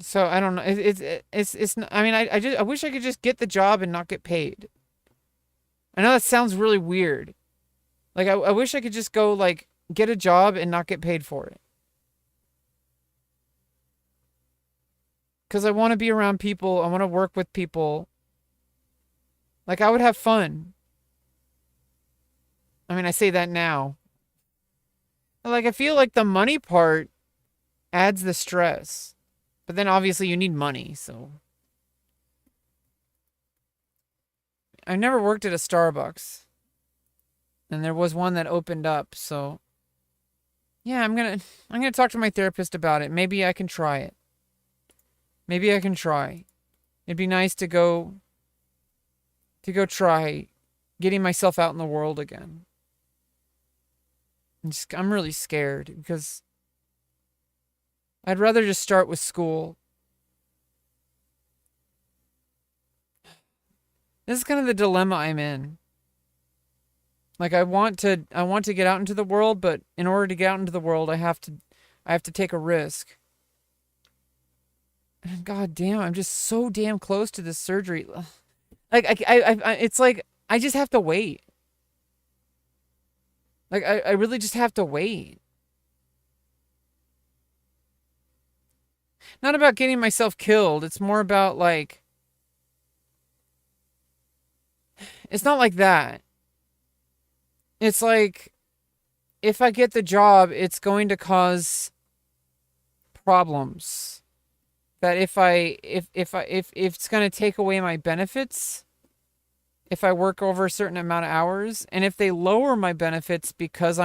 So I don't know. It's I mean, I wish I could just get the job and not get paid. I know that sounds really weird. Like I wish I could just go like get a job and not get paid for it. Cuz I want to be around people, I want to work with people. Like I would have fun. I mean, I say that now. Like I feel like the money part adds the stress. But then obviously you need money, so I've never worked at a Starbucks. And there was one that opened up, so yeah, I'm gonna talk to my therapist about it. Maybe I can try it. Maybe I can try. It'd be nice to go try getting myself out in the world again. I'm really scared because I'd rather just start with school. This is kind of the dilemma I'm in. Like I want to get out into the world, but in order to get out into the world, I have to take a risk. And God damn, I'm just so damn close to this surgery. Like it's like I just have to wait. Like I really just have to wait. Not about getting myself killed. It's more about like, it's not like that. It's like, if I get the job, it's going to cause problems. That if it's going to take away my benefits, if I work over a certain amount of hours, and if they lower my benefits because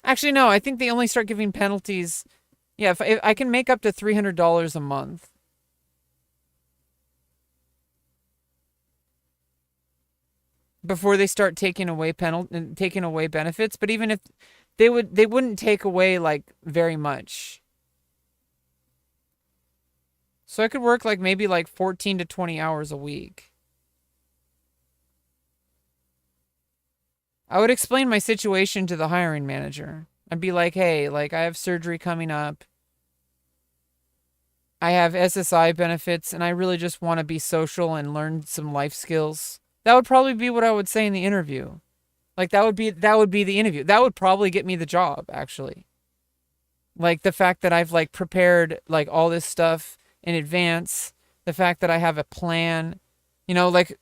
actually no, I think they only start giving penalties. Yeah, if I can make up to $300 a month. Before they start taking away benefits, but even if they wouldn't take away like very much. So I could work like maybe like 14 to 20 hours a week. I would explain my situation to the hiring manager. I'd be like, hey, like I have surgery coming up. I have SSI benefits and I really just want to be social and learn some life skills. That would probably be what I would say in the interview. Like that would be the interview. That would probably get me the job, actually. Like the fact that I've like prepared like all this stuff in advance, the fact that I have a plan, like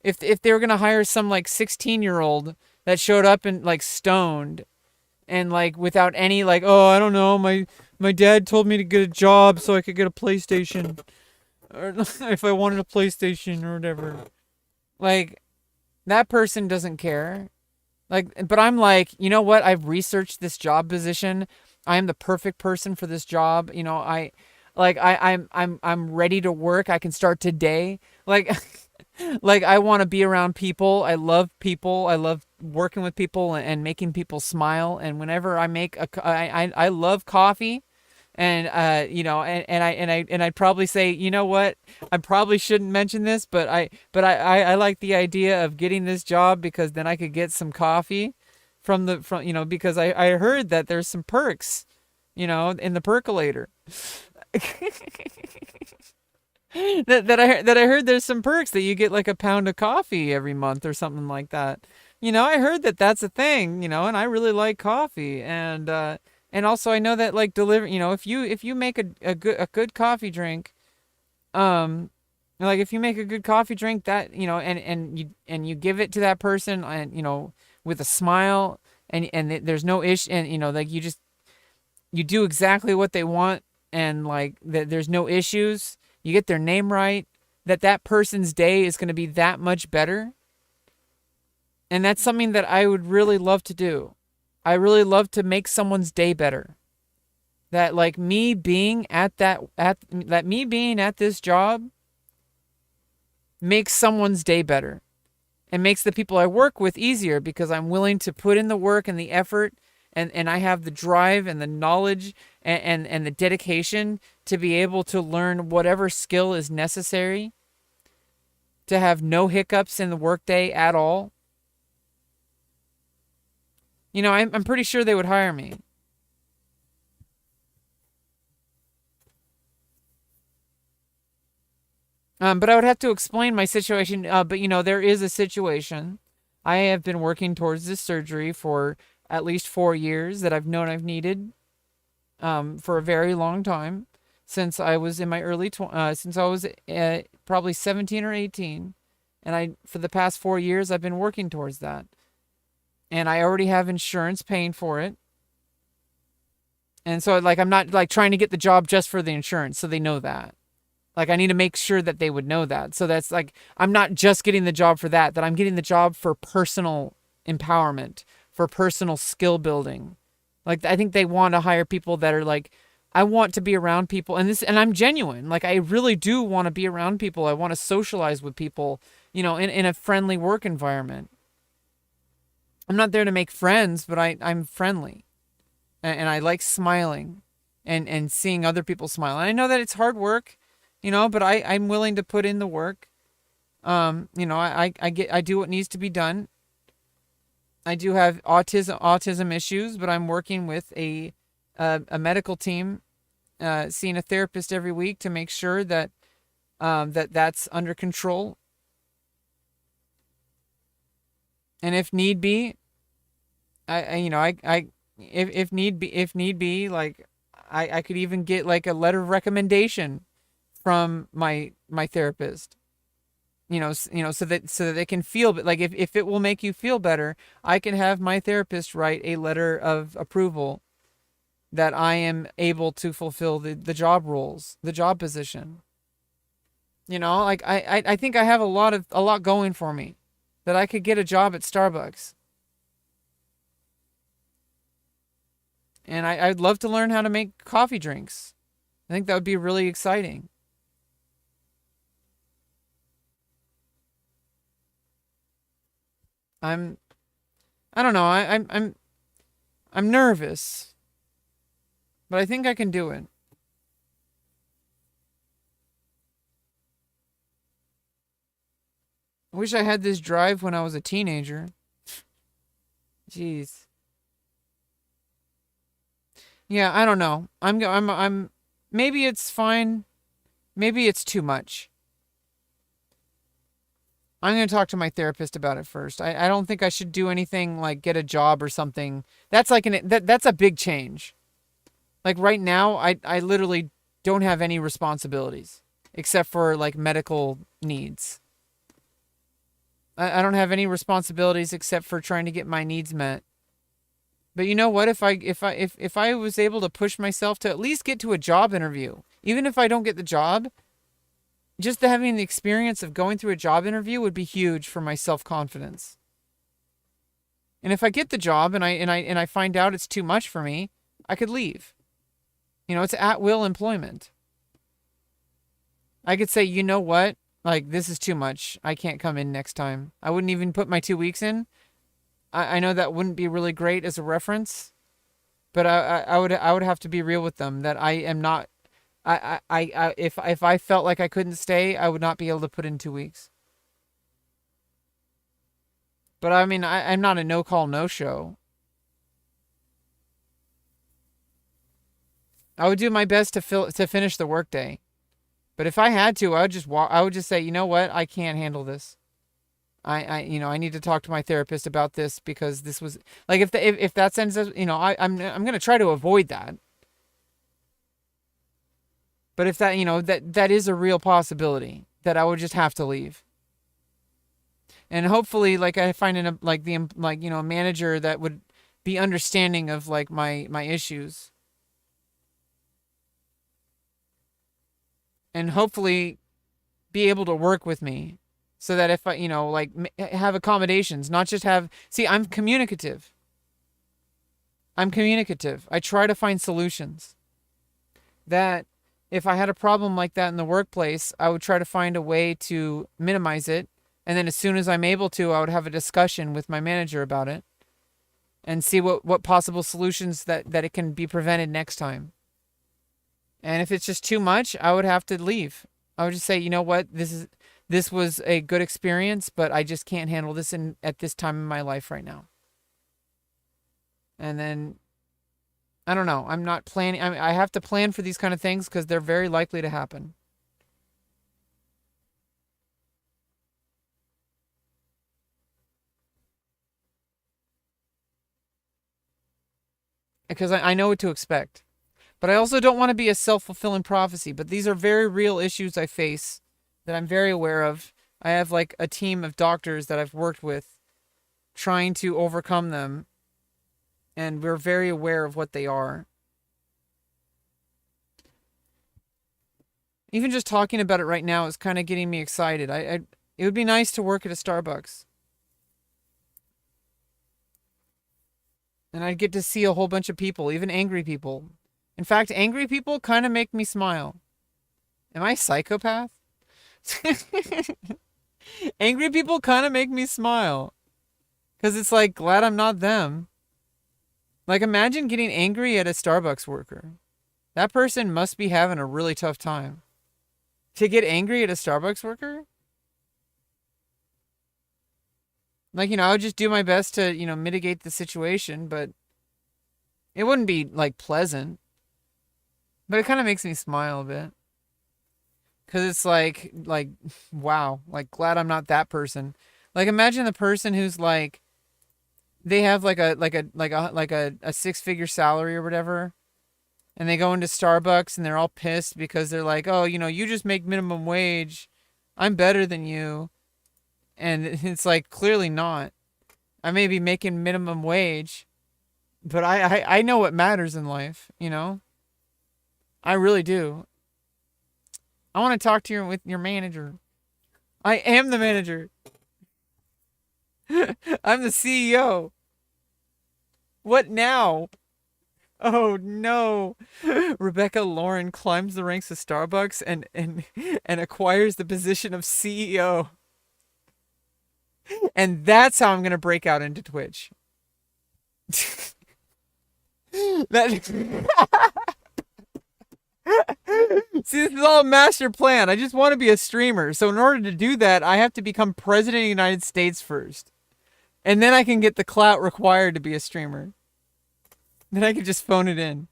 if they were going to hire some like 16-year-old that showed up and like stoned and like without any like, oh, I don't know, my dad told me to get a job so I could get a PlayStation, or if I wanted a PlayStation or whatever. Like, that person doesn't care. Like, but I'm like, you know what? I've researched this job position. I am the perfect person for this job. I'm ready to work. I can start today. Like, like I want to be around people. I love people. I love working with people and making people smile. And whenever I make I love coffee. And I'd probably say, you know what? I probably shouldn't mention this, but I like the idea of getting this job because then I could get some coffee from because I heard that there's some perks, in the percolator. that I heard there's some perks that you get like a pound of coffee every month or something like that. I heard that that's a thing, and I really like coffee and also I know that like if you make a good coffee drink, like if you make a good coffee drink that, and you give it to that person and, with a smile and there's no issue and, like you do exactly what they want and like there's no issues, you get their name right, that person's day is going to be that much better. And that's something that I would really love to do. I really love to make someone's day better. That like me being at this job makes someone's day better and makes the people I work with easier because I'm willing to put in the work and the effort, and I have the drive and the knowledge and the dedication to be able to learn whatever skill is necessary to have no hiccups in the workday at all. You know, I'm pretty sure they would hire me. But I would have to explain my situation. But, you know, there is a situation. I have been working towards this surgery for at least 4 years that I've known I've needed for a very long time. Since I was in my since I was probably 17 or 18. And for the past 4 years, I've been working towards that. And I already have insurance paying for it. And so, like, I'm not, like, trying to get the job just for the insurance, so they know that. Like, I need to make sure that they would know that. So that's, like, I'm not just getting the job for that I'm getting the job for personal empowerment, for personal skill building. Like, I think they want to hire people that are, like, I want to be around people, and I'm genuine. Like, I really do want to be around people. I want to socialize with people, you know, in a friendly work environment. I'm not there to make friends, but I'm friendly. And I like smiling and seeing other people smile. And I know that it's hard work, you know, but I'm willing to put in the work. You know, I do what needs to be done. I do have autism issues, but I'm working with a medical team, seeing a therapist every week to make sure that that's under control. And if need be, if need be, like, I could even get, like, a letter of recommendation from my therapist. You know, so that they can feel, but, like, if it will make you feel better, I can have my therapist write a letter of approval that I am able to fulfill the job roles, the job position. You know, like, I think I have a lot going for me, that I could get a job at Starbucks. And I'd love to learn how to make coffee drinks. I think that would be really exciting. I don't know. I'm nervous, but I think I can do it. I wish I had this drive when I was a teenager. Jeez. Yeah, I don't know. I'm maybe it's fine. Maybe it's too much. I'm going to talk to my therapist about it first. I don't think I should do anything like get a job or something. That's like that's a big change. Like, right now, I literally don't have any responsibilities except for, like, medical needs. I don't have any responsibilities except for trying to get my needs met. But you know what? If I was able to push myself to at least get to a job interview, even if I don't get the job, just having the experience of going through a job interview would be huge for my self-confidence. And if I get the job and I find out it's too much for me, I could leave. You know, it's at-will employment. I could say, you know what? Like, this is too much. I can't come in next time. I wouldn't even put my 2 weeks in. I know that wouldn't be really great as a reference, but I would have to be real with them that I am not. If I felt like I couldn't stay, I would not be able to put in 2 weeks. But I mean, I'm not a no-call, no-show. I would do my best to finish the workday. But if I had to, I would just say, you know what? I can't handle this. I need to talk to my therapist about this, because this was, like, if that ends up, you know, I'm going to try to avoid that. But if that, you know, that is a real possibility, that I would just have to leave. And hopefully, like, I find a manager that would be understanding of, like, my issues. And hopefully be able to work with me, so that if I, you know, like, have accommodations, not just have, see, I'm communicative. I try to find solutions that if I had a problem like that in the workplace, I would try to find a way to minimize it. And then as soon as I'm able to, I would have a discussion with my manager about it and see what possible solutions that it can be prevented next time. And if it's just too much, I would have to leave. I would just say, you know what, this was a good experience, but I just can't handle this at this time in my life right now. And then, I don't know, I'm not planning. I have to plan for these kind of things because they're very likely to happen. Because I know what to expect. But I also don't want to be a self-fulfilling prophecy. But these are very real issues I face that I'm very aware of. I have like a team of doctors that I've worked with trying to overcome them. And we're very aware of what they are. Even just talking about it right now is kind of getting me excited. It would be nice to work at a Starbucks. And I'd get to see a whole bunch of people, even angry people. In fact, angry people kind of make me smile. Am I a psychopath? Angry people kind of make me smile. Because it's like, glad I'm not them. Like, imagine getting angry at a Starbucks worker. That person must be having a really tough time. To get angry at a Starbucks worker? Like, I would just do my best to, mitigate the situation, but it wouldn't be, like, pleasant. But it kind of makes me smile a bit. Because it's like, wow, like, glad I'm not that person. Like, imagine the person who's, like, they have, like a six-figure salary or whatever, and they go into Starbucks, and they're all pissed because they're like, oh, you just make minimum wage. I'm better than you. And it's like, clearly not. I may be making minimum wage, but I know what matters in life, I really do. I want to talk to with your manager. I am the manager. I'm the CEO. What now? Oh no. Rebecca Lauren climbs the ranks of Starbucks and acquires the position of CEO. And that's how I'm going to break out into Twitch. See, this is all a master plan. I just want to be a streamer. So in order to do that, I have to become president of the United States first. And then I can get the clout required to be a streamer. Then I can just phone it in.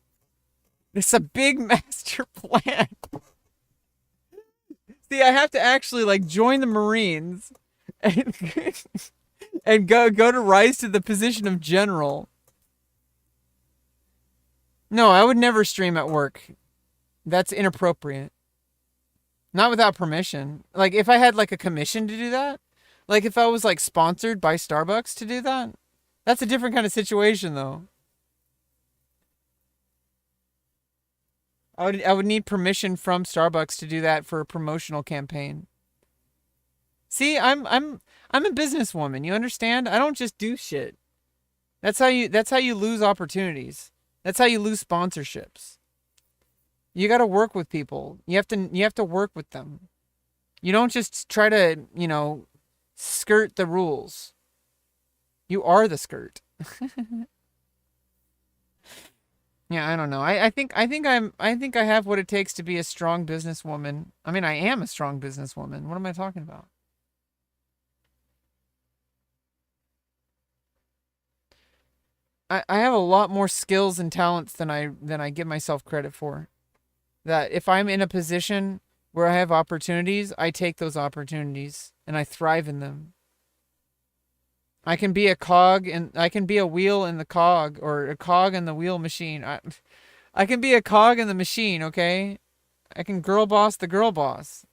It's a big master plan. See, I have to actually, like, join the Marines and, and go to rise to the position of general. No, I would never stream at work. That's inappropriate. Not without permission. Like, if I had, like, a commission to do that, like, if I was, like, sponsored by Starbucks to do that, that's a different kind of situation, though. I would need permission from Starbucks to do that for a promotional campaign. See, I'm a businesswoman. You understand? I don't just do shit. That's how you lose opportunities. That's how you lose sponsorships. You got to work with people. You have to work with them. You don't just try to, skirt the rules. You are the skirt. Yeah, I don't know. I think I have what it takes to be a strong businesswoman. I mean, I am a strong businesswoman. What am I talking about? I have a lot more skills and talents than I give myself credit for. That if I'm in a position where I have opportunities, I take those opportunities and I thrive in them. I can be a cog and I can be a wheel in the cog, or a cog in the wheel machine. I can be a cog in the machine, okay? I can girl boss the girl boss.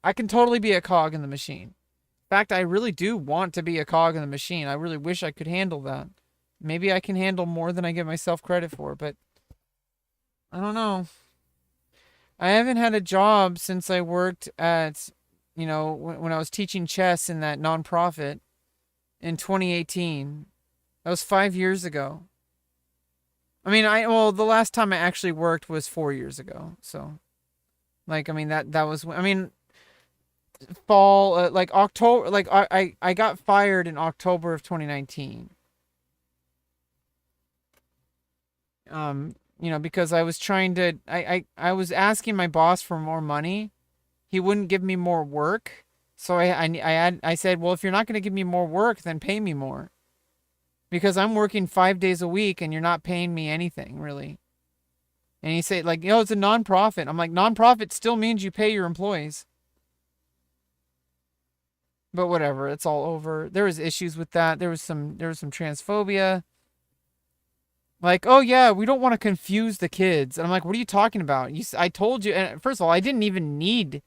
I can totally be a cog in the machine. In fact, I really do want to be a cog in the machine. I really wish I could handle that. Maybe I can handle more than I give myself credit for, but I don't know. I haven't had a job since I worked at, when I was teaching chess in that nonprofit in 2018. That was 5 years ago. I mean, well, the last time I actually worked was 4 years ago. So, like, I mean, that was, I mean, fall, like October, like I got fired in October of 2019. Because I was trying to, I was asking my boss for more money. He wouldn't give me more work. So I said, well, if you're not going to give me more work, then pay me more. Because I'm working 5 days a week and you're not paying me anything, really. And he said, like, it's a nonprofit. I'm like, nonprofit still means you pay your employees. But whatever, it's all over. There was issues with that. There was some transphobia. Like, oh yeah, we don't want to confuse the kids. And I'm like, what are you talking about? I told you. And first of all, I didn't even need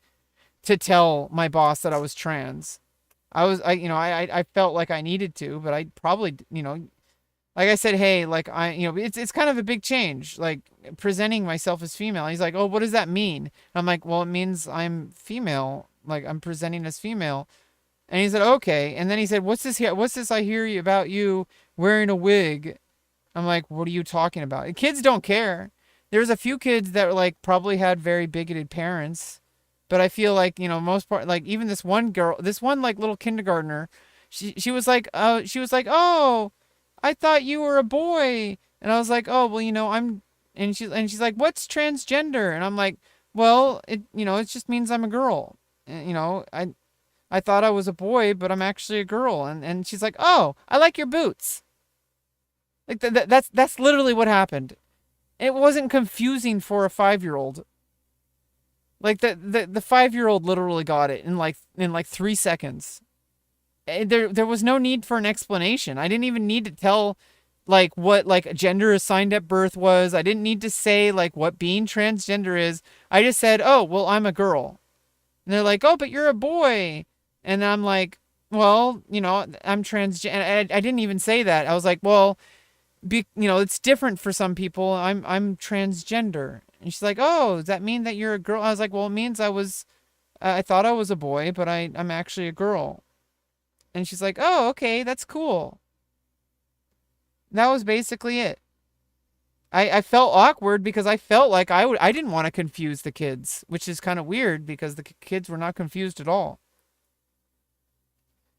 to tell my boss that I was trans. I felt like I needed to, but I probably, like I said, hey, like it's kind of a big change, like presenting myself as female. He's like, oh, what does that mean? And I'm like, well, it means I'm female, like I'm presenting as female. And he said, okay. And then he said, what's this here? What's this I hear about you wearing a wig? I'm like, what are you talking about? Kids don't care. There's a few kids that like probably had very bigoted parents, but I feel like most part, like even this one girl, this one like little kindergartner, she was like, oh, I thought you were a boy, and I was like, oh well, and she's like, what's transgender? And I'm like, well, it just means I'm a girl. And, I thought I was a boy, but I'm actually a girl, and she's like, oh, I like your boots. Like that's literally what happened. It wasn't confusing for a 5-year-old. Like the 5-year-old literally got it in like 3 seconds. There was no need for an explanation. I didn't even need to tell like what like gender assigned at birth was. I didn't need to say like what being transgender is. I just said, oh well, I'm a girl. And they're like, oh, but you're a boy. And I'm like, well, I'm transgender. I didn't even say that. I was like, well, it's different for some people. I'm transgender. And she's like, oh, does that mean that you're a girl? I was like, well, it means I thought I was a boy, but I'm actually a girl. And she's like, oh, okay, that's cool. That was basically it. I felt awkward because I felt like I didn't want to confuse the kids, which is kind of weird because the kids were not confused at all.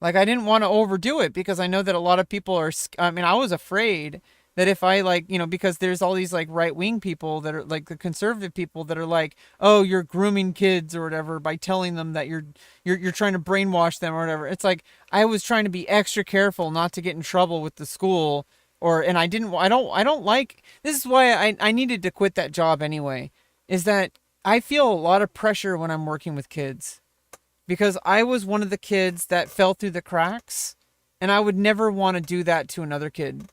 Like I didn't want to overdo it because I know that a lot of people are, I mean, I was afraid that if I like, because there's all these like right-wing people that are like the conservative people that are like, oh, you're grooming kids or whatever by telling them that you're trying to brainwash them or whatever. It's like I was trying to be extra careful not to get in trouble with the school and I don't like, this is why I needed to quit that job anyway, is that I feel a lot of pressure when I'm working with kids because I was one of the kids that fell through the cracks and I would never want to do that to another kid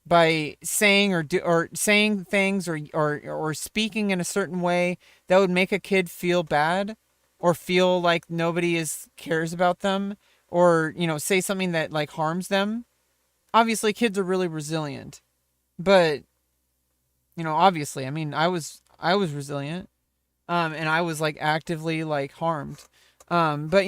by saying or saying things or speaking in a certain way that would make a kid feel bad or feel like nobody cares about them or say something that like harms them. Obviously kids are really resilient, but obviously, I mean, I was resilient, and I was like actively like harmed, but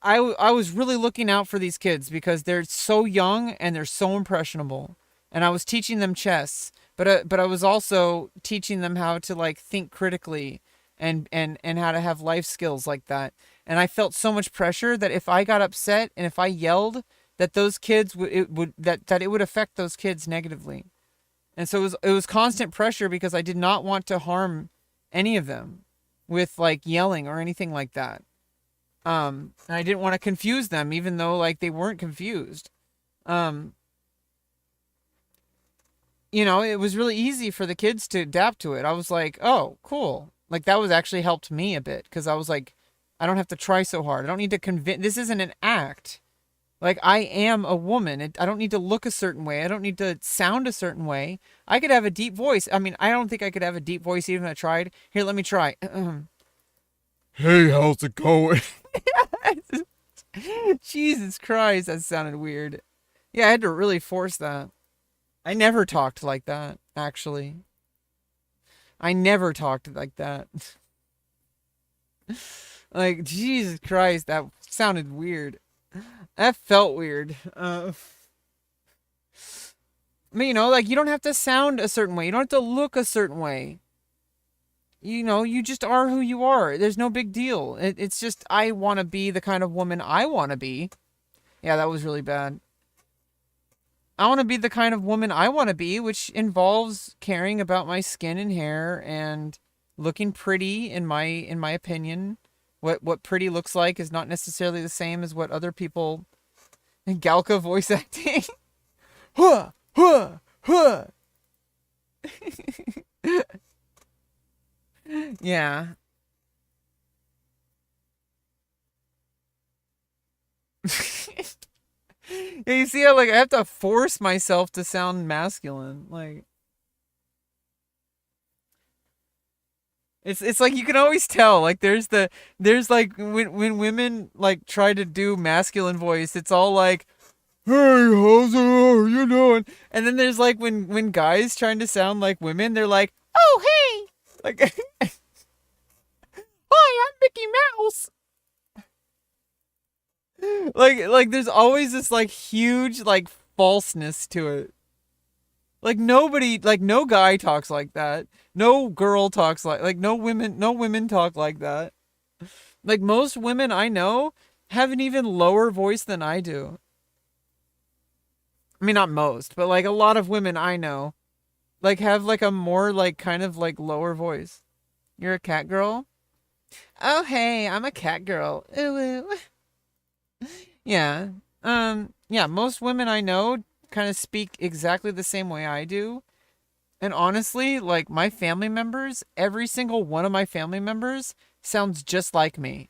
I was really looking out for these kids because they're so young and they're so impressionable, and I was teaching them chess, but I was also teaching them how to like think critically and how to have life skills like that, and I felt so much pressure that if I got upset and if I yelled, that those kids it would affect those kids negatively. And so it was constant pressure because I did not want to harm any of them with like yelling or anything like that. And I didn't want to confuse them even though like they weren't confused. It was really easy for the kids to adapt to it. I was like, "Oh, cool." Like that was actually helped me a bit cuz I was like I don't have to try so hard. I don't need to convince, this isn't an act. Like, I am a woman. I don't need to look a certain way. I don't need to sound a certain way. I could have a deep voice. I mean, I don't think I could have a deep voice even if I tried. Here, let me try. Hey, how's it going? Jesus Christ, that sounded weird. Yeah, I had to really force that. I never talked like that, actually. I never talked like that. Like, Jesus Christ, that sounded weird. That felt weird. I mean, like you don't have to sound a certain way. You don't have to look a certain way. You just are who you are. There's no big deal. It's just I want to be the kind of woman I want to be. Yeah, that was really bad. I want to be the kind of woman I want to be, which involves caring about my skin and hair and looking pretty in my opinion. What pretty looks like is not necessarily the same as what other people. Galka voice acting. Huh, huh, huh. Yeah. Yeah, you see how like I have to force myself to sound masculine. Like it's like you can always tell. Like there's like when women like try to do masculine voice, it's all like, "Hey, how's it? How you doing?" And then there's like when guys trying to sound like women, they're like, "Oh, hey." Like, "Hi, I'm Mickey Mouse." Like there's always this like huge like falseness to it. Like nobody, like no guy talks like that. No girl talks like no women talk like that. Like most women I know have an even lower voice than I do. I mean not most, but like a lot of women I know like have like a more like kind of like lower voice. You're a cat girl? Oh hey, I'm a cat girl. Ooh, ooh. Yeah. Yeah, most women I know kind of speak exactly the same way I do. And honestly, like my family members, every single one of my family members sounds just like me.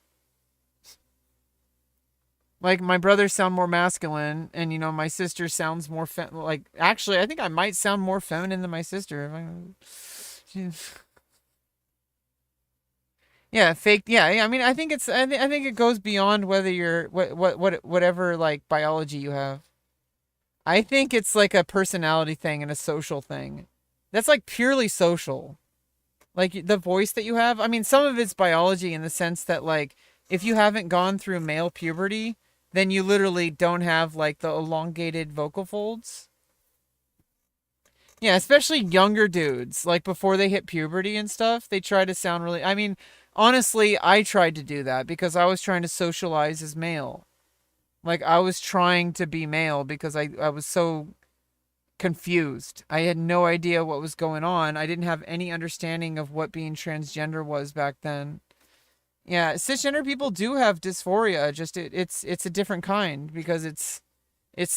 Like my brothers sound more masculine, and my sister sounds more like actually, I think I might sound more feminine than my sister. Yeah, fake. Yeah, yeah. I mean, I think it's. I think it goes beyond whether you're whatever like biology you have. I think it's like a personality thing and a social thing. That's like purely social. Like the voice that you have. I mean, some of it's biology in the sense that like if you haven't gone through male puberty, then you literally don't have like the elongated vocal folds. Yeah, especially younger dudes, like before they hit puberty and stuff, they try to sound really. I mean, honestly, I tried to do that because I was trying to socialize as male. Like I was trying to be male because I was so confused. I had no idea what was going on. I didn't have any understanding of what being transgender was back then. Yeah, cisgender people do have dysphoria, just it's a different kind because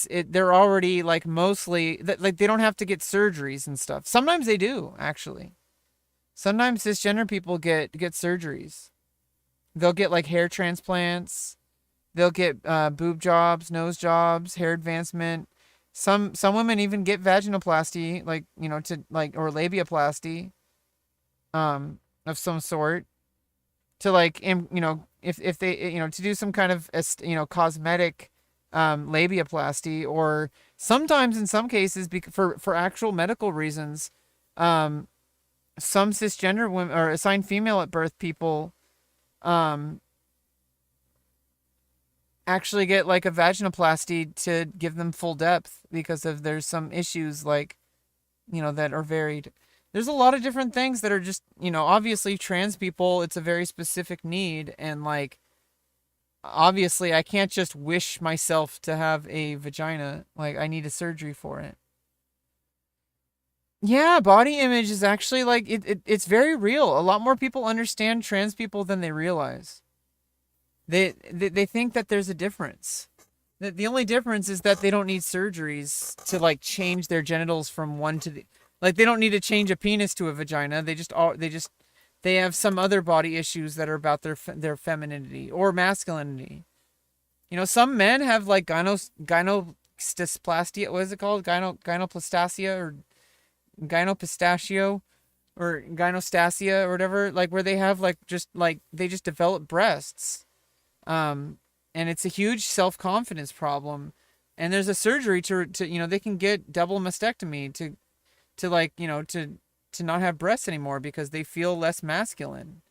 they're already like mostly like they don't have to get surgeries and stuff. Sometimes they do, actually. Sometimes cisgender people get surgeries. They'll get like hair transplants. They'll get boob jobs, nose jobs, hair advancement. Some women even get vaginoplasty, like to like or labiaplasty, of some sort, to like if they to do some kind of cosmetic labiaplasty, or sometimes in some cases for actual medical reasons, some cisgender women or assigned female at birth people um actually get like a vaginoplasty to give them full depth because of there's some issues like that are varied. There's a lot of different things that are just obviously trans people, it's a very specific need, and like obviously I can't just wish myself to have a vagina. Like I need a surgery for it. Yeah, body image is actually like it's very real. A lot more people understand trans people than they realize. They think that there's a difference. The only difference is that they don't need surgeries to like change their genitals from one to the like they don't need to change a penis to a vagina. They have some other body issues that are about their femininity or masculinity. Some men have like gynoplastia. What is it called? Gynoplastasia or gynopistachio or gynostasia or whatever. Like where they have like just like they just develop breasts. And it's a huge self-confidence problem. And there's a surgery to they can get double mastectomy to like, to not have breasts anymore because they feel less masculine.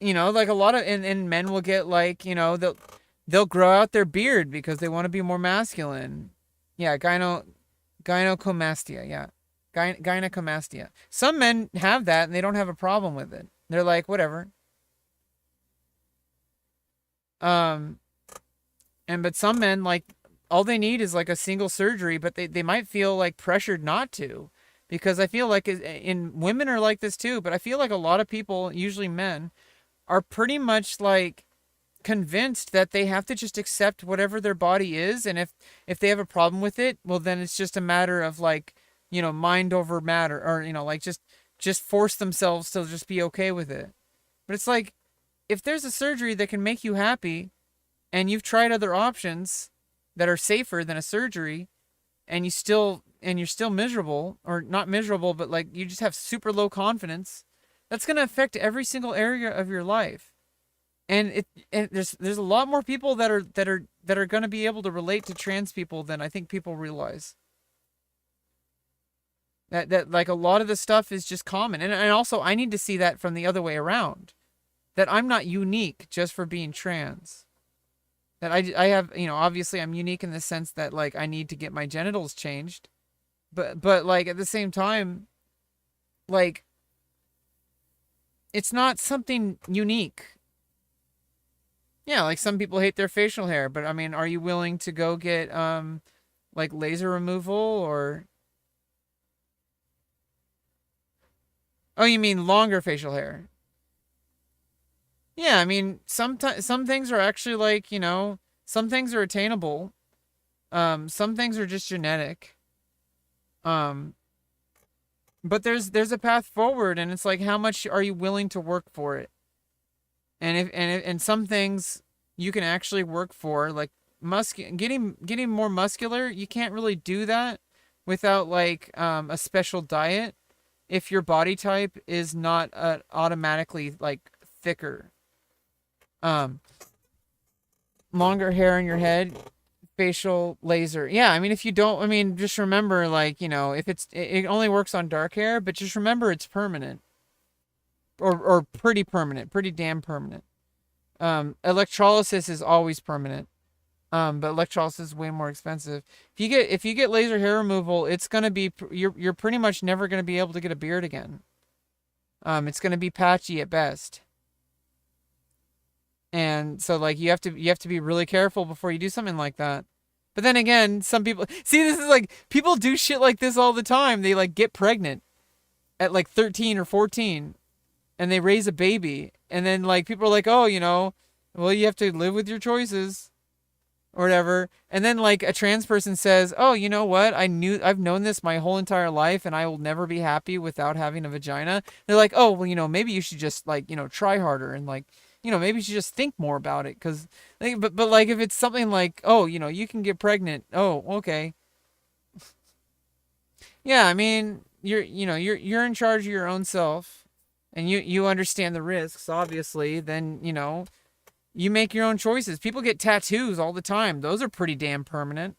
like a lot of and men will get like, they'll grow out their beard because they want to be more masculine. Yeah, gynecomastia, yeah. Gynecomastia. Some men have that and they don't have a problem with it. They're like, whatever. But some men, like, all they need is like a single surgery, but they might feel like pressured not to, because I feel like in women are like this too, but I feel like a lot of people, usually men, are pretty much like convinced that they have to just accept whatever their body is, and if they have a problem with it, well, then it's just a matter of like, mind over matter, or like just force themselves to just be okay with it. But it's like, if there's a surgery that can make you happy, and you've tried other options that are safer than a surgery, and you're still miserable, or not miserable, but like you just have super low confidence, that's going to affect every single area of your life. And there's a lot more people that are going to be able to relate to trans people than I think people realize. That like a lot of the stuff is just common, and also I need to see that from the other way around, that I'm not unique just for being trans. That I have, obviously I'm unique in the sense that like I need to get my genitals changed, but like at the same time, like it's not something unique. Yeah, like some people hate their facial hair, but I mean, are you willing to go get like laser removal or? Oh, you mean longer facial hair? Yeah, I mean, some things are actually like, some things are attainable. Some things are just genetic. But there's a path forward, and it's like, how much are you willing to work for it? And some things you can actually work for, like getting more muscular. You can't really do that without like a special diet if your body type is not automatically like thicker. Longer hair in your head, facial laser. Yeah, I mean, if you don't, I mean, just remember, like, if it only works on dark hair, but just remember it's permanent. Or pretty permanent, pretty damn permanent. Electrolysis is always permanent. But electrolysis is way more expensive. If you get laser hair removal, it's gonna be, you're pretty much never gonna be able to get a beard again. It's gonna be patchy at best. And so like you have to be really careful before you do something like that. But then again, some people see, this is like, people do shit like this all the time. They like get pregnant at like 13 or 14 and they raise a baby, and then like people are like, "Oh, well, you have to live with your choices." Or whatever. And then like a trans person says, "Oh, you know what? I've known this my whole entire life, and I will never be happy without having a vagina." They're like, "Oh, well, maybe you should just like, try harder, and like, maybe you should just think more about it." Cause like, but like if it's something like, "Oh, you can get pregnant." Oh, okay. Yeah, I mean, you're in charge of your own self, and you understand the risks, obviously. Then, you make your own choices. People get tattoos all the time. Those are pretty damn permanent.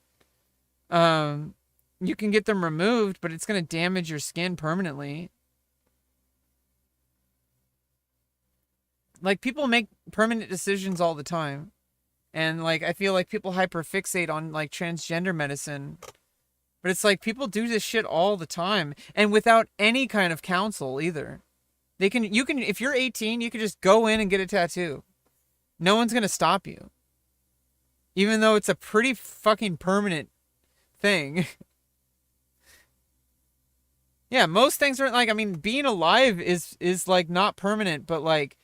You can get them removed, but it's going to damage your skin permanently. Like, people make permanent decisions all the time. And, like, I feel like people hyperfixate on, like, transgender medicine. But it's like, people do this shit all the time. And without any kind of counsel, either. You can, if you're 18, you can just go in and get a tattoo. No one's going to stop you. Even though it's a pretty fucking permanent thing. Yeah, most things are like, I mean, being alive is like not permanent, but like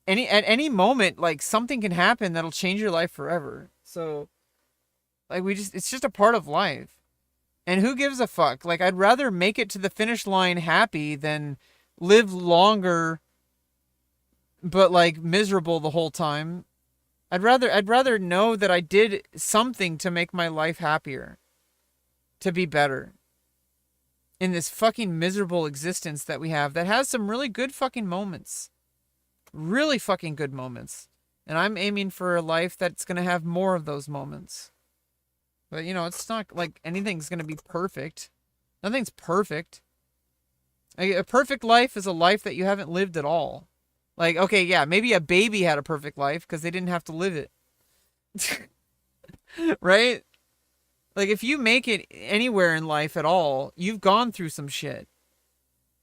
at any moment, like something can happen that'll change your life forever. So like it's just a part of life. And who gives a fuck? Like, I'd rather make it to the finish line happy than live longer but like miserable the whole time. I'd rather know that I did something to make my life happier, to be better in this fucking miserable existence that we have, that has some really good fucking moments. Really fucking good moments. And I'm aiming for a life that's going to have more of those moments. But it's not like anything's going to be perfect. Nothing's perfect. A perfect life is a life that you haven't lived at all. Like, okay, yeah, maybe a baby had a perfect life because they didn't have to live it. Right? Like, if you make it anywhere in life at all, you've gone through some shit.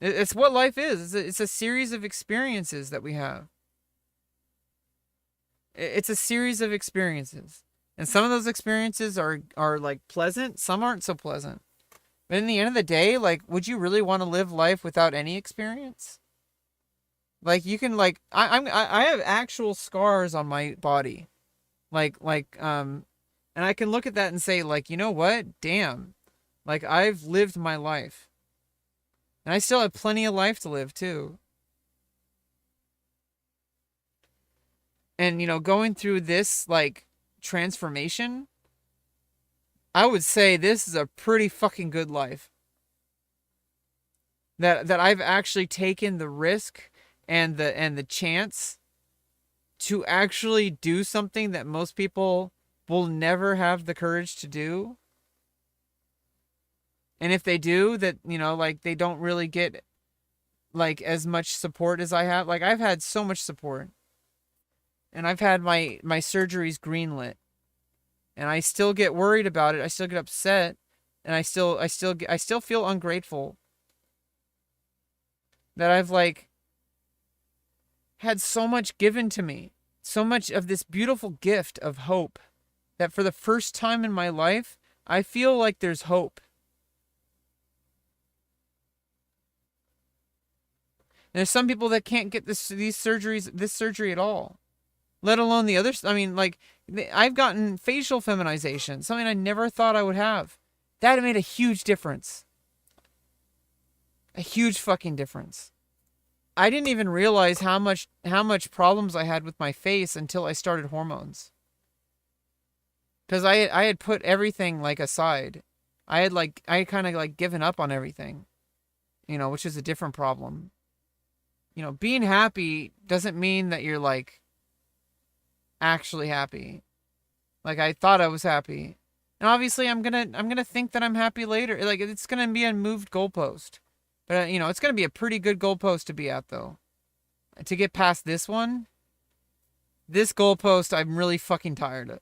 It's what life is. It's a series of experiences that we have. It's a series of experiences. And some of those experiences are like pleasant, some aren't so pleasant. But in the end of the day, like, would you really want to live life without any experience? Like, you can, like, I have actual scars on my body. And I can look at that and say, like, you know what? Damn. Like, I've lived my life. And I still have plenty of life to live, too. And, you know, going through this, like, transformation, I would say this is a pretty fucking good life. That I've actually taken the risk and the chance to actually do something that most people will never have the courage to do. And if they do, that, you know, like, they don't really get, like, as much support as I have. Like, I've had so much support. And I've had my surgeries greenlit. And I still get worried about it. I still get upset. And I still feel ungrateful that I've, like, had so much given to me. So much of this beautiful gift of hope that for the first time in my life, I feel like there's hope. And there's some people that can't get this surgery at all, let alone the others. I mean, like, I've gotten facial feminization, something I never thought I would have. That made a huge difference. A huge fucking difference. I didn't even realize how much problems I had with my face until I started hormones. Because I had put everything, like, aside. I had kind of, like, given up on everything. You know, which is a different problem. You know, being happy doesn't mean that you're, like, actually happy. Like, I thought I was happy. And obviously I'm gonna think that I'm happy later. Like, it's gonna be a moved goalpost. But, you know, it's gonna be a pretty good goalpost to be at, though. To get past this one, this goalpost, I'm really fucking tired of.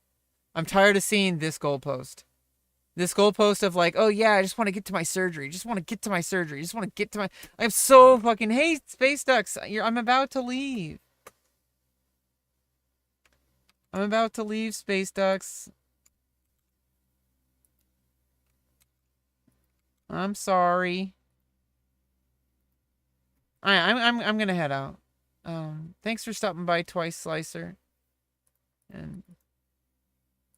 I'm tired of seeing this goalpost. This goalpost of, like, oh yeah, I just want to get to my surgery. Just want to get to my surgery. Just want to get to my... I'm so fucking... Hey, Space Ducks, I'm about to leave. I'm about to leave, Space Ducks. I'm sorry. I'm gonna head out. Thanks for stopping by twice, Slicer. And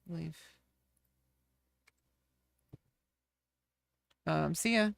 leave. See ya.